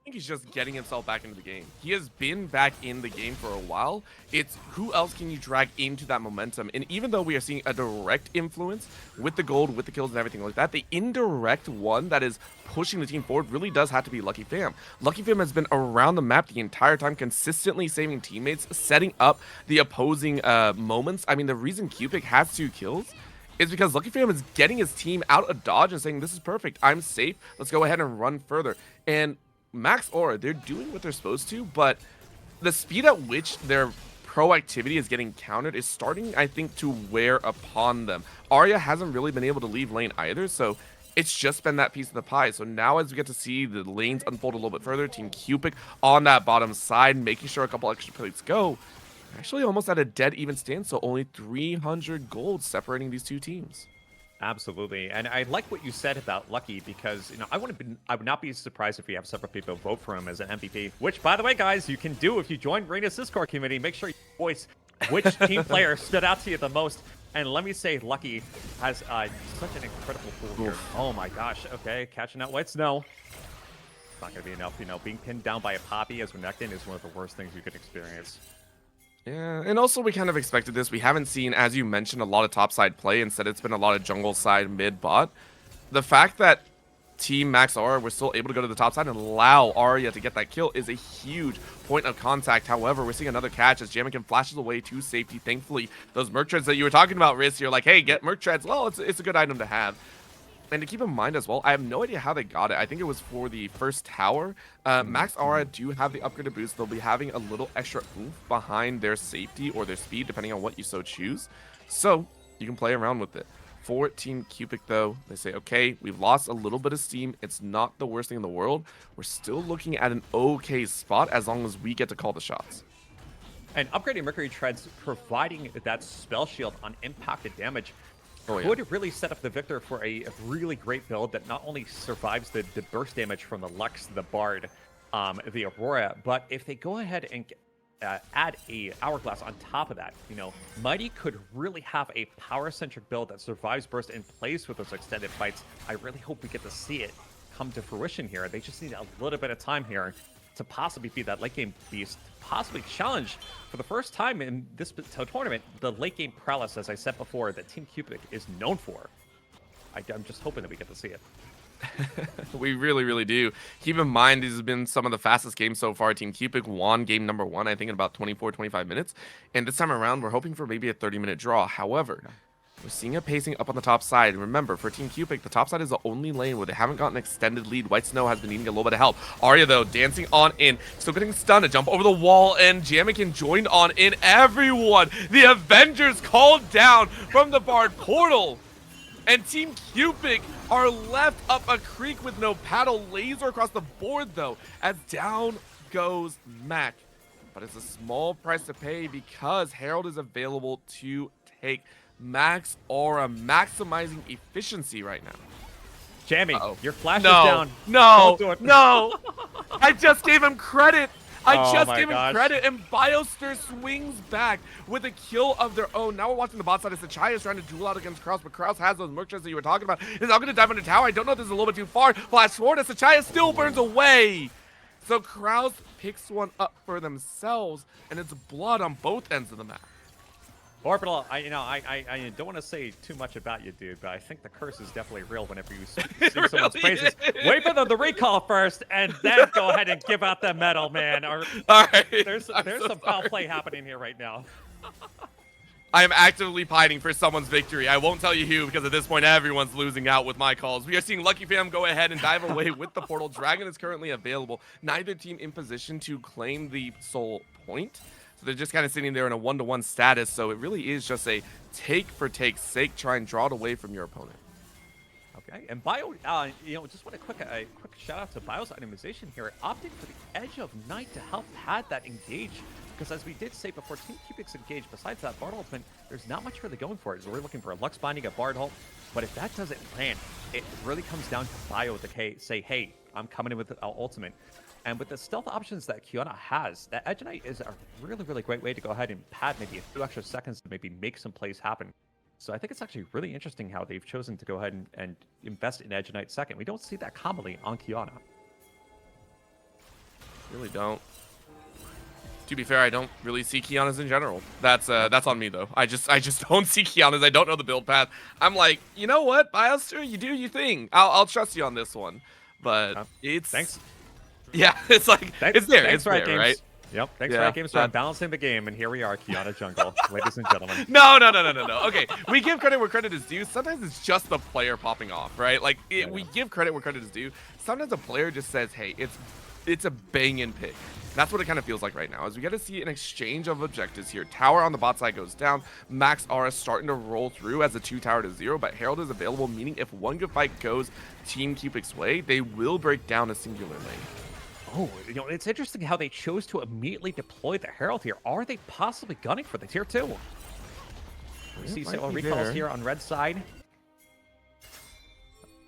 think he's just getting himself back into the game. He has been back in the game for a while. It's who else can you drag into that momentum? And even though we are seeing a direct influence with the gold, with the kills and everything like that, the indirect one that is pushing the team forward really does have to be Lucky Fam. Lucky Fam has been around the map the entire time, consistently saving teammates, setting up the opposing moments. I mean, the reason Cupic has 2 kills is because Lucky Fam is getting his team out of dodge and saying, this is perfect, I'm safe, let's go ahead and run further. And Max Aura, they're doing what they're supposed to, but the speed at which their proactivity is getting countered is starting, I think, to wear upon them. Arya hasn't really been able to leave lane either, so it's just been that piece of the pie. So now as we get to see the lanes unfold a little bit further, Team Cupic on that bottom side, making sure a couple extra plates go, actually almost at a dead even stand, so only 300 gold separating these two teams. Absolutely, and I like what you said about Lucky because I would not be surprised if we have several people vote for him as an MVP. Which, by the way, guys, you can do if you join Raina's Discord community. Make sure you voice which team player stood out to you the most. And let me say, Lucky has such an incredible pool here. Oh my gosh. Okay, catching out white snow. It's not gonna be enough. Being pinned down by a Poppy as Renekton is one of the worst things you could experience. Yeah, and also we kind of expected this. We haven't seen, as you mentioned, a lot of topside play. Instead, it's been a lot of jungle side, mid, bot. The fact that Team Max Aura were still able to go to the top side and allow Arya to get that kill is a huge point of contact. However, we're seeing another catch as Jamakin flashes away to safety. Thankfully, those Merc Treads that you were talking about, Riz, you're like, hey, get Merc Treads. Well, it's a good item to have. And to keep in mind as well, I have no idea how they got it. I think it was for the first tower. Max Aura do have the upgraded boost. They'll be having a little extra oomph behind their safety or their speed, depending on what you so choose. So you can play around with it. For Team Cupic, though, they say, okay, we've lost a little bit of steam. It's not the worst thing in the world. We're still looking at an okay spot as long as we get to call the shots. And upgrading Mercury Treads, providing that spell shield on impacted damage, yeah. Would really set up the Victor for a really great build that not only survives the burst damage from the Lux, the Bard, the Aurora, but if they go ahead and add a Hourglass on top of that, Mighty could really have a power-centric build that survives burst and plays with those extended fights. I really hope we get to see it come to fruition here. They just need a little bit of time here to possibly be that late game beast, possibly challenge for the first time in this tournament the late game prowess, as I said before, that Team Cupic is known for. I'm just hoping that we get to see it. We really, really do. Keep in mind, these have been some of the fastest games so far. Team Cupic won game number 1, I think, in about 24-25 minutes. And this time around, we're hoping for maybe a 30-minute draw. However, we're seeing a pacing up on the top side. Remember, for Team Cupic, the top side is the only lane where they haven't gotten an extended lead. White Snow has been needing a little bit of help. Arya, though, dancing on in. Still getting stunned. A jump over the wall, and Jamakin joined on in. Everyone, the Avengers called down from the Bard portal. And Team Cupic are left up a creek with no paddle. Laser across the board, though, as down goes Mac. But it's a small price to pay because Herald is available to take Max Aura, maximizing efficiency right now. Jamie, your flash is No, down. no, Don't do it. no. I just gave him credit. I Oh just my gave him gosh. credit, and Biostir swings back with a kill of their own. Now we're watching the bot side as Sachai is trying to duel out against Kraus, but Kraus has those Merc Treads that you were talking about. He's now going to dive into tower. I don't know if this is a little bit too far. Flash forward as Sachai still burns away. So Kraus picks one up for themselves, and it's blood on both ends of the map. Orbital, I don't want to say too much about you, dude, but I think the curse is definitely real whenever you sing someone's really praises. is. Wait for them to recall first, and then go ahead and give out the medal, man. Or All right. there's I'm so some foul sorry. play happening here right now. I am actively pining for someone's victory. I won't tell you who, because at this point, everyone's losing out with my calls. We are seeing Lucky Fam go ahead and dive away with the portal. Dragon is currently available. Neither team in position to claim the soul point. So they're just kind of sitting there in a 1-to-1 status. So it really is just a take for take's sake. Try and draw it away from your opponent. Okay, and Bio, just want a quick shout out to Bio's itemization here, opting for the Edge of Night to help pad that engage. Because as we did say before, Team Cupic's engage, besides that Bard ultimate, there's not much really going for it. So we're looking for a Lux Binding, a Bard ult. But if that doesn't land, it really comes down to Bio to say, hey, I'm coming in with the ultimate. And with the stealth options that Kiana has, that Edge of Night is a really, really great way to go ahead and pad maybe a few extra seconds to maybe make some plays happen. So I think it's actually really interesting how they've chosen to go ahead and invest in Edge of Night second. We don't see that commonly on Kiana. Really don't. To be fair, I don't really see Kiana's in general. That's on me though. I just don't see Kiana's. I don't know the build path. I'm like, you know what, Bioster, you do your thing. I'll trust you on this one. But it's thanks. Yeah, it's like it's there. It's there, Games. right? Yep. Thanks for that games for balancing the game, and here we are, Kiana Jungle, ladies and gentlemen. No. Okay, we give credit where credit is due. Sometimes it's just the player popping off, right? Like we give credit where credit is due. Sometimes a player just says, "Hey, it's a banging pick." That's what it kind of feels like right now, as we get to see an exchange of objectives here. Tower on the bot side goes down. Max Aura starting to roll through as a 2 tower to 0, but Herald is available, meaning if one good fight goes Team Cupic's way, they will break down a singular lane. Oh, it's interesting how they chose to immediately deploy the Herald here. Are they possibly gunning for the tier 2? We see several recalls here on red side.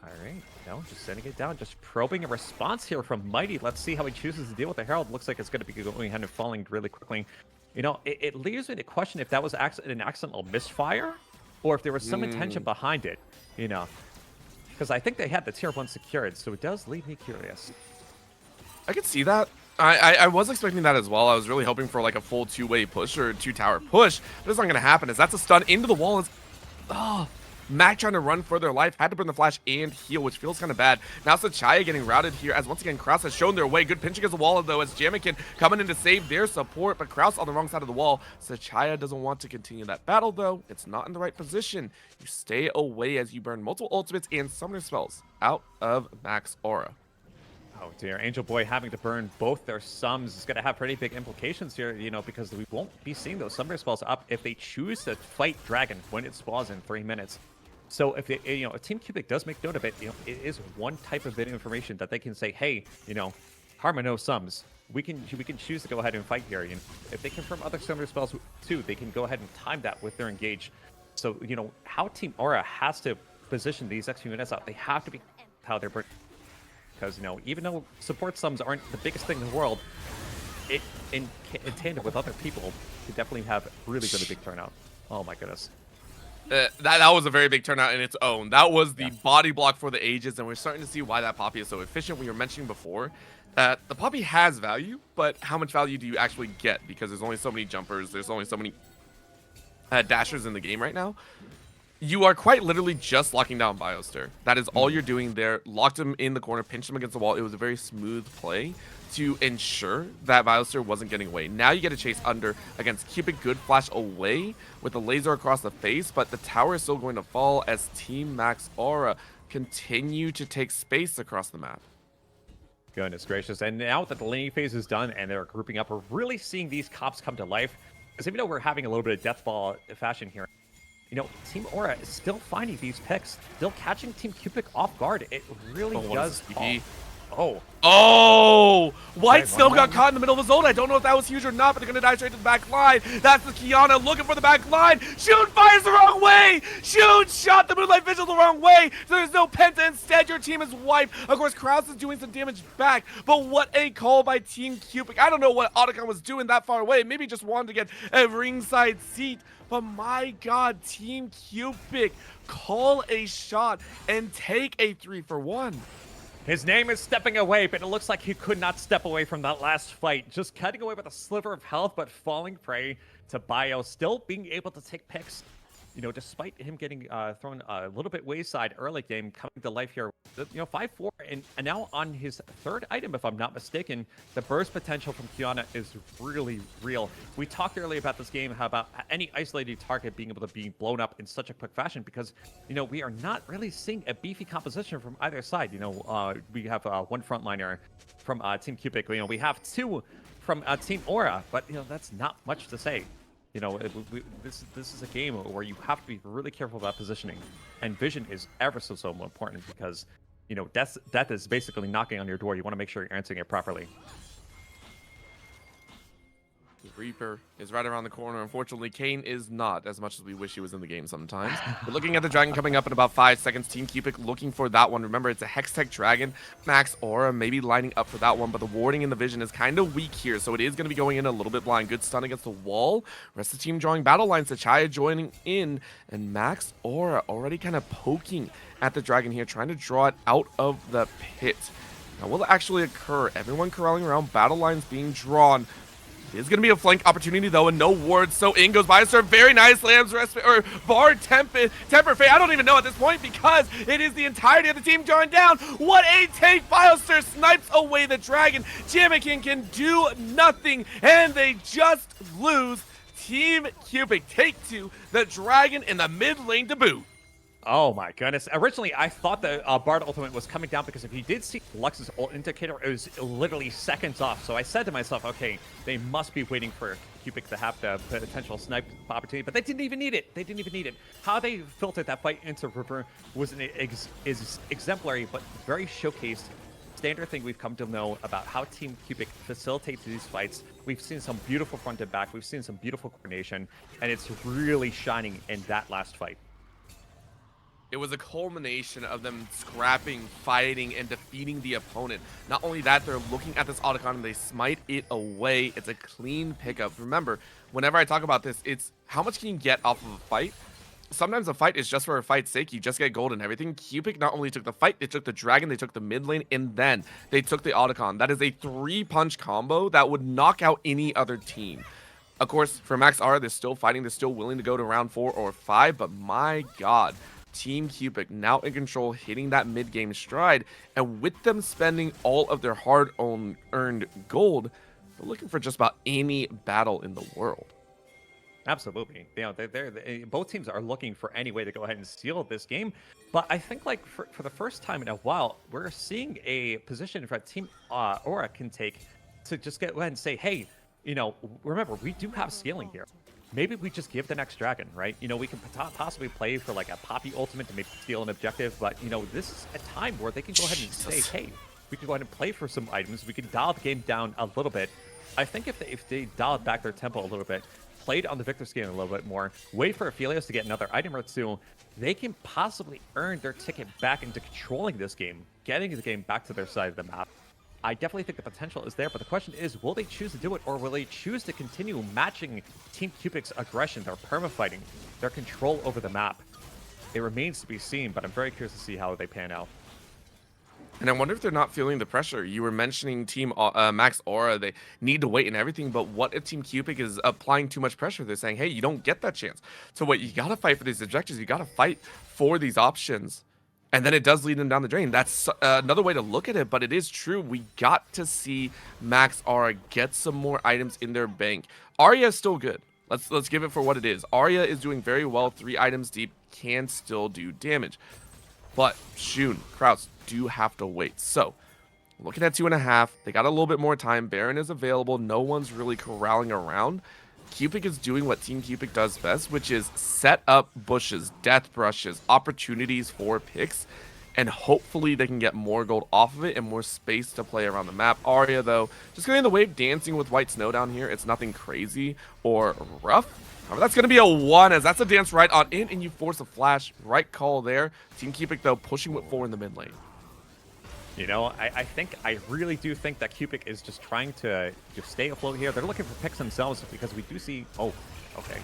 All right, just sending it down, just probing a response here from Mighty. Let's see how he chooses to deal with the Herald. Looks like it's going to be going ahead and falling really quickly. It leaves me to question if that was an accidental misfire, or if there was some intention behind it. Because I think they had the tier 1 secured, so it does leave me curious. I could see that. I was expecting that as well. I was really hoping for like a full 2-way push or 2-tower push, but it's not going to happen, as that's a stun into the wall. Mac trying to run for their life, had to burn the flash and heal, which feels kind of bad. Now Sachaya getting routed here, as once again Kraus has shown their way. Good pinching against the wall though, as Jamakin coming in to save their support, but Kraus on the wrong side of the wall. Sachaya doesn't want to continue that battle though. It's not in the right position. You stay away as you burn multiple ultimates and summoner spells out of Max Aura. Oh dear, Angel Boy having to burn both their sums is going to have pretty big implications here, because we won't be seeing those summoner spells up if they choose to fight Dragon when it spawns in 3 minutes. So if if Team Cupic does make note of it, it is one type of bit of information that they can say, hey, Karma no sums. We can choose to go ahead and fight here. If they confirm other summoner spells too, they can go ahead and time that with their engage. So how Team Aura has to position these next few minutes out. They have to be how they're burning. Because even though support sums aren't the biggest thing in the world, it in tandem with other people could definitely have really big turnout. Oh my goodness. That was a very big turnout in its own. That was the body block for the ages, and we're starting to see why that Poppy is so efficient. We were mentioning before that the Poppy has value, but how much value do you actually get? Because there's only so many jumpers, there's only so many dashers in the game right now. You are quite literally just locking down Bioster. That is all you're doing there. Locked him in the corner, pinched him against the wall. It was a very smooth play to ensure that Bioster wasn't getting away. Now you get a chase under against Cupic. Good flash away with the laser across the face, but the tower is still going to fall as Team Max Aura continue to take space across the map. Goodness gracious. And now that the laning phase is done and they're grouping up, we're really seeing these cops come to life. Because even though we're having a little bit of death ball fashion here, Team Aura is still finding these picks, still catching Team Cupic off guard. It really does. Oh! White still got caught in the middle of his ult. I don't know if that was huge or not, but they're going to dive straight to the back line. That's the Kiana looking for the back line. Shoot fires the wrong way. Shoot shot the Moonlight Vigil the wrong way. So there's no Penta. Instead, your team is wiped. Of course, Kraus is doing some damage back, but what a call by Team Cupic. I don't know what Otacon was doing that far away. Maybe just wanted to get a ringside seat. But my God, Team Cupic, call a shot and take a 3-for-1. His name is stepping away, but it looks like he could not step away from that last fight. Just cutting away with a sliver of health, but falling prey to Bio. Still being able to take picks, despite him getting thrown a little bit wayside early game, coming to life here. 5-4, and now on his third item, if I'm not mistaken, the burst potential from Kiana is really real. We talked earlier about this game, how about any isolated target being able to be blown up in such a quick fashion, because, we are not really seeing a beefy composition from either side. We have one frontliner from Team Cupic. We have two from Team Aura, but, that's not much to say. This is a game where you have to be really careful about positioning, and vision is ever so important, because death is basically knocking on your door. You want to make sure you're answering it properly. Reaper is right around the corner. Unfortunately, Kane is not, as much as we wish he was in the game sometimes. We're looking at the dragon coming up in about 5 seconds. Team Cupic looking for that one. Remember, it's a Hextech dragon. Max Aura maybe lining up for that one, but the warding and the vision is kind of weak here, so it is going to be going in a little bit blind. Good stun against the wall. Rest of the team drawing battle lines. Sachaya joining in, and Max Aura already kind of poking at the dragon here, trying to draw it out of the pit. Now, will it actually occur? Everyone corralling around, battle lines being drawn. It is going to be a flank opportunity, though, and no wards. So in goes Biostar. Very nice. Lamb's Respite, or Bard Temper Fate. I don't even know at this point because it is the entirety of the team drawing down. What a take. Biostar snipes away the dragon. Jamakin can do nothing, and they just lose. Team Cupic take to the dragon in the mid lane to boot. Oh my goodness. Originally, I thought the Bard ultimate was coming down because if you did see Lux's ult indicator, it was literally seconds off. So I said to myself, okay, they must be waiting for Cupic to have the potential snipe opportunity, but they didn't even need it. They didn't even need it. How they filtered that fight into River was is exemplary, but very showcased. Standard thing we've come to know about how Team Cupic facilitates these fights. We've seen some beautiful front and back. We've seen some beautiful coordination, and it's really shining in that last fight. It was a culmination of them scrapping, fighting, and defeating the opponent. Not only that, they're looking at this Otacon and they smite it away. It's a clean pickup. Remember, whenever I talk about this, it's how much can you get off of a fight? Sometimes a fight is just for a fight's sake. You just get gold and everything. Cupic not only took the fight, they took the dragon, they took the mid lane, and then they took the Otacon. That is a 3-punch combo that would knock out any other team. Of course, for Max Aura, they're still fighting. They're still willing to go to round 4 or 5, but my god. Team Cupic now in control, hitting that mid-game stride, and with them spending all of their hard-earned gold, they're looking for just about any battle in the world. Absolutely. You know, both teams are looking for any way to go ahead and steal this game. But I think, like, for the first time in a while, we're seeing a position that Team Aura can take to just go ahead and say, hey, you know, remember, we do have scaling here. Maybe we just give the next dragon, right? You know, we can possibly play for like a Poppy ultimate to maybe steal an objective, but you know, this is a time where they can go ahead and say, hey, we can go ahead and play for some items. We can dial the game down a little bit. I think if they dialed back their tempo a little bit, played on the Victor scaling a little bit more, wait for Aphelios to get another item or two, they can possibly earn their ticket back into controlling this game, getting the game back to their side of the map. I definitely think the potential is there, but the question is, will they choose to do it, or will they choose to continue matching Team Cupic's aggression, their permafighting, their control over the map? It remains to be seen, but I'm very curious to see how they pan out. And I wonder if they're not feeling the pressure. You were mentioning Team Max Aura, they need to wait and everything, but what if Team Cupic is applying too much pressure? They're saying, hey, you don't get that chance. So what, you gotta fight for these objectives, you gotta fight for these options. And then it does lead them down the drain. That's another way to look at it, but it is true. We got to see Max Aura get some more items in their bank. Arya is still good. Let's give it for what it is. Arya is doing very well. 3 items deep, can still do damage. But Shun, Kraus do have to wait. So, looking at 2.5, they got a little bit more time. Baron is available. No one's really corralling around. Cupic is doing what Team Cupic does best, which is set up bushes, death brushes, opportunities for picks, and hopefully they can get more gold off of it and more space to play around the map. Arya, though, just getting in the wave, dancing with white snow down here. It's nothing crazy or rough. However, that's going to be a 1, as that's a dance right on in, and you force a flash. Right call there. Team Cupic, though, pushing with 4 in the mid lane. You know, I really do think that Cupic is just trying to just stay afloat here. They're looking for picks themselves because we do see. Oh, okay,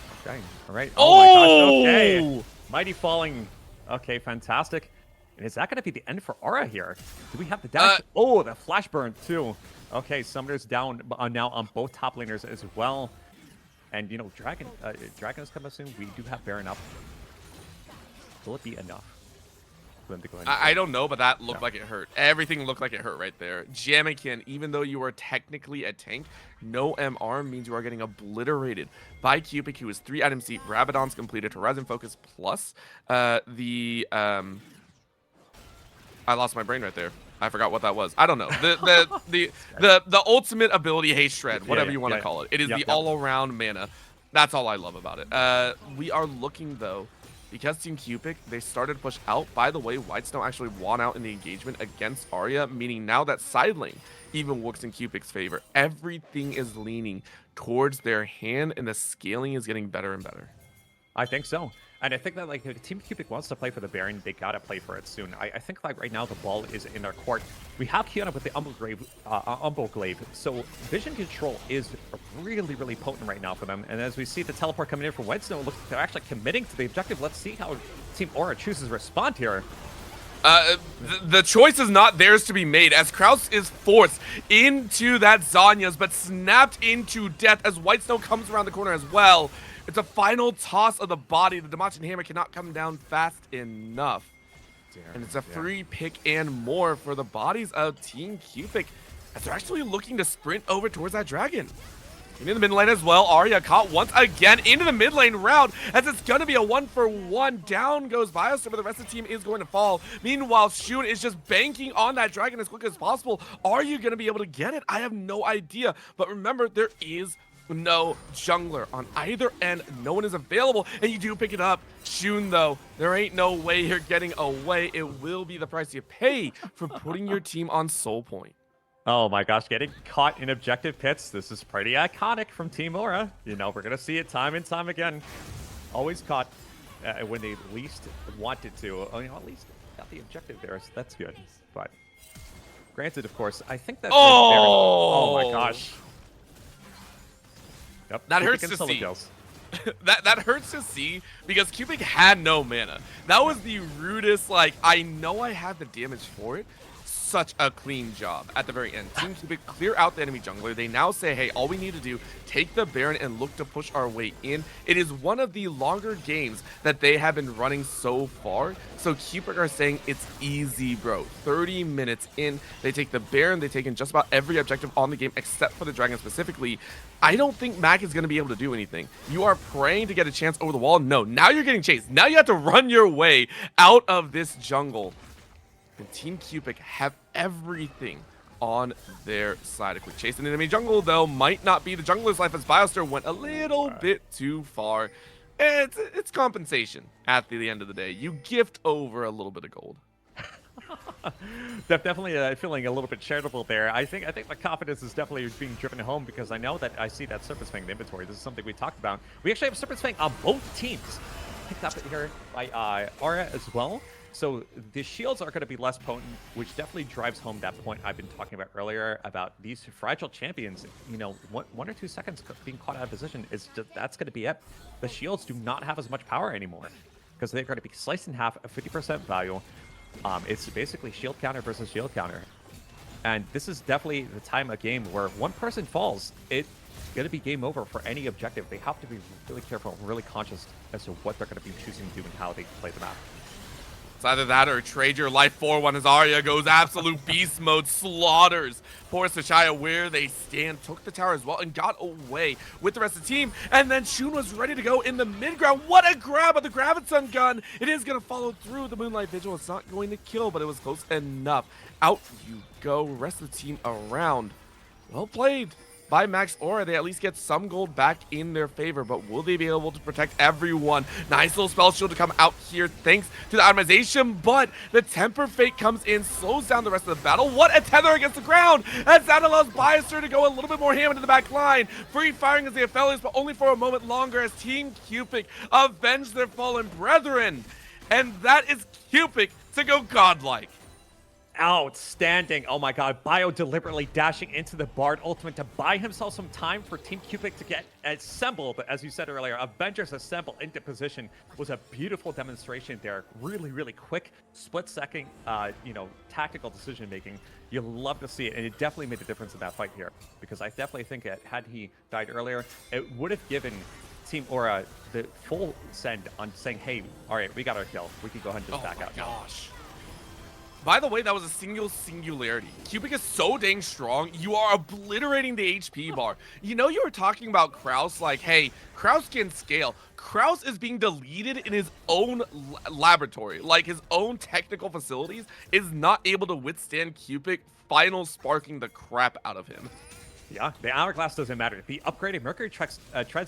all right. Oh my gosh, okay. Mighty falling. Okay, fantastic. And is that going to be the end for Aura here? Do we have the dash? Oh, the flash burn too. Okay, Summoner's down now on both top laners as well. And you know, Dragon is coming soon. We do have Baron up. Will it be enough? I don't know, but that looked like it hurt. Everything looked like it hurt right there. Jamakin, even though you are technically a tank, no MR means you are getting obliterated by Cupic, who is 3 items deep. Rabadon's completed, Horizon Focus plus I lost my brain right there. I forgot what that was. I don't know. The ultimate ability, Haste Shred, whatever you want to call it. It is the all-around mana. That's all I love about it. We are looking, though, because Team Cupic, they started to push out. By the way, White Snow actually won out in the engagement against Arya, meaning now that side lane even works in Cupic's favor. Everything is leaning towards their hand, and the scaling is getting better and better. I think so. And I think that, like, if Team Cupic wants to play for the Baron, they gotta play for it soon. I think, like, right now the ball is in our court. We have Kiana with the Umbleglaive, so vision control is really, really potent right now for them. And as we see the teleport coming in from White Snow, looks like they're actually committing to the objective. Let's see how Team Aura chooses to respond here. The choice is not theirs to be made, as Kraus is forced into that Zanya's, but snapped into death as White Snow comes around the corner as well. It's a final toss of the body. The Demolition Hammer cannot come down fast enough. And it's a free pick and more for the bodies of Team Cupic, as they're actually looking to sprint over towards that dragon. In the mid lane as well, Arya caught once again into the mid lane round, as it's going to be a 1-for-1. Down goes Biostar, but the rest of the team is going to fall. Meanwhile, Shun is just banking on that dragon as quick as possible. Are you going to be able to get it? I have no idea. But remember, there is no jungler on either end. No one is available, and you do pick it up. Shun, though, there ain't no way you're getting away. It will be the price you pay for putting your team on soul point. Oh my gosh, getting caught in objective pits. This is pretty iconic from Team Aura. You know, we're going to see it time and time again. Always caught when they least wanted to. Oh, you know, at least got the objective there, so that's good. But granted, of course, I think that's... Oh my gosh. Yep, that hurts to see. that hurts to see, because Cupic had no mana. That was the rudest, like, I know I have the damage for it. Such a clean job at the very end. Team Cupic clear out the enemy jungler. They now say, hey, all we need to do, take the Baron and look to push our way in. It is one of the longer games that they have been running so far. So Cupic are saying it's easy, bro. 30 minutes in, they take the Baron, they take in just about every objective on the game except for the dragon specifically. I don't think Mac is going to be able to do anything. You are praying to get a chance over the wall. No, now you're getting chased. Now you have to run your way out of this jungle. And Team Cupic have everything on their side. A quick chase in the enemy jungle, though, might not be the jungler's life, as Biostar went a little bit too far. It's compensation at the end of the day. You gift over a little bit of gold. Definitely feeling a little bit charitable there. I think my confidence is definitely being driven home, because I know that I see that Serpent's Fang in the inventory. This is something we talked about. We actually have Serpent's Fang on both teams. Picked up here by Aura as well. So the shields are going to be less potent, which definitely drives home that point I've been talking about earlier about these fragile champions. You know, 1 or 2 seconds being caught out of position is just, that's going to be it. The shields do not have as much power anymore, because they're going to be sliced in half at 50% value. It's basically shield counter versus shield counter. And this is definitely the time of game where one person falls, it's going to be game over for any objective. They have to be really careful, really conscious as to what they're going to be choosing to do and how they play the map. It's either that or trade your life for one, as Arya goes absolute beast mode, slaughters poor Sashaya where they stand, took the tower as well, and got away with the rest of the team. And then Shun was ready to go in the mid ground. What a grab of the Graviton gun! It is going to follow through the Moonlight Vigil. It's not going to kill, but it was close enough. Out you go. Rest of the team around. Well played by Max Aura. They at least get some gold back in their favor, but will they be able to protect everyone? Nice little spell shield to come out here thanks to the itemization, but the Temper Fate comes in, slows down the rest of the battle. What a tether against the ground, as that allows Biostar to go a little bit more ham into the back line. Free firing as the Aphelios, but only for a moment longer, as Team Cupic avenge their fallen brethren. And that is Cupic to go godlike. Outstanding. Oh my god, Bio deliberately dashing into the Bard ultimate to buy himself some time for Team Cupic to get assembled. As you said earlier, Avengers assemble into position was a beautiful demonstration there. Really quick, split-second, tactical decision making. You love to see it, and it definitely made a difference in that fight here, because I definitely think that had he died earlier, it would have given Team Aura the full send on saying, hey, all right, we got our kill. We can go ahead and just back out now. Gosh. By the way, that was a singularity. Cupic is so dang strong, you are obliterating the HP bar. You know, you were talking about Kraus, like, hey, Kraus can scale. Kraus is being deleted in his own laboratory, like his own technical facilities is not able to withstand Cupic final sparking the crap out of him. Yeah, the Hourglass doesn't matter. The upgraded Mercury treads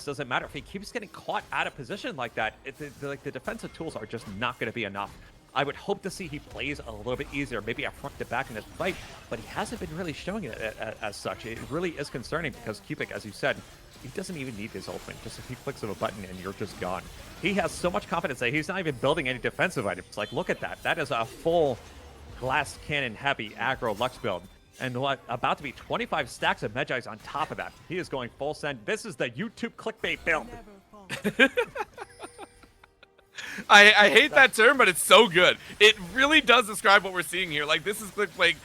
doesn't matter. If he keeps getting caught out of position like that, the defensive tools are just not going to be enough. I would hope to see he plays a little bit easier, maybe a front to back in this fight, but he hasn't been really showing it as such. It really is concerning, because Cupic, as you said, he doesn't even need his ultimate. Just a few clicks of a button and you're just gone. He has so much confidence that he's not even building any defensive items. It's like, look at that. That is a full glass cannon heavy aggro Lux build. And what, about to be 25 stacks of Medjais on top of that. He is going full send. This is the YouTube clickbait build. I hate that term, but it's so good. It really does describe what we're seeing here. Like, this is Click playing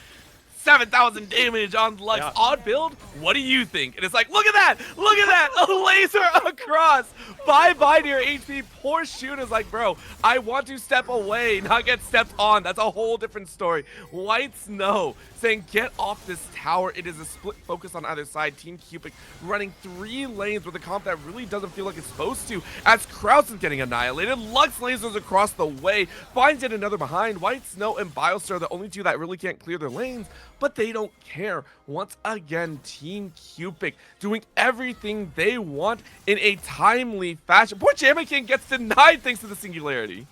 7,000 damage on Lux. Yeah. Odd build? What do you think? And it's like, look at that! Look at that! A laser across! Bye-bye to your HP. Poor Shun is like, bro, I want to step away, not get stepped on. That's a whole different story. White Snow saying, get off this tower. It is a split focus on either side. Team Cupic running 3 lanes with a comp that really doesn't feel like it's supposed to, as Kraus is getting annihilated. Lux lasers across the way, finds yet another behind. White Snow and Biostar are the only 2 that really can't clear their lanes, but they don't care. Once again, Team Cupic doing everything they want in a timely fashion. Poor Jamakin gets denied thanks to the singularity.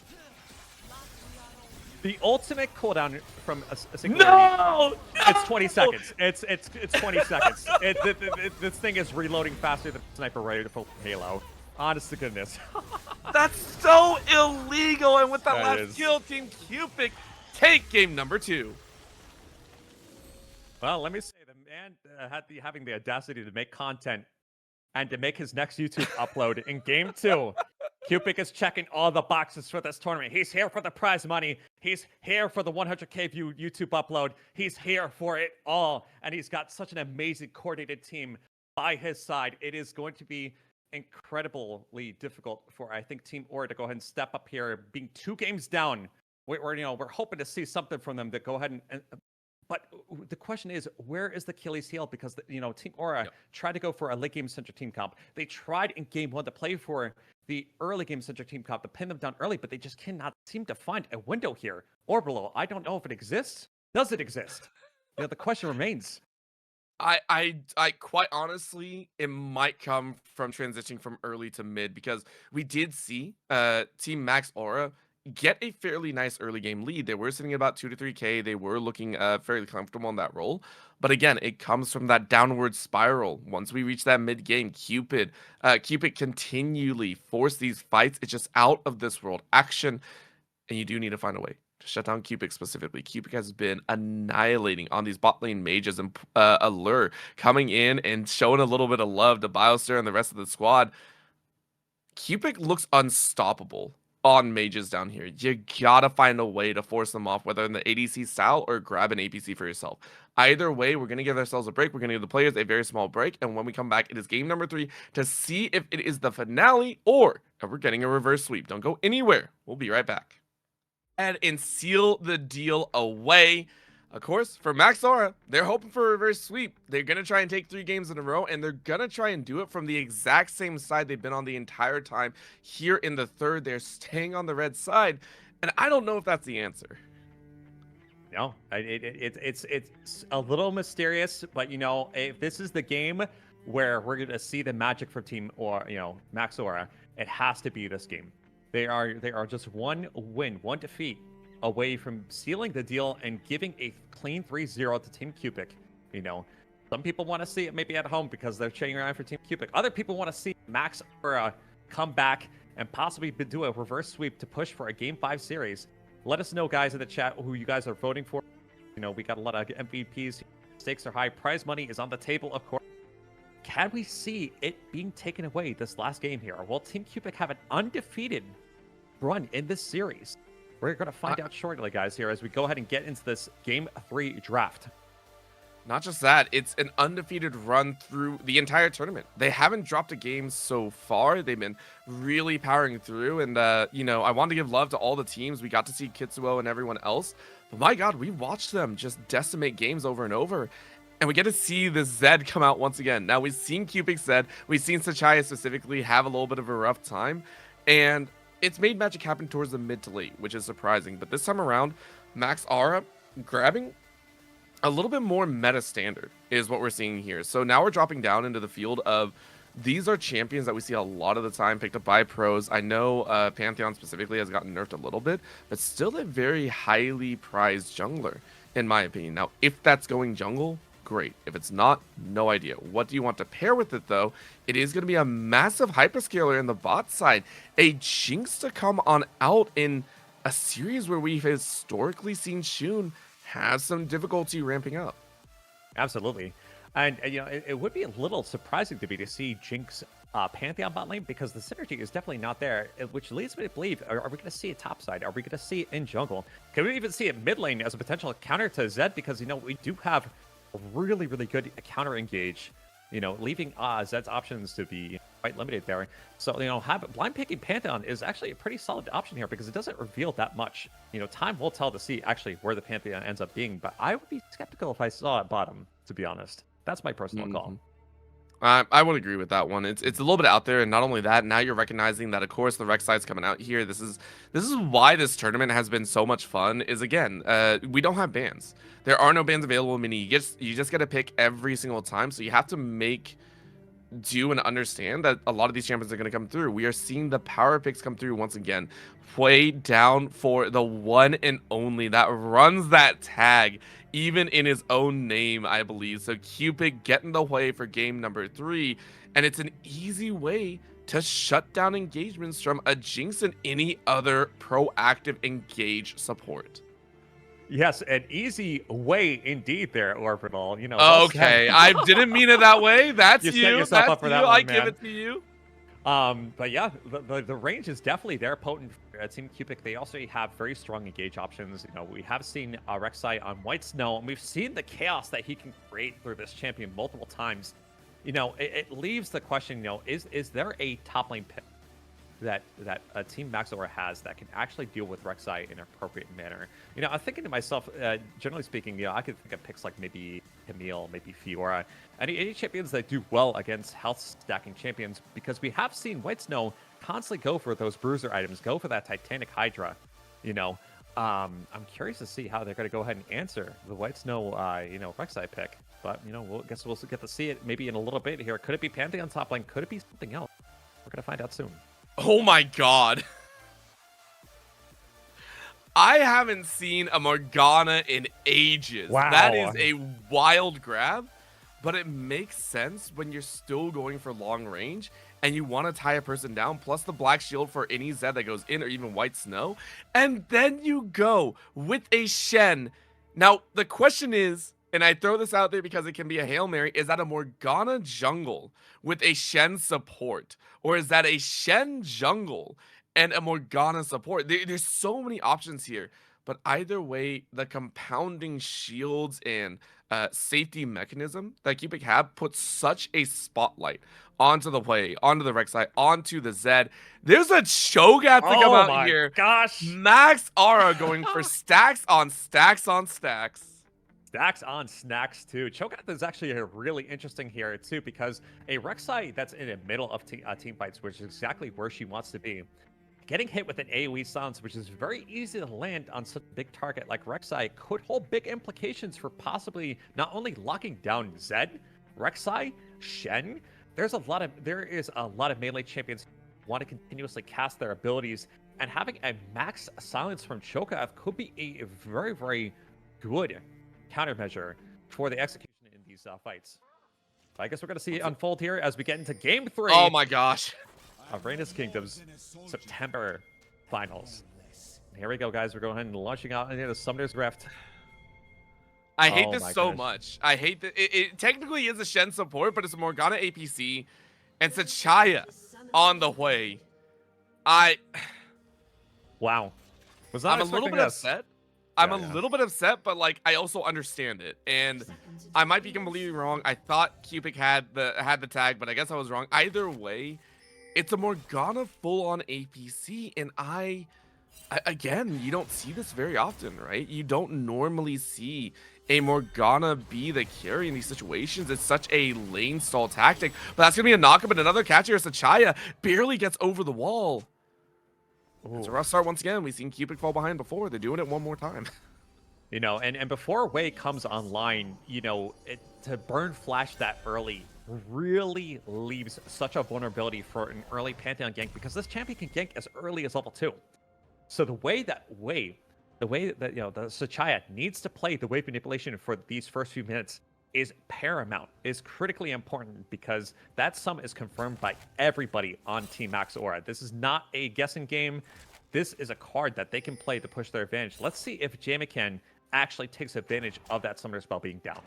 The ultimate cooldown from a singularity. No! It's 20 seconds. It's 20 seconds. This thing is reloading faster than Sniper Rifle Halo. Honest to goodness. That's so illegal. And with that last is. kill, Team Cupic take game number 2. Well, let me say, the man having the audacity to make content and to make his next YouTube upload in game 2. Cupic is checking all the boxes for this tournament. He's here for the prize money. He's here for the 100K view YouTube upload. He's here for it all. And he's got such an amazing coordinated team by his side. It is going to be incredibly difficult for, I think, Team Aura to go ahead and step up here, being 2 games down. We're hoping to see something from them to go ahead and but the question is, where is the Achilles heel? Because, Team Aura tried to go for a late game centric team comp. They tried in game 1 to play for the early game centric team comp to pin them down early, but they just cannot seem to find a window here. Orbalo, I don't know if it exists. Does it exist? The question remains. I quite honestly, it might come from transitioning from early to mid, because we did see Team Max Aura get a fairly nice early game lead. They were sitting at about 2 to 3K. They were looking fairly comfortable in that role. But again, it comes from that downward spiral. Once we reach that mid game, Cupid continually force these fights. It's just out of this world action. And you do need to find a way to shut down Cupic specifically. Cupic has been annihilating on these bot lane mages, and Allure coming in and showing a little bit of love to Biostar and the rest of the squad. Cupic looks unstoppable on mages down here. You gotta find a way to force them off, whether in the ADC style or grab an APC for yourself. Either way, we're gonna give ourselves a break. We're gonna give the players a very small break, and when we come back, it is game number 3 to see if it is the finale or if we're getting a reverse sweep. Don't go anywhere. We'll be right back. And seal the deal away. Of course, for Max Aura, they're hoping for a reverse sweep. They're going to try and take 3 games in a row, and they're going to try and do it from the exact same side they've been on the entire time. Here in the 3rd, they're staying on the red side, and I don't know if that's the answer. No, it's a little mysterious, but, if this is the game where we're going to see the magic for Team Aura, Max Aura, it has to be this game. They are just 1 win, 1 defeat away from sealing the deal and giving a clean 3-0 to Team Cupic. Some people want to see it maybe at home because they're cheering around for Team Cupic. Other people want to see Max Aura come back and possibly do a reverse sweep to push for a Game 5 series. Let us know, guys, in the chat who you guys are voting for. We got a lot of MVPs. Stakes are high. Prize money is on the table, of course. Can we see it being taken away this last game here? Will Team Cupic have an undefeated run in this series? We're going to find out shortly, guys, here as we go ahead and get into this Game 3 draft. Not just that, it's an undefeated run through the entire tournament. They haven't dropped a game so far. They've been really powering through. And, I want to give love to all the teams. We got to see Kitzuo and everyone else. But my God, we watched them just decimate games over and over. And we get to see the Zed come out once again. Now, we've seen Cupic Zed. We've seen Sachaya specifically have a little bit of a rough time. And it's made magic happen towards the mid to late, which is surprising. But this time around, Max Aura grabbing a little bit more meta standard is what we're seeing here. So now we're dropping down into the field of these are champions that we see a lot of the time picked up by pros. I know Pantheon specifically has gotten nerfed a little bit, but still a very highly prized jungler, in my opinion. Now, if that's going jungle, great. If it's not, no idea. What do you want to pair with it, though? It is going to be a massive hyperscaler in the bot side. A Jinx to come on out in a series where we've historically seen Shun have some difficulty ramping up. Absolutely. And it would be a little surprising to me to see Jinx Pantheon bot lane because the synergy is definitely not there, which leads me to believe, are we going to see it top side? Are we going to see it in jungle? Can we even see it mid lane as a potential counter to Zed? Because, we do have a really, really good counter engage, leaving Zed's options to be quite limited there. So, blind picking Pantheon is actually a pretty solid option here because it doesn't reveal that much. Time will tell to see actually where the Pantheon ends up being, but I would be skeptical if I saw it bottom, to be honest. That's my personal call. I would agree with that one. It's a little bit out there, and not only that, now you're recognizing that, of course, the rec side's coming out here. This is why this tournament has been so much fun. Is again, we don't have bans. There are no bans available. Meaning you just got to pick every single time. So you have to make do and understand that a lot of these champions are going to come through. We are seeing the power picks come through once again. Way down for the one and only that runs that tag, even in his own name, I believe. So Cupic getting the way for game number 3, and it's an easy way to shut down engagements from a Jinx and any other proactive engage support. Yes, an easy way indeed there, Orbital. Okay, I didn't mean it that way. That's you. Set yourself That's up for you. that one, I man. give it to you. But yeah, the range is definitely there, potent. Team Cupic, they also have very strong engage options. We have seen Rek'Sai on White Snow, and we've seen the chaos that he can create through this champion multiple times. It leaves the question, is there a top lane pick that Team Maxor has that can actually deal with Rek'Sai in an appropriate manner? I'm thinking to myself, generally speaking, I could think of picks like maybe Camille, maybe Fiora, any champions that do well against health stacking champions, because we have seen White Snow constantly go for those bruiser items, go for that Titanic Hydra. I'm curious to see how they're going to go ahead and answer the White Snow, Rek'Sai pick. But guess we'll get to see it maybe in a little bit here. Could it be Pantheon top lane? Could it be something else? We're going to find out soon. Oh my god. I haven't seen a Morgana in ages. Wow. That is a wild grab, but it makes sense when you're still going for long range and you want to tie a person down, plus the black shield for any Zed that goes in or even White Snow. And then you go with a Shen. Now, the question is, and I throw this out there because it can be a Hail Mary, is that a Morgana jungle with a Shen support? Or is that a Shen jungle and a Morgana support? There's so many options here. But either way, the compounding shields and safety mechanism that Cupic have puts such a spotlight onto the play, onto the Rek'Sai, onto the Zed. There's a Cho'Gath to come out here. Gosh. Max Aura going for stacks on stacks on stacks. Stacks on snacks too. Cho'Gath is actually really interesting here too, because a Rek'Sai that's in the middle of team fights, which is exactly where she wants to be, getting hit with an AoE silence, which is very easy to land on such a big target like Rek'Sai, could hold big implications for possibly not only locking down Zed, Rek'Sai, Shen. There is a lot of melee champions who want to continuously cast their abilities, and having a max silence from Cho'Gath could be a very, very good countermeasure for the execution in these fights. I guess we're going to see it unfold here as we get into Game 3. Oh my gosh. Of Raina's Kingdom's September finals. Here we go, guys. We're going ahead and launching out into the Summoner's Rift. I hate this so much. I hate that it technically is a Shen support, but it's a Morgana APC and Sachaya on the way. Wow. I'm a little bit upset. I'm a little bit upset, but like I also understand it, and I might be completely wrong. I thought Cupic had the tag, but I guess I was wrong. Either way, it's a Morgana full-on APC, and again, you don't see this very often, right? You don't normally see a Morgana be the carry in these situations. It's such a lane stall tactic, but that's gonna be a knockup, and another catcher. Sachaya barely gets over the wall. Ooh. It's a rough start once again. We've seen Cupic fall behind before. They're doing it one more time. And before Wei comes online, to burn Flash that early really leaves such a vulnerability for an early Pantheon gank, because this champion can gank as early as level 2. So the way that the Sachaya needs to play the wave manipulation for these first few minutes is paramount, is critically important, because that sum is confirmed by everybody on Team Max Aura. This is not a guessing game. This is a card that they can play to push their advantage. Let's see if Jamiken actually takes advantage of that summoner spell being down.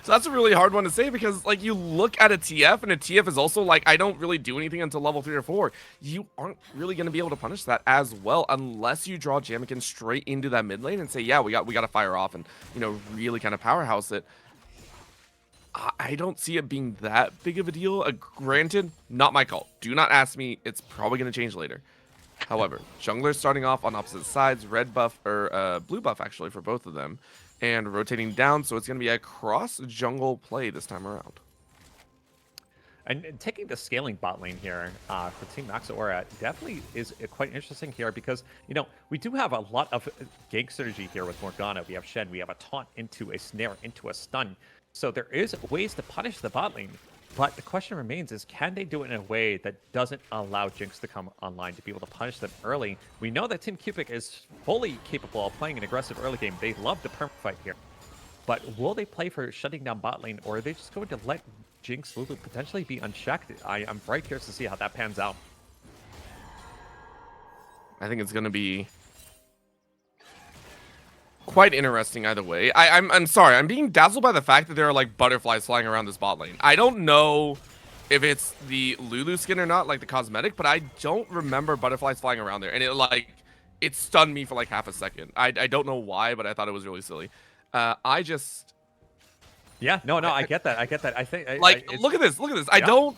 So that's a really hard one to say because, like, you look at a TF, and a TF is also like, I don't really do anything until level 3 or 4. You aren't really going to be able to punish that as well unless you draw Jamikin straight into that mid lane and say, yeah, we got to fire off and, you know, really kind of powerhouse it. I don't see it being that big of a deal. Granted, not my call. Do not ask me. It's probably going to change later. However, junglers starting off on opposite sides, red buff, or blue buff, actually, for both of them. And rotating down, so it's going to be a cross-jungle play this time around. And taking the scaling bot lane here for Team Maxaura definitely is quite interesting here because, you know, we do have a lot of gank synergy here with Morgana. We have Shen, we have a taunt into a snare, into a stun. So there is ways to punish the bot lane. But the question remains is, can they do it in a way that doesn't allow Jinx to come online to be able to punish them early? We know that Team Cupic is fully capable of playing an aggressive early game. They love the perma fight here. But will they play for shutting down bot lane, or are they just going to let Jinx Lulu potentially be unchecked? I'm very curious to see how that pans out. I think it's going to be quite interesting either way. I'm sorry, I'm being dazzled by the fact that there are like butterflies flying around this bot lane. I don't know if it's the Lulu skin or not, like the cosmetic, but I don't remember butterflies flying around there, and it stunned me for like half a second. I don't know why, but I thought it was really silly. I get that. I think look at this. Yeah. I don't.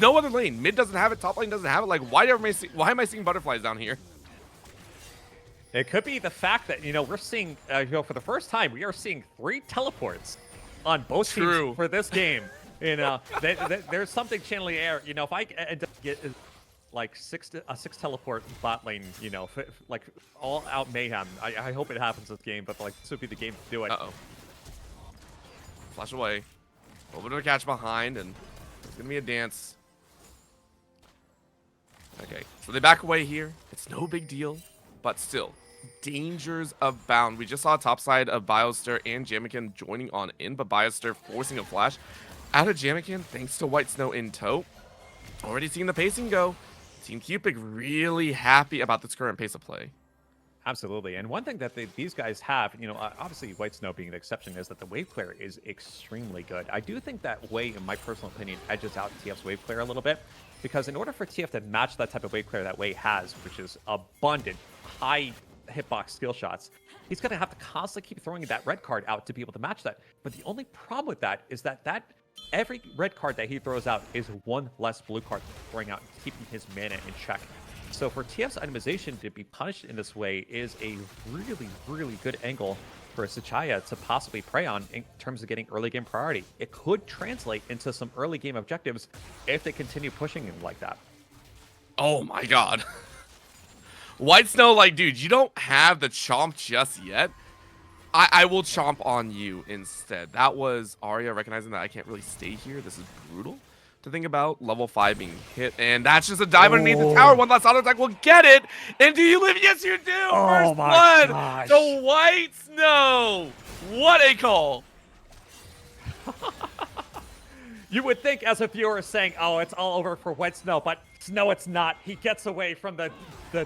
No other lane. Mid doesn't have it. Top lane doesn't have it. Like, why am I seeing butterflies down here? It could be the fact that, you know, we're seeing, for the first time, we are seeing 3 teleports on both teams for this game. You know, there's something channeling air. You know, if I end up get like 6 teleport bot lane, you know, like all out mayhem. I hope it happens this game, but like this would be the game to do it. Flash away. A little bit of a catch behind, and it's gonna be a dance. Okay, so they back away here. It's no big deal, but still, dangers abound. We just saw top side of Biostir and Jamikin joining on in, but Biostir forcing a flash out of Jamikin thanks to White Snow in tow. Already seeing the pacing go. Team Cupic really happy about this current pace of play. Absolutely. And one thing that these guys have, you know, obviously White Snow being the exception, is that the wave clear is extremely good. I do think that Wei, in my personal opinion, edges out TF's wave clear a little bit, because in order for TF to match that type of wave clear that Wei has, which is abundant, high hitbox skill shots, he's going to have to constantly keep throwing that red card out to be able to match that. But the only problem with that is that every red card that he throws out is one less blue card throwing out, keeping his mana in check. So for TF's itemization to be punished in this way is a really, really good angle for Sachaya to possibly prey on in terms of getting early game priority. It could translate into some early game objectives if they continue pushing him like that. Oh my god. White Snow, like, dude, you don't have the chomp just yet. I will chomp on you instead. That was Arya recognizing that I can't really stay here. This is brutal to think about. Level 5 being hit, and that's just a dive underneath the tower. One last auto attack will get it. And do you live? Yes, you do. First blood. Gosh. The White Snow. What a call. You would think as a viewer saying, oh, it's all over for White Snow, but no, it's not. He gets away from the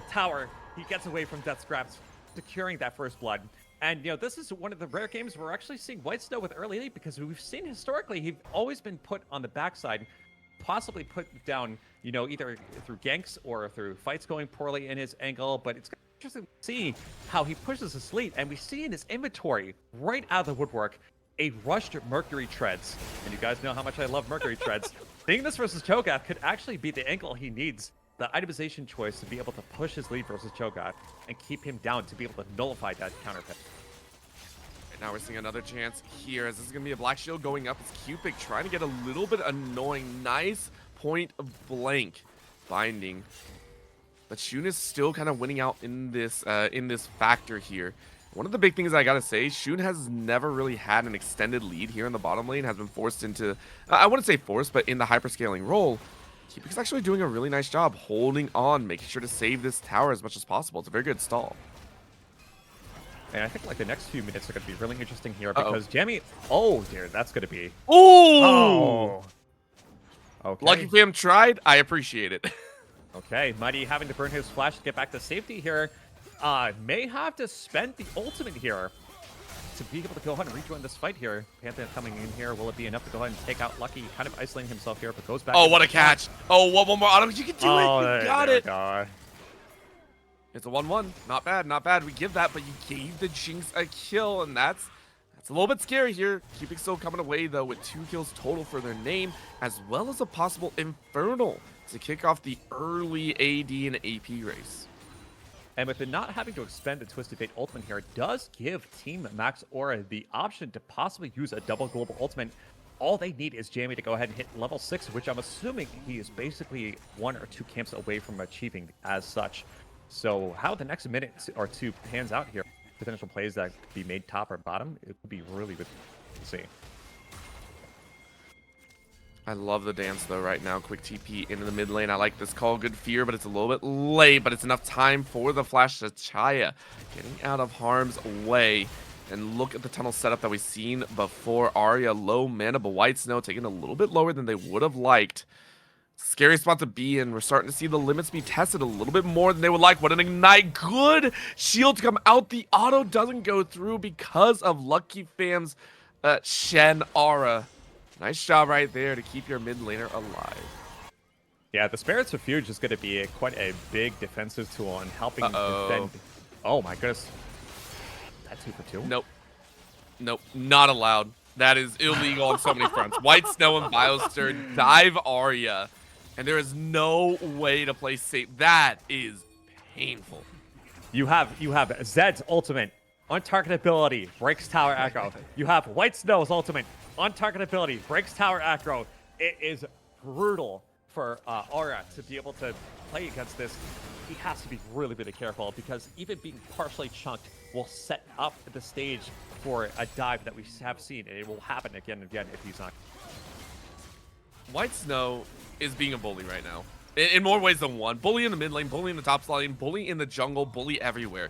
tower. He gets away from Death Scraps, securing that first blood. And, you know, this is one of the rare games we're actually seeing White Snow with early lead, because we've seen historically he's always been put on the backside, possibly put down, you know, either through ganks or through fights going poorly in his angle. But it's interesting to see how he pushes his lead, and we see in his inventory, right out of the woodwork, a rushed Mercury Treads. And you guys know how much I love Mercury Treads. Seeing this versus Cho'Gath could actually be the angle he needs, the itemization choice, to be able to push his lead versus Cho'Gath and keep him down to be able to nullify that counter pick. Now we're seeing another chance here, as this is going to be a black shield going up. It's Cupic trying to get a little bit annoying. Nice point blank binding. But Shun is still kind of winning out in this factor here. One of the big things I gotta say, Shun has never really had an extended lead here in the bottom lane, has been forced into, I wouldn't say forced, but in the hyperscaling role. Cupic's actually doing a really nice job holding on, making sure to save this tower as much as possible. It's a very good stall. And I think like the next few minutes are going to be really interesting here, because Jamie, oh dear, that's going to be. Ooh! Oh! Okay. Lucky Fam tried. I appreciate it. Okay, Mighty having to burn his flash to get back to safety here. May have to spend the ultimate here to be able to go ahead and rejoin this fight here. Panther coming in here. Will it be enough to go ahead and take out Lucky? Kind of isolating himself here, but goes back. Oh, what a catch. Oh, one more auto. You can do it. You got it. It's a 1-1. Not bad, not bad. We give that, but you gave the Jinx a kill, and that's a little bit scary here. Cupic still coming away, though, with 2 kills total for their name, as well as a possible Infernal to kick off the early AD and AP race. And with it not having to expend the Twisted Fate ultimate here, it does give Team Max Aura the option to possibly use a double global ultimate. All they need is Jamie to go ahead and hit level 6, which I'm assuming he is basically 1 or 2 camps away from achieving as such. So how the next minute or 2 pans out here, potential plays that could be made top or bottom, it would be really good to see. I love the dance, though, right now. Quick TP into the mid lane. I like this call. Good fear, but it's a little bit late. But it's enough time for the flash to Chaya getting out of harm's way. And look at the tunnel setup that we've seen before. Arya low mana, but White Snow taking a little bit lower than they would have liked. Scary spot to be in. We're starting to see the limits be tested a little bit more than they would like. What an ignite. Good shield to come out. The auto doesn't go through because of Lucky Fam's Shen Aura. Nice job right there to keep your mid laner alive. Yeah, the Spirit's Refuge is going to be quite a big defensive tool in helping defend. Oh my goodness. That 2 for 2? Nope. Nope. Not allowed. That is illegal on so many fronts. White Snow and Biostir dive Arya. And there is no way to play safe. That is painful. You have Zed's ultimate. On-target ability, breaks tower aggro. You have White Snow's ultimate. On-target ability, breaks tower aggro. It is brutal for Aura to be able to play against this. He has to be really, really careful because even being partially chunked will set up the stage for a dive that we have seen, and it will happen again and again if he's not. White Snow is being a bully right now. In more ways than one. Bully in the mid lane, bully in the top lane, bully in the jungle, bully everywhere.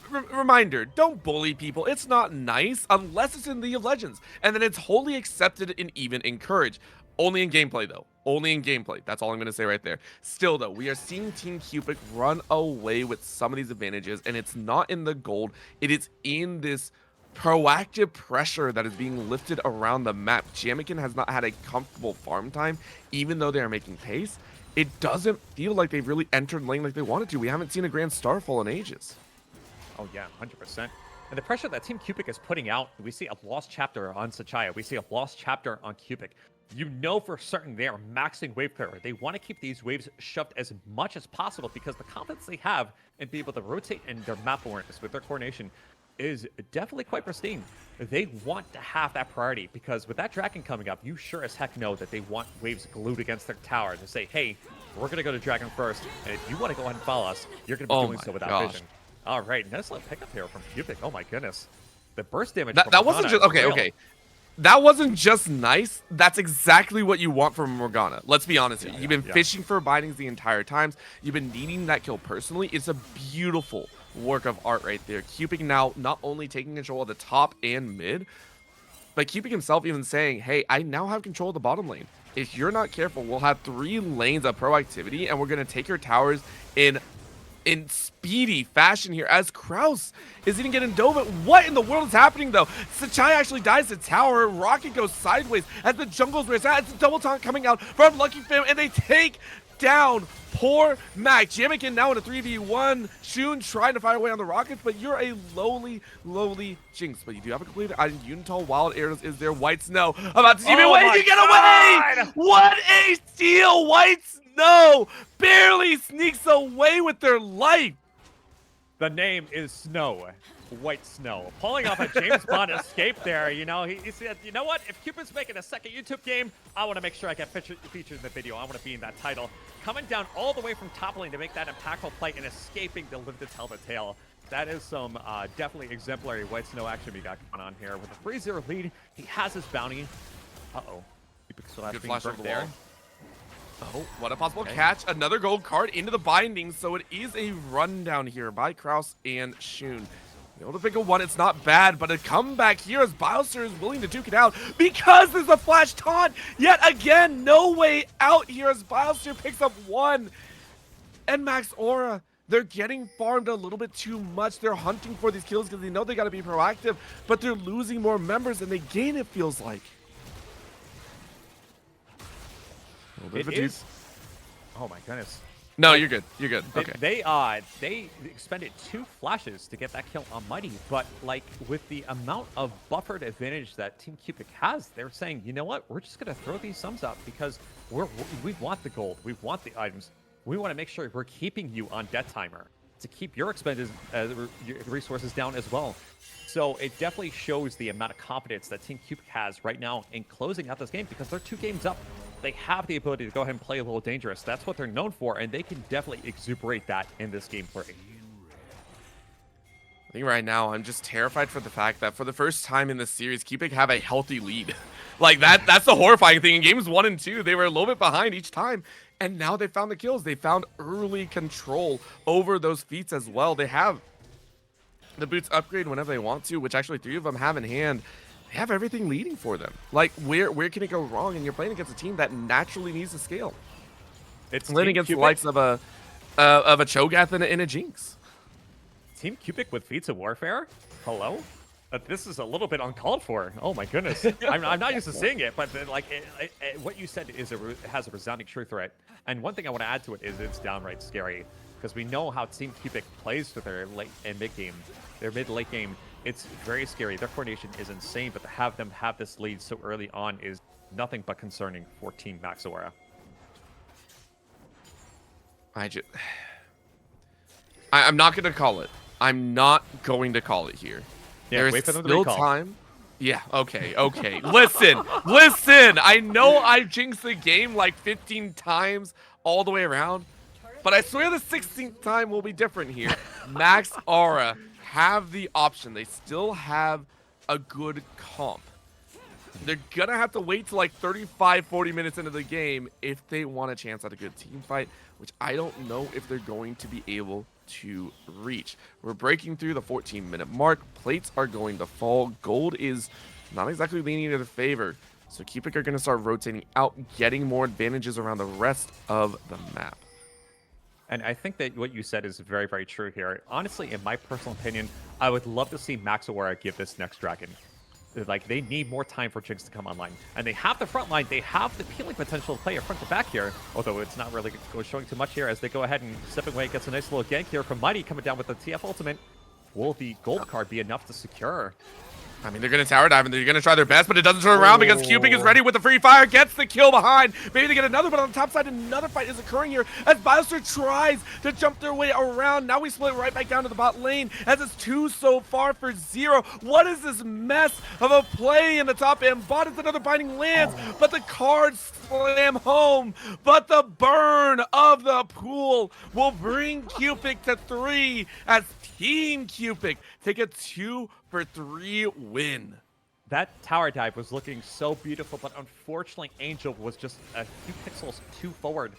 Reminder, don't bully people. It's not nice unless it's in League of Legends. And then it's wholly accepted and even encouraged. Only in gameplay, though. Only in gameplay. That's all I'm going to say right there. Still, though, we are seeing Team Cupic run away with some of these advantages. And it's not in the gold. It is in this proactive pressure that is being lifted around the map. Jamikin has not had a comfortable farm time, even though they are making pace. It doesn't feel like they've really entered lane like they wanted to. We haven't seen a Grand Starfall in ages. Oh yeah, 100%. And the pressure that Team Cupic is putting out, we see a lost chapter on Sachaya. We see a lost chapter on Cupic. You know for certain they are maxing wave clear. They want to keep these waves shoved as much as possible because the confidence they have in being able to rotate in their map awareness with their coordination is definitely quite pristine. They want to have that priority because with that Dragon coming up, you sure as heck know that they want waves glued against their tower to say, hey, we're going to go to Dragon first, and if you want to go ahead and follow us, you're going to be doing so without vision. All right, nice little pickup here from Cupic. Oh my goodness. The burst damage that wasn't just okay. That wasn't just nice. That's exactly what you want from Morgana. Let's be honest here. You've been fishing for bindings the entire time. You've been needing that kill personally. It's a beautiful work of art right there. Cupic now not only taking control of the top and mid, but Cupic himself even saying, hey, I now have control of the bottom lane. If you're not careful, we'll have 3 lanes of proactivity, and we're going to take your towers in speedy fashion here as Kraus is even getting dove. What in the world is happening though? Sachai actually dies to tower. Rocket goes sideways as the jungle's raised out. It's a double taunt coming out from Lucky Fam, and they take down poor Mac. Jamikin now in a 3v1. Shun trying to fire away on the rockets, but you're a lowly Jinx. But you do have a completed item. Unitol Wild Arrows is there. White Snow about to see me away. You get away! What a steal! White Snow barely sneaks away with their life. The name is Snow. White Snow. Pulling off a James Bond escape there. You know, he said, you know what? If Cupid's making a second YouTube game, I want to make sure I get featured in the video. I want to be in that title. Coming down all the way from top lane to make that impactful play and escaping to live to tell the tale. That is some definitely exemplary White Snow action we got going on here. With a 3-0 lead, he has his bounty. Uh-oh. Good flash over the wall. Oh, what a possible catch. Another gold card into the binding. So it is a rundown here by Kraus and Shun. Able to pick a 1, it's not bad, but a comeback here as Biostir is willing to duke it out because there's a flash taunt. Yet again, no way out here as Biostir picks up 1. And Max Aura They're getting farmed a little bit too much. They're hunting for these kills because they know they got to be proactive, but they're losing more members than they gain, it feels like. It is. Oh my goodness. No, you're good. You're good. Okay. They expended 2 flashes to get that kill on Mighty, but like with the amount of buffered advantage that Team Cupic has, they're saying, you know what, we're just gonna throw these sums up because we want the gold, we want the items, we want to make sure we're keeping you on death timer to keep your expenses resources down as well. So it definitely shows the amount of confidence that Team Cupic has right now in closing out this game because they're 2 games up. They have the ability to go ahead and play a little dangerous. That's what they're known for, and they can definitely exuberate that in this gameplay. I think right now I'm just terrified for the fact that for the first time in this series, Cupic have a healthy lead. Like that's the horrifying thing. In games 1 and 2, they were a little bit behind each time, and now they found the kills. They found early control over those feats as well. They have the boots upgrade whenever they want to, which actually 3 of them have in hand. They have everything leading for them. Like, where can it go wrong? And you're playing against a team that naturally needs to scale. It's playing against the likes of a Cho'Gath and a Jinx. Team Cupic with feats of warfare? Hello? This is a little bit uncalled for. Oh my goodness. I'm not used to seeing it, but like what you said is it has a resounding truth right. And one thing I want to add to it is it's downright scary because we know how Team Cupic plays with their late and mid game, their mid-late game. It's very scary. Their coordination is insane, but to have them have this lead so early on is nothing but concerning for Team Maxora. I'm not going to call it. I'm not going to call it here. Yeah, There's wait for them to still recall. time. Yeah, okay. Listen. I know I've jinxed the game like 15 times all the way around, but I swear the 16th time will be different here. Max Aura have the option. They still have a good comp. They're gonna have to wait till like 35-40 minutes into the game if they want a chance at a good team fight, which I don't know if they're going to be able to reach. We're breaking through the 14-minute mark. Plates are going to fall. Gold is not exactly leaning in their favor, so Cupic are going to start rotating out, getting more advantages around the rest of the map. And I think that what you said is very, very true here. Honestly, in my personal opinion, I would love to see Maxora give this next dragon. Like, they need more time for Jinx to come online. And they have the front line. They have the peeling potential to play a front to back here. Although it's not really showing too much here as they go ahead and stepping away. Gets a nice little gank here from Mighty coming down with the TF ultimate. Will the gold card be enough to secure? I mean, they're going to tower dive and they're going to try their best, but it doesn't turn around because Cupic is ready with the free fire, gets the kill behind. Maybe they get another, but on the top side, another fight is occurring here as Bioster tries to jump their way around. Now we split right back down to the bot lane as it's 2 so far for 0. What is this mess of a play in the top end? Bot is another binding lands, but the cards slam home. But the burn of the pool will bring Cupic to 3 as Team Cupic take a 2-for-3 win. That tower dive was looking so beautiful, but unfortunately Angel was just a few pixels too forward.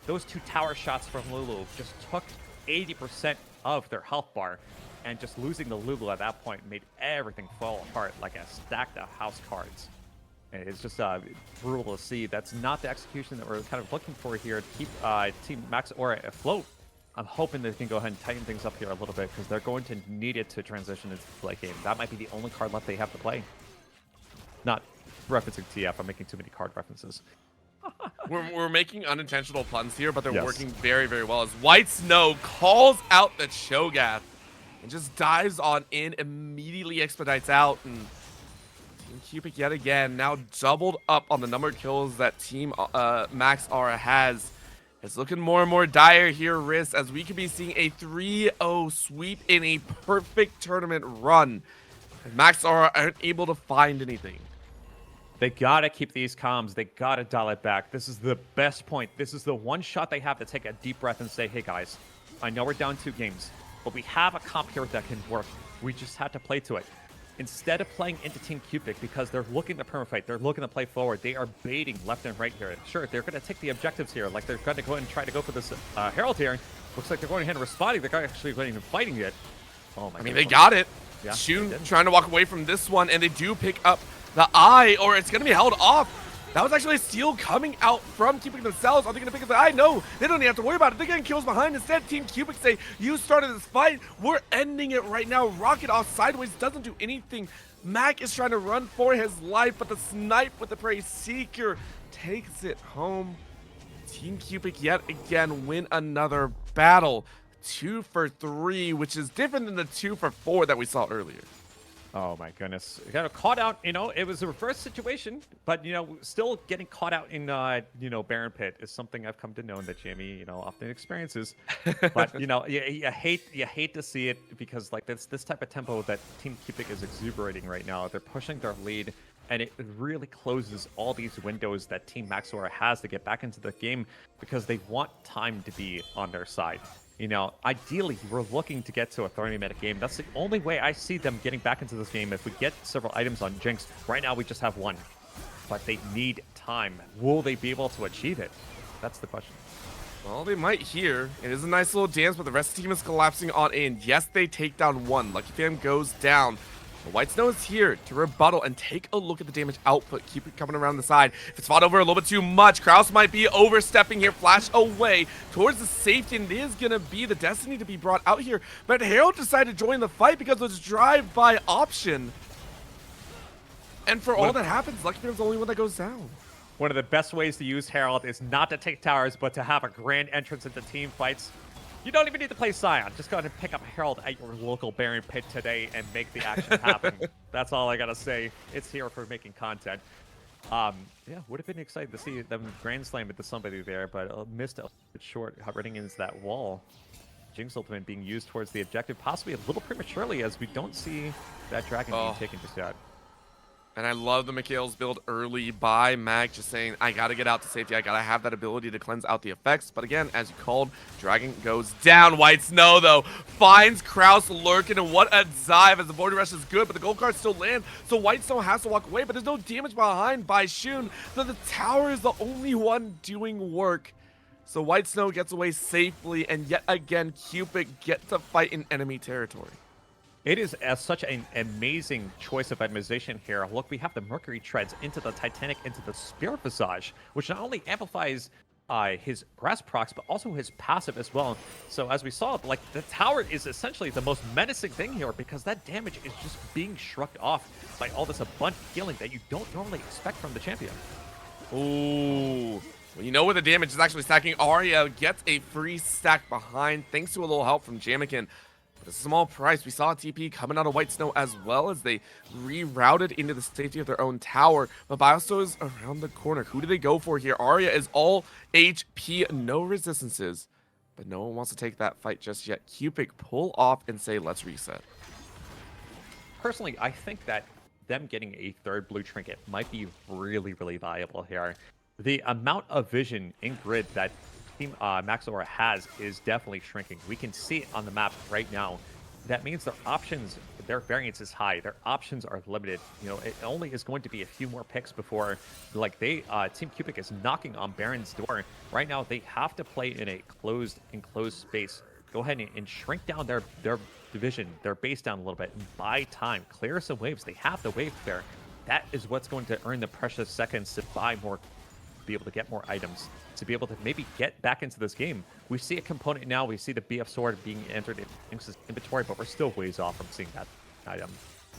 Those 2 tower shots from Lulu just took 80% of their health bar, and just losing the Lulu at that point made everything fall apart like a stack of house cards. And it's just brutal to see. That's not the execution that we're kind of looking for here to keep Team Maxora afloat. I'm hoping they can go ahead and tighten things up here a little bit because they're going to need it to transition into the late game. That might be the only card left they have to play. Not referencing TF, I'm making too many card references. We're making unintentional puns here, but they're Yes. working very, very well as White Snow calls out the Cho'Gath and just dives on in, immediately expedites out, and Team Cupic yet again now doubled up on the number of kills that Team Max Aura has. It's looking more and more dire here, Riz, as we could be seeing a 3-0 sweep in a perfect tournament run. And Max Aura aren't able to find anything. They gotta keep these comms. They gotta dial it back. This is the best point. This is the one shot they have to take a deep breath and say, hey guys, I know we're down 2 games, but we have a comp here that can work. We just have to play to it. Instead of playing into Team Cupic because they're looking to permafight, they're looking to play forward, they are baiting left and right here. Sure, they're going to take the objectives here, like they're going to go ahead and try to go for this Herald here. Looks like they're going ahead and responding. They're not actually not even fighting yet. Oh my! I mean, they got it. Yeah, Shun trying to walk away from this one, and they do pick up the eye, or it's going to be held off. That was actually a steal coming out from Cupic themselves. Are they going to pick up the eye? No, they don't even have to worry about it. They're getting kills behind. Instead, Team Cupic say, you started this fight. We're ending it right now. Rocket off sideways, doesn't do anything. Mac is trying to run for his life, but the snipe with the Prey Seeker takes it home. Team Cupic yet again win another battle. 2 for 3, which is different than the 2 for 4 that we saw earlier. Oh my goodness. Got caught out, it was a reverse situation, but, still getting caught out in, Baron Pit is something I've come to know that Jamie, often experiences. But, you hate to see it because, like, this type of tempo that Team Cupic is exuberating right now. They're pushing their lead, and it really closes all these windows that Team Maxora has to get back into the game because they want time to be on their side. Ideally, we're looking to get to a 30-minute game. That's the only way I see them getting back into this game. If we get several items on Jinx, right now we just have one. But they need time. Will they be able to achieve it? That's the question. Well, they might here. It is a nice little dance, but the rest of the team is collapsing on in. Yes, they take down one. Lucky Fam goes down. The White Snow is here to rebuttal and take a look at the damage output. Keep it coming around the side. If it's fought over a little bit too much, Kraus might be overstepping here. Flash away towards the safety, and it is going to be the Destiny to be brought out here. But Herald decided to join the fight because it was drive-by option. And for all that happens, Lucky Fam's the only one that goes down. One of the best ways to use Herald is not to take towers, but to have a grand entrance into team fights. You don't even need to play Scion. Just go ahead and pick up Herald at your local Baron Pit today and make the action happen. That's all I gotta say. It's here for making content. Yeah, would have been excited to see them Grand Slam into somebody there, but missed a bit short running into that wall. Jinx Ultimate being used towards the objective, possibly a little prematurely as we don't see that dragon being taken just yet. And I love the Mikhail's build early by Mag, just saying, I gotta get out to safety. I gotta have that ability to cleanse out the effects. But again, as you called, Dragon goes down. White Snow, though, finds Kraus lurking, and what a dive as the border rush is good, but the gold cards still land. So White Snow has to walk away, but there's no damage behind by Shun. So the tower is the only one doing work. So White Snow gets away safely, and yet again, Cupic get to fight in enemy territory. It is such an amazing choice of optimization here. Look, we have the Mercury Treads into the Titanic, into the Spirit Visage, which not only amplifies his grass procs, but also his passive as well. So as we saw, like, the tower is essentially the most menacing thing here because that damage is just being shrugged off by all this abundant healing that you don't normally expect from the champion. Ooh. Well, you know where the damage is actually stacking. Arya gets a free stack behind thanks to a little help from Jamakin. But a small price. We saw a TP coming out of White Snow as well as they rerouted into the safety of their own tower. But Biostar is around the corner. Who do they go for here? Arya is all HP, no resistances. But no one wants to take that fight just yet. Cupic pull off and say, let's reset. Personally, I think that them getting a third blue trinket might be really, really valuable here. The amount of vision in grid that Team Maxora has is definitely shrinking. We can see it on the map right now. That means their options, their variance is high. Their options are limited. It only is going to be a few more picks before, like, Team Cupic is knocking on Baron's door. Right now, they have to play in a enclosed space. Go ahead and shrink down their division, their base down a little bit, and buy time. Clear some waves. They have the wave there. That is what's going to earn the precious seconds to buy more, be able to get more items, to be able to maybe get back into this game. We see a component now. We see the BF sword being entered in Jinx's inventory, but we're still ways off from seeing that item.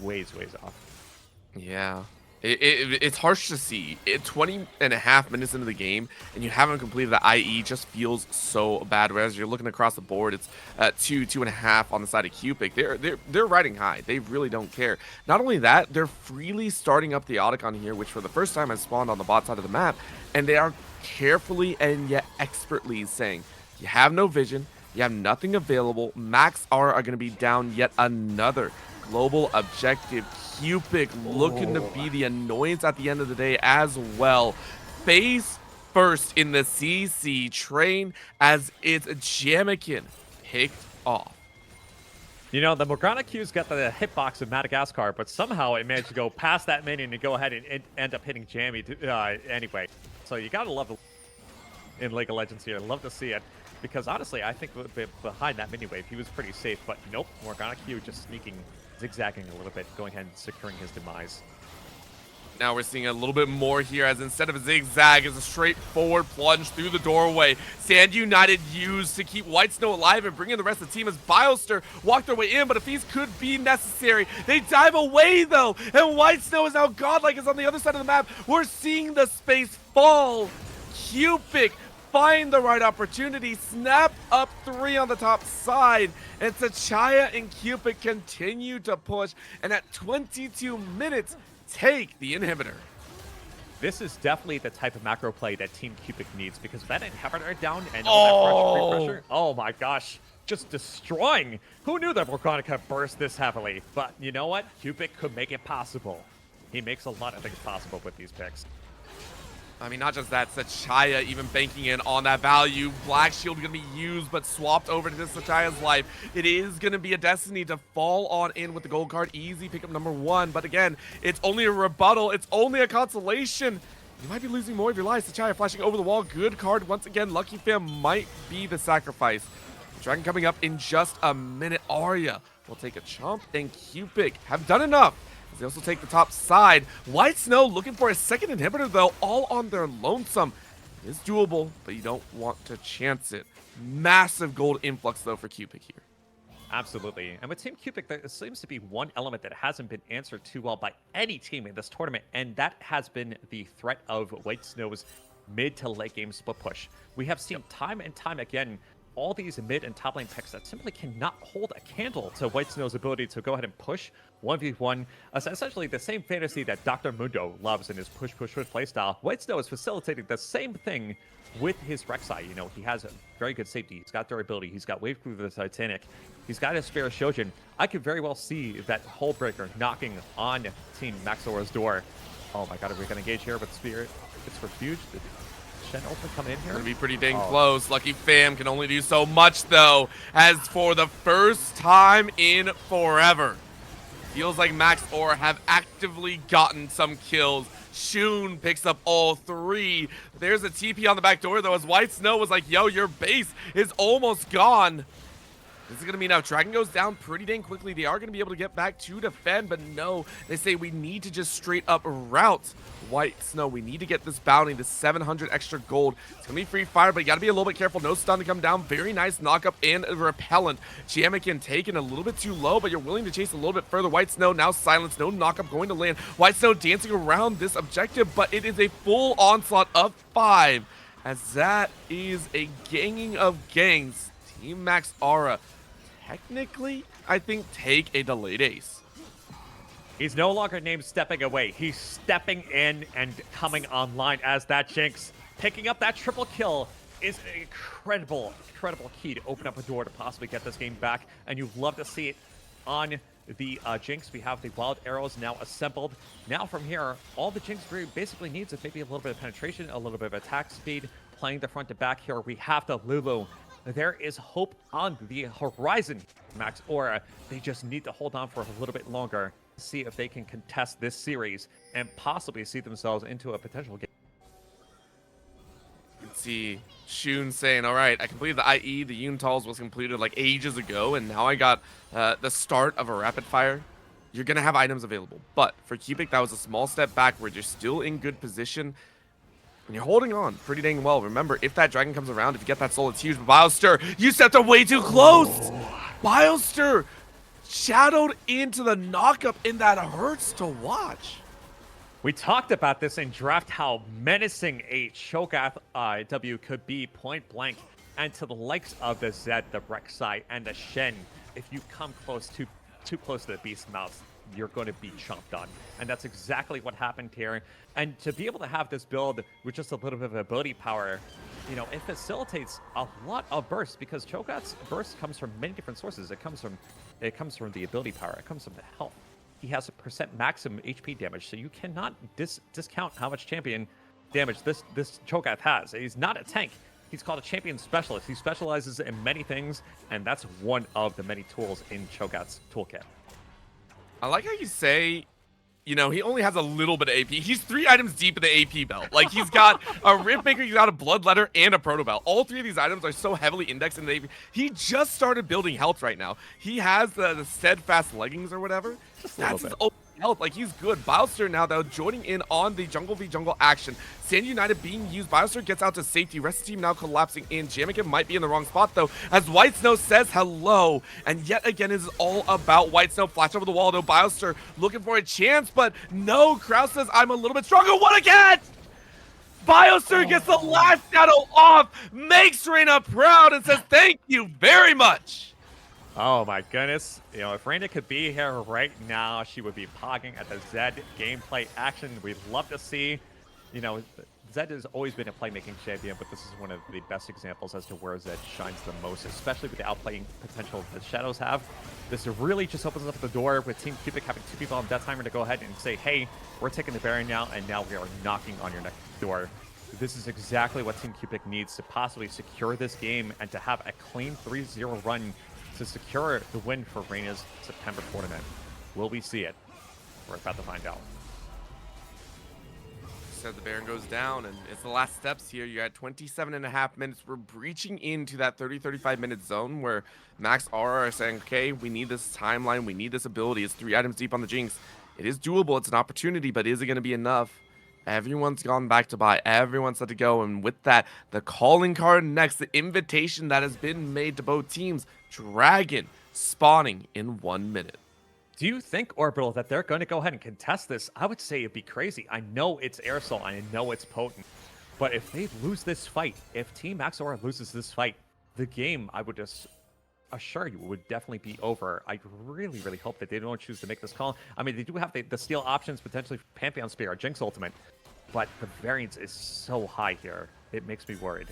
Ways off. Yeah. It's harsh to see. 20.5 minutes into the game, and you haven't completed the IE, just feels so bad. Whereas you're looking across the board, it's 2.5 on the side of Cupic. They're riding high. They really don't care. Not only that, they're freely starting up the Otacon here, which for the first time has spawned on the bot side of the map, and they are carefully and yet expertly saying, you have no vision, you have nothing available. Max R are going to be down yet another global objective. Cupic looking to be the annoyance at the end of the day as well. Face first in the CC train as it's Jamakin picked off. The Morgana Q's got the hitbox of Madagascar, but somehow it managed to go past that minion and go ahead and end up hitting Jammy anyway. So you gotta love in League of Legends here. Love to see it. Because honestly, I think behind that mini wave, he was pretty safe. But nope, Morgana Q just zigzagging a little bit, going ahead and securing his demise. now we're seeing a little bit more here, as instead of a zigzag, is a straightforward plunge through the doorway. Sand United used to keep White Snow alive and bring in the rest of the team as Bioster walked their way in, but a feast could be necessary. They dive away though, and White Snow is now godlike, is on the other side of the map. We're seeing the space fall. Cupic find the right opportunity, snap up 3 on the top side, and Tachaya and Cupic continue to push, and at 22 minutes, take the inhibitor. This is definitely the type of macro play that Team Cupic needs, because with that inhibitor down and all that free pressure, oh my gosh, just destroying. Who knew that Volcanic could burst this heavily? But you know what? Cupic could make it possible. He makes a lot of things possible with these picks. I mean, not just that, Tachaya even banking in on that value. Black Shield going to be used, but swapped over to Tachaya's life. It is going to be a destiny to fall on in with the gold card. Easy pickup number 1. But again, it's only a rebuttal. It's only a consolation. You might be losing more of your lives. Tachaya flashing over the wall. Good card. Once again, Lucky Fam might be the sacrifice. Dragon coming up in just a minute. Arya will take a chomp, and Cupic have done enough. They also take the top side. White Snow looking for a second inhibitor, though, all on their lonesome. It is doable, but you don't want to chance it. Massive gold influx, though, for Cupic here. Absolutely. And with Team Cupic, there seems to be one element that hasn't been answered too well by any team in this tournament, and that has been the threat of White Snow's mid to late game split push. We have seen time and time again all these mid and top lane picks that simply cannot hold a candle to White Snow's ability to go ahead and push 1v1. Essentially the same fantasy that Dr. Mundo loves in his push playstyle. White Snow is facilitating the same thing with his Rek'Sai. You know, he has a very good safety. He's got durability. He's got Wave Through the Titanic. He's got a spare Shojin. I could very well see that Hull Breaker knocking on Team Maxora's door. Oh my god, are we going to engage here with Spirit? It's Refuge. Shen Ultimate coming in here. Gonna be pretty dang close. Lucky Fam can only do so much, though, as for the first time in forever, feels like Max Or have actively gotten some kills. Shun picks up all 3. There's a TP on the back door, though, as White Snow was like, yo, your base is almost gone. This is going to mean now Dragon goes down pretty dang quickly. They are going to be able to get back to defend, but no, they say we need to just straight up route White Snow. We need to get this bounty, the 700 extra gold. It's going to be free fire, but you got to be a little bit careful. No stun to come down. Very nice knock-up and repellent. Chiamican taken a little bit too low, but you're willing to chase a little bit further. White Snow now silenced. No knock-up going to land. White Snow dancing around this objective, but it is a full onslaught of 5, as that is a ganging of gangs. Team Max Aura technically, I think, take a delayed ace. He's no longer named stepping away. He's stepping in and coming online as that Jinx. Picking up that triple kill is an incredible key to open up a door to possibly get this game back. And you'd love to see it on the Jinx. We have the wild arrows now assembled. Now from here, all the Jinx basically needs is maybe a little bit of penetration, a little bit of attack speed, playing the front to back here. We have the Lulu. There is hope on the horizon, Max Aura. They just need to hold on for a little bit longer, see if they can contest this series and possibly see themselves into a potential game. You can see Shun saying, all right, I completed the IE, the Untals was completed like ages ago, and now I got the start of a rapid fire. You're going to have items available. But for Cupic, that was a small step backward. You're still in good position. And you're holding on pretty dang well. Remember, if that dragon comes around, if you get that soul, it's huge. But Bioster, you stepped up way too close. Bioster shadowed into the knockup, and that hurts to watch. We talked about this in draft, how menacing a Cho'Gath W could be point blank. And to the likes of the Zed, the Rek'Sai, and the Shen, if you come too close to the beast mouth, you're going to be chomped on. And that's exactly what happened here. And to be able to have this build with just a little bit of ability power, you know, it facilitates a lot of bursts, because Cho'Gath's burst comes from many different sources. It comes from the ability power. It comes from the health. He has a % maximum HP damage, so you cannot discount how much champion damage this Cho'Gath has. He's not a tank. He's called a champion specialist. He specializes in many things, and that's one of the many tools in Cho'Gath's toolkit. I like how you say, you know, he only has a little bit of AP. He's 3 items deep in the AP belt. Like, he's got a Rift Maker, he's got a Blood Letter, and a Proto Belt. All 3 of these items are so heavily indexed in the AP. He just started building health right now. He has the Steadfast Leggings or whatever. Just a little bit. health. Like, he's good. Bowser now, though, joining in on the jungle v jungle action. Sandy United being used. Bowser gets out to safety. Rest of the team now collapsing in. Jamaican might be in the wrong spot, though, as White Snow says hello. And yet again, it is all about White Snow. Flash over the wall, though. Bowser looking for a chance, but no. Kraus says, I'm a little bit stronger. What again? Bowser gets the last shadow off, makes Raina proud, and says thank you very much. Oh my goodness. You know, if Raina could be here right now, she would be pogging at the Zed gameplay action. We'd love to see, you know, Zed has always been a playmaking champion, but this is one of the best examples as to where Zed shines the most, especially with the outplaying potential that Shadows have. This really just opens up the door with Team Cupic having 2 people on Death Timer to go ahead and say, hey, we're taking the Baron now, and now we are knocking on your next door. This is exactly what Team Cupic needs to possibly secure this game and to have a clean 3-0 run to secure the win for Raina's September tournament. Will we see it? We're about to find out. Said the Baron goes down, and it's the last steps here. You're at 27.5 minutes. We're breaching into that 30-35 minute zone where Max Aura are saying, okay, we need this timeline, we need this ability. It's 3 items deep on the Jinx. It is doable, it's an opportunity, but is it going to be enough? Everyone's gone back to buy. Everyone's set to go. And with that, the calling card next, the invitation that has been made to both teams. Dragon spawning in 1 minute. Do you think, Orbital, that they're going to go ahead and contest this? I would say it'd be crazy. I know it's aerosol. I know it's potent. But if they lose this fight, if Team Maxora loses this fight, the game, I would just assure you, would definitely be over. I really, really hope that they don't choose to make this call. I mean, they do have the steal options, potentially Pantheon Spear or Jinx Ultimate, but the variance is so high here. It makes me worried.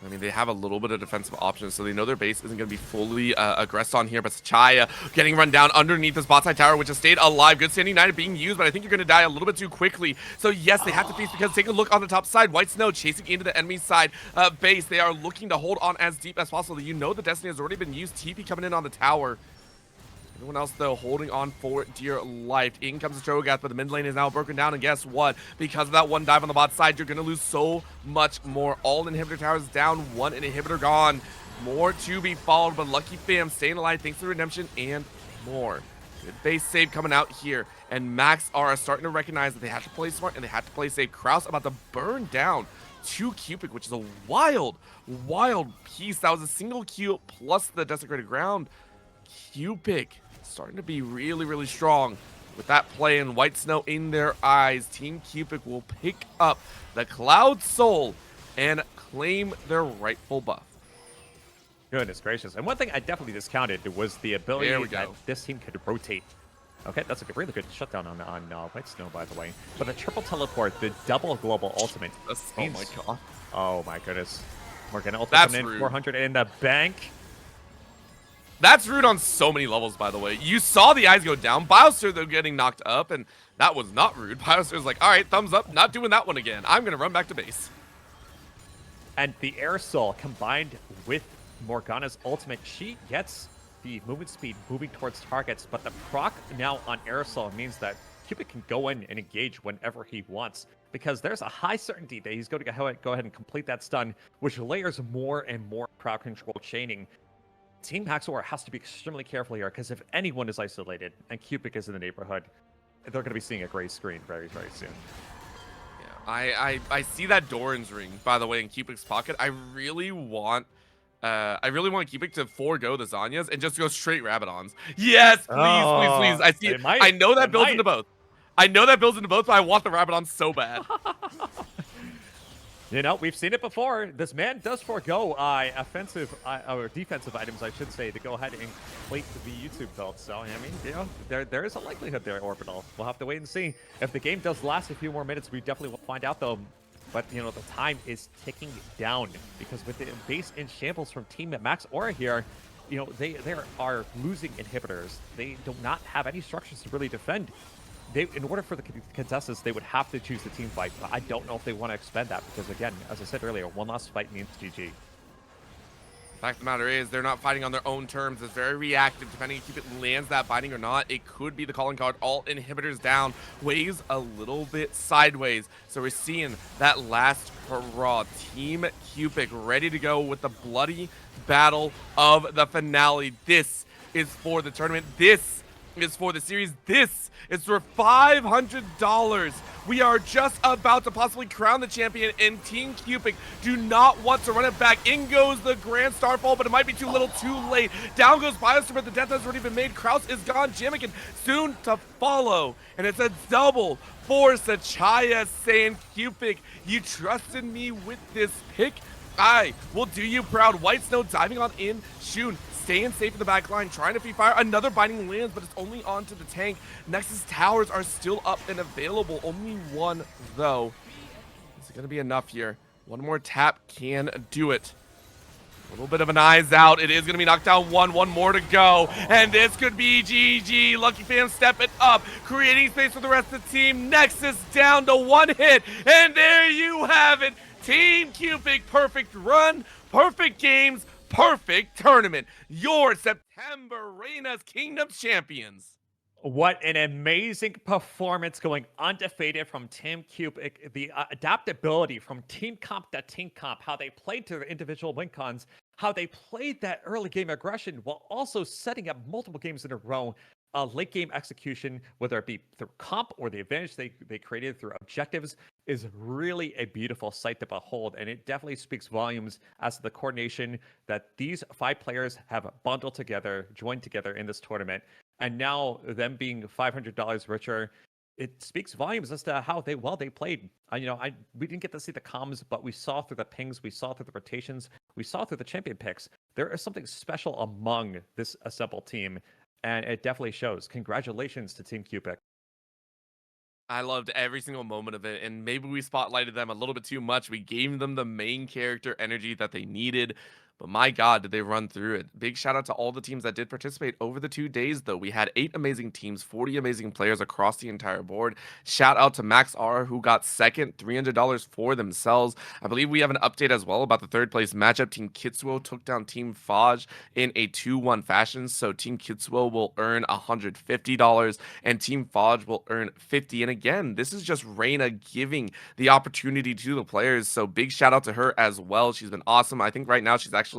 I mean, they have a little bit of defensive options, so they know their base isn't going to be fully aggressed on here. But Chaya getting run down underneath this bot side tower, which has stayed alive. Good Sandy United being used, but I think you're going to die a little bit too quickly. So yes, they have to feast, because take a look on the top side. White Snow chasing into the enemy side base. They are looking to hold on as deep as possible. You know the Destiny has already been used. TP coming in on the tower. Everyone else, though, holding on for dear life. In comes the Cho'Gath, but the mid lane is now broken down. And guess what? Because of that one dive on the bot side, you're going to lose so much more. All inhibitor towers down, 1 inhibitor gone. More to be followed, but Lucky Fam staying alive thanks to redemption and more. Good base save coming out here. And Max are starting to recognize that they have to play smart and they have to play safe. Kraus about to burn down 2 Cupic, which is a wild, wild piece. That was a single Q plus the desecrated ground. Cupic starting to be really, really strong with that play, and White Snow in their eyes. Team Cupic will pick up the Cloud Soul and claim their rightful buff. Goodness gracious. And one thing I definitely discounted was the ability that this team could rotate. Okay, that's a really good shutdown on White Snow, by the way. But the triple teleport, the double global ultimate. Oh my god. Oh my goodness. Morgana ultimate coming in, rude. 400 in the bank. That's rude on so many levels, by the way. You saw the eyes go down. Bowser, though, getting knocked up, and that was not rude. Bowser's like, all right, thumbs up, not doing that one again. I'm going to run back to base. And the Air Soul combined with Morgana's ultimate, she gets the movement speed moving towards targets, but the proc now on Air Soul means that Cupic can go in and engage whenever he wants, because there's a high certainty that he's going to go ahead and complete that stun, which layers more and more crowd control chaining. Team Maxor has to be extremely careful here, because if anyone is isolated and Cupic is in the neighborhood, they're going to be seeing a gray screen very, very soon. Yeah, I see that Doran's ring, by the way, in Cupic's pocket. I really want Cupic to forego the Zanyas and just go straight Rabadons. Yes, please, please. I see it. I know that builds into both. I know that builds into both, but I want the Rabadon so bad. You know, we've seen it before. This man does forego offensive or defensive items, I should say, to go ahead and complete the YouTube build. So, I mean, you know, there is a likelihood there, Orbital. We'll have to wait and see. If the game does last a few more minutes, we definitely will find out, though. But, you know, the time is ticking down, because with the base in shambles from Team Max Aura here, you know, they are losing inhibitors. They do not have any structures to really defend. In order for the contestants, they would have to choose the team fight, but I don't know if they want to expend that, because, again, as I said earlier, one last fight means GG. Fact of the matter is, they're not fighting on their own terms. It's very reactive, depending if it lands that binding or not. It could be the calling card. All inhibitors down. Waves a little bit sideways. So we're seeing that last hurrah. Team Cupic ready to go with the bloody battle of the finale. This is for the tournament. This is for the series. This is for $500. We are just about to possibly crown the champion, and Team Cupic do not want to run it back. In goes the Grand Starfall, but it might be too little too late. Down goes Biostar, but the death has already been made. Kraus is gone. Jamikin soon to follow, and it's a double for Sachaya, saying, Cupic, you trusted me with this pick. I will do you proud. White Snow diving on in. Shun staying safe in the back line, trying to free fire. Another binding lands, but it's only onto the tank. Nexus towers are still up and available. Only one, though. Is it going to be enough here? One more tap can do it. A little bit of an eyes out. It is going to be knocked down one more to go. And this could be GG. Lucky Fam stepping up, creating space for the rest of the team. Nexus down to one hit. And there you have it. Team Cupic, perfect run, perfect games, perfect tournament. Your September Raina's Kingdom champions. What an amazing performance, going undefeated from Team Cupic. The adaptability from team comp to team comp, how they played to their individual win cons, how they played that early game aggression while also setting up multiple games in a row. Late game execution, whether it be through comp or the advantage they created through objectives, is really a beautiful sight to behold. And it definitely speaks volumes as to the coordination that these 5 players have bundled together, joined together in this tournament. And now them being $500 richer, it speaks volumes as to how they played. We didn't get to see the comms, but we saw through the pings, we saw through the rotations, we saw through the champion picks. There is something special among this assembled team, and it definitely shows. Congratulations to Team Cupic. I loved every single moment of it, and maybe we spotlighted them a little bit too much. We gave them the main character energy that they needed. But my God, did they run through it. Big shout out to all the teams that did participate over the 2 days, though. We had 8 amazing teams, 40 amazing players across the entire board. Shout out to Max R, who got second, $300 for themselves. I believe we have an update as well about the 3rd place matchup. Team Kitzuo took down Team Faj in a 2-1 fashion. So Team Kitzuo will earn $150 and Team Faj will earn $50. And again, this is just Raina giving the opportunity to the players. So big shout out to her as well. She's been awesome. I think right now she's actually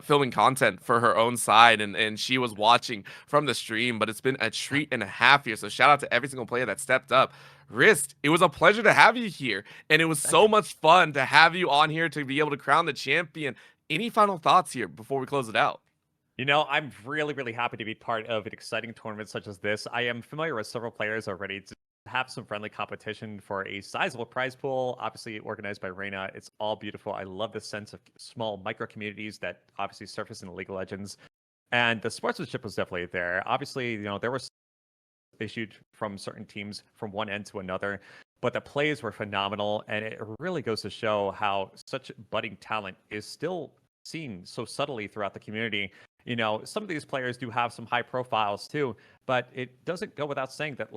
filming content for her own side, and she was watching from the stream, but it's been a treat and a half here. So shout out to every single player that stepped up. Wrist, it was a pleasure to have you here, and it was so much fun to have you on here to be able to crown the champion. Any final thoughts here before we close it out? I'm really, really happy to be part of an exciting tournament such as this. I am familiar with several players already to have some friendly competition for a sizable prize pool, obviously organized by Raina. It's all beautiful. I love the sense of small micro communities that obviously surface in League of Legends. And the sportsmanship was definitely there. Obviously, there was issued from certain teams from one end to another, but the plays were phenomenal. And it really goes to show how such budding talent is still seen so subtly throughout the community. Some of these players do have some high profiles too, but it doesn't go without saying that,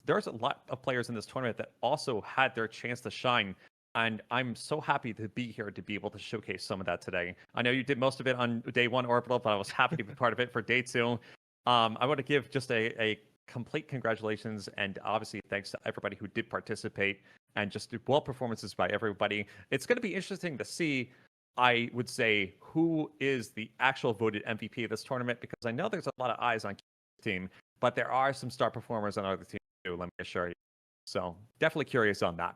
there's a lot of players in this tournament that also had their chance to shine. And I'm so happy to be here to be able to showcase some of that today. I know you did most of it on day 1 Orbital, but I was happy to be part of it for day 2. I want to give just a complete congratulations and obviously thanks to everybody who did participate and just well performances by everybody. It's going to be interesting to see, I would say, who is the actual voted MVP of this tournament, because I know there's a lot of eyes on team, but there are some star performers on other teams too, let me assure you. So definitely curious on that.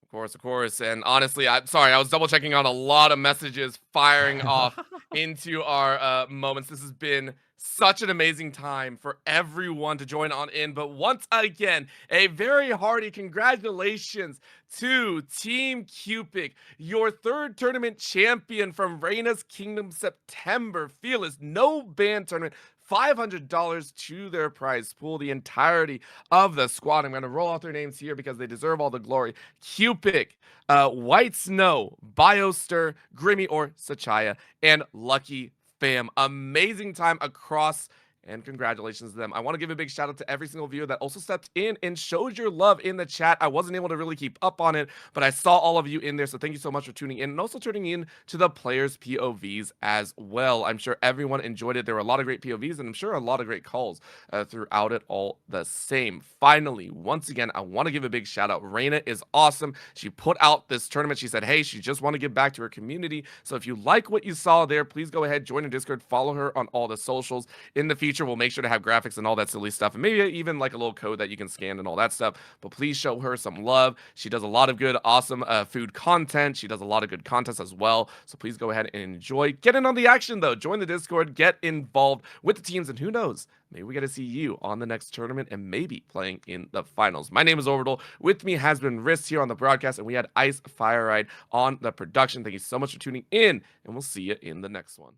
Of course. And honestly, I'm sorry, I was double checking on a lot of messages firing off into our moments. This has been such an amazing time for everyone to join on in. But once again, a very hearty congratulations to Team Cupic, your 3rd tournament champion from Raina's Kingdom September Fearless No Ban Tournament. $500 to their prize pool, the entirety of the squad. I'm going to roll out their names here because they deserve all the glory. Cupic, White Snow, Biostar, Grimmy or Sachaya, and Lucky Fam. Amazing time across, and congratulations to them. I want to give a big shout out to every single viewer that also stepped in and showed your love in the chat. I wasn't able to really keep up on it, but I saw all of you in there, so thank you so much for tuning in and also tuning in to the players' POVs as well. I'm sure everyone enjoyed it. There were a lot of great POVs, and I'm sure a lot of great calls throughout it all the same. Finally, once again, I want to give a big shout out. Raina is awesome. She put out this tournament. She said, hey, she just want to give back to her community. So if you like what you saw there, please go ahead, join her Discord, follow her on all the socials in the feed future, we'll make sure to have graphics and all that silly stuff, and maybe even like a little code that you can scan and all that stuff. But please show her some love. She does a lot of good, awesome food content. She does a lot of good contests as well. So please go ahead and enjoy. Get in on the action, though. Join the Discord. Get involved with the teams, and who knows, maybe we get to see you on the next tournament and maybe playing in the finals. My name is Orbital. With me has been Riss here on the broadcast, and we had Ice Fire Ride on the production. Thank you so much for tuning in, and we'll see you in the next one.